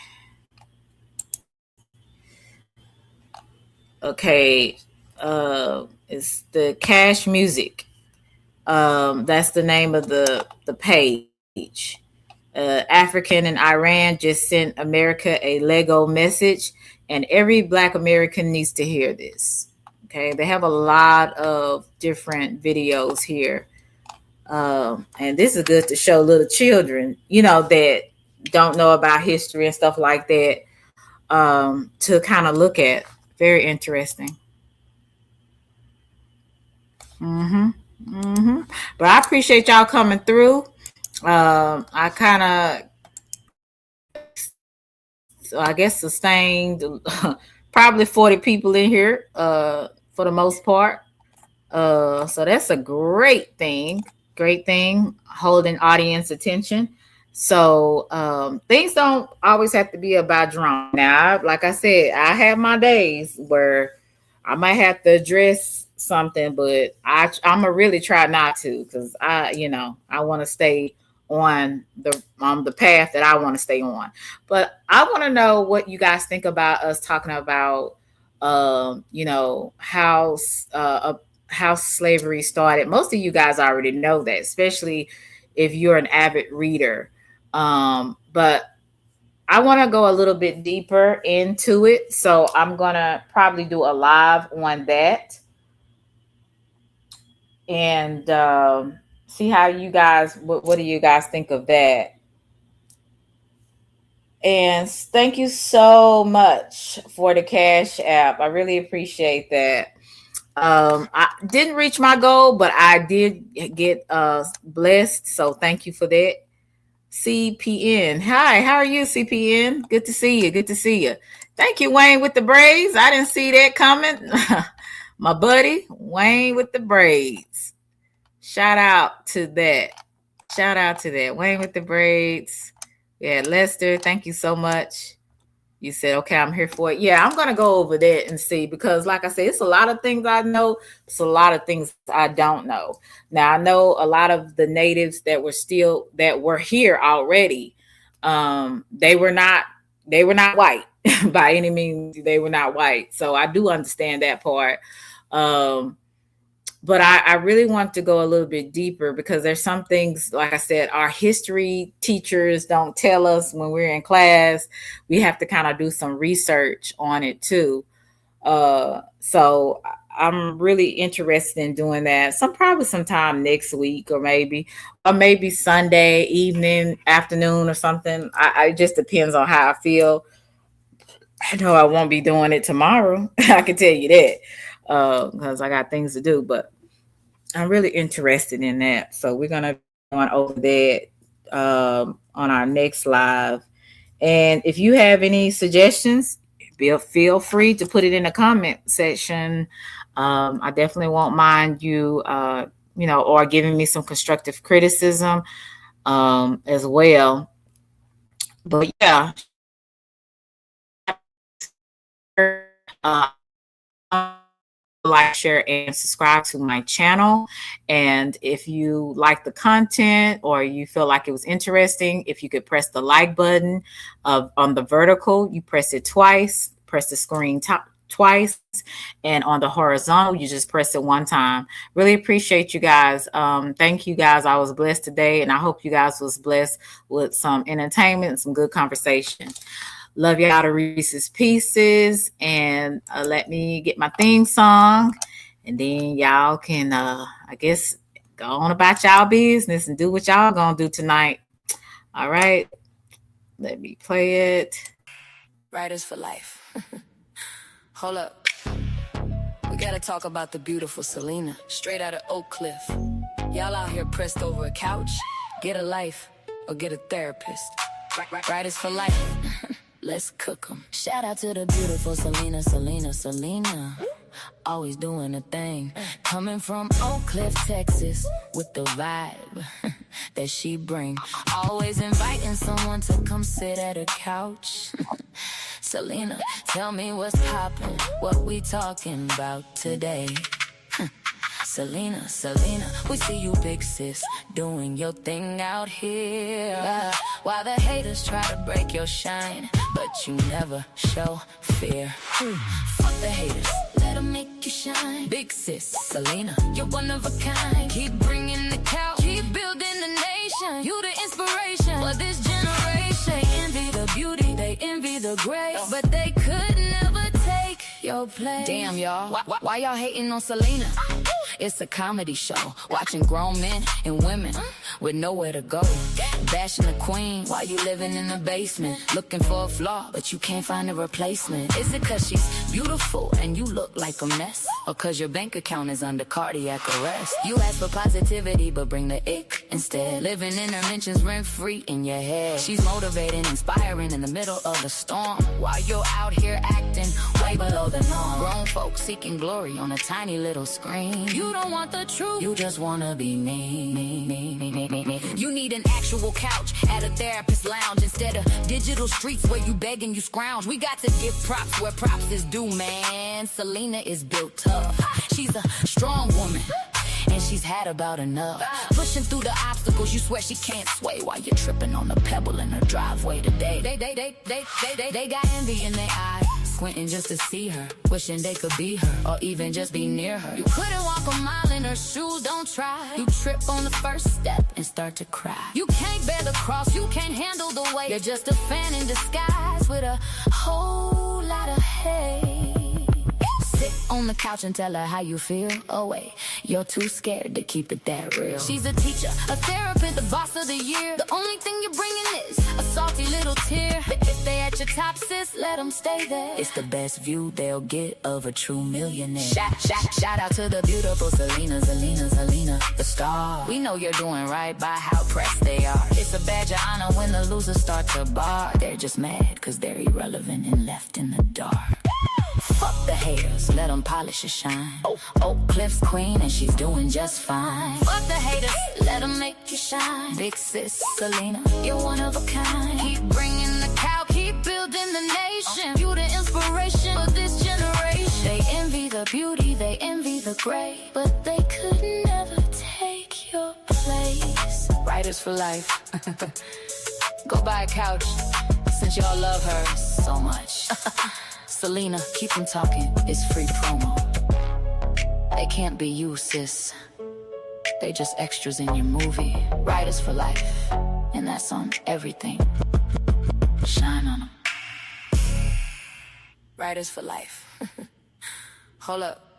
It's the Cash Music. That's the name of the page. African and Iran just sent America a Lego message, and every Black American needs to hear this. Okay, they have a lot of different videos here, and this is good to show little children, that don't know about history and stuff like that, to kind of look at. Very interesting. But I appreciate y'all coming through. I kind of, I guess, sustained probably 40 people in here for the most part. So that's a great thing. Holding audience attention. So things don't always have to be about drama. Now, like I said, I have my days where I might have to address something, but I'm gonna really try not to, because I want to stay on the path that I want to stay on. But I want to know what you guys think about us talking about how slavery started. Most of you guys already know that, especially if you're an avid reader. But I want to go a little bit deeper into it. So I'm going to probably do a live on that and see how you guys, what do you guys think of that? And thank you so much for the Cash App. I really appreciate that. I didn't reach my goal, but I did get blessed. So thank you for that. CPN. Hi, how are you, CPN? Good to see you. Good to see you. Thank you, Wayne with the braids. I didn't see that coming. My buddy, Wayne with the braids. Shout out to that. Shout out to that. Wayne with the braids. Yeah, Lester, thank you so much. You said, okay, I'm here for it. Yeah, I'm going to go over that and see, because like I said, it's a lot of things I know. It's a lot of things I don't know. Now, I know a lot of the natives that were here already. They were not white by any means. They were not white. So I do understand that part. But I really want to go a little bit deeper, because there's some things, like I said, our history teachers don't tell us when we're in class. We have to kind of do some research on it too. So I'm really interested in doing that. Probably sometime next week, or maybe Sunday evening, afternoon, or something. It just depends on how I feel. I know I won't be doing it tomorrow. I can tell you that. Because I got things to do, but I'm really interested in that. So we're going to go on over that on our next live. And if you have any suggestions, feel free to put it in the comment section. I definitely won't mind you, or giving me some constructive criticism as well. But yeah. Like, share, and subscribe to my channel. And if you like the content, or you feel like it was interesting, if you could press the like button on the vertical, you press it twice, press the screen twice, and on the horizontal, you just press it one time. Really appreciate you guys. Thank you guys. I was blessed today, and I hope you guys was blessed with some entertainment and some good conversation. Love y'all to Reese's Pieces, and let me get my theme song, and then y'all can, I guess, go on about y'all business and do what y'all gonna do tonight. All right, let me play it. Writers for life. Hold up. We gotta talk about the beautiful Selena, straight out of Oak Cliff. Y'all out here pressed over a couch. Get a life or get a therapist. Writers for life. Let's cook 'em. Shout out to the beautiful Selena, Selena, Selena. Always doing a thing. Coming from Oak Cliff, Texas, with the vibe that she bring. Always inviting someone to come sit at her couch. Selena, tell me what's poppin', what we talking about today. Selena, Selena, we see you big sis, doing your thing out here. While the haters try to break your shine, but you never show fear. Fuck the haters, let them make you shine. Big sis, Selena, you're one of a kind. Keep bringing the couch, keep building the nation. You the inspiration for this generation. They envy the beauty, they envy the grace, but they could never take your place. Damn, y'all, why y'all hating on Selena? It's a comedy show, watching grown men and women with nowhere to go. Bashing the queen while you living in the basement, looking for a flaw, but you can't find a replacement. Is it cause she's beautiful and you look like a mess? Or cause your bank account is under cardiac arrest? You ask for positivity, but bring the ick instead. Living in her mentions rent-free in your head. She's motivating, inspiring in the middle of the storm, while you're out here acting way below the norm. Grown folks seeking glory on a tiny little screen. You don't want the truth, you just wanna be me. You need an actual couch at a therapist lounge instead of digital streets where you beg and you scrounge. We got to give props where props is due, man. Selena is built tough. She's a strong woman, and she's had about enough. Pushing through the obstacles, you swear she can't sway while you're tripping on the pebble in her driveway today. They got envy in their eyes, squinting just to see her, wishing they could be her, or even just be near her. You couldn't walk a mile in her shoes, don't try. You trip on the first step and start to cry. You can't bear the cross, you can't handle the weight. You're just a fan in disguise with a whole lot of hate. Sit on the couch and tell her how you feel. Oh wait, you're too scared to keep it that real. She's a teacher, a therapist, the boss of the year. The only thing you're bringing is a salty little tear. If they at your top, sis, let them stay there. It's the best view they'll get of a true millionaire. Shout out to the beautiful Selena, the star. We know you're doing right by how pressed they are. It's a badge of honor when the losers start to bar. They're just mad cause they're irrelevant and left in the dark. Fuck the haters, let them polish and shine. Oak Cliff's queen and she's doing just fine. Fuck the haters, let them make you shine. Big sis Selena, you're one of a kind. Keep bringing the cow, keep building the nation. You the inspiration for this generation. They envy the beauty, they envy the great, but they could never take your place. Writers for life. Go buy a couch, since y'all love her so much. Selena, keep them talking, it's free promo. They can't be you, sis. They just extras in your movie. Writers for life, and that's on everything. Shine on them. Writers for life. Hold up.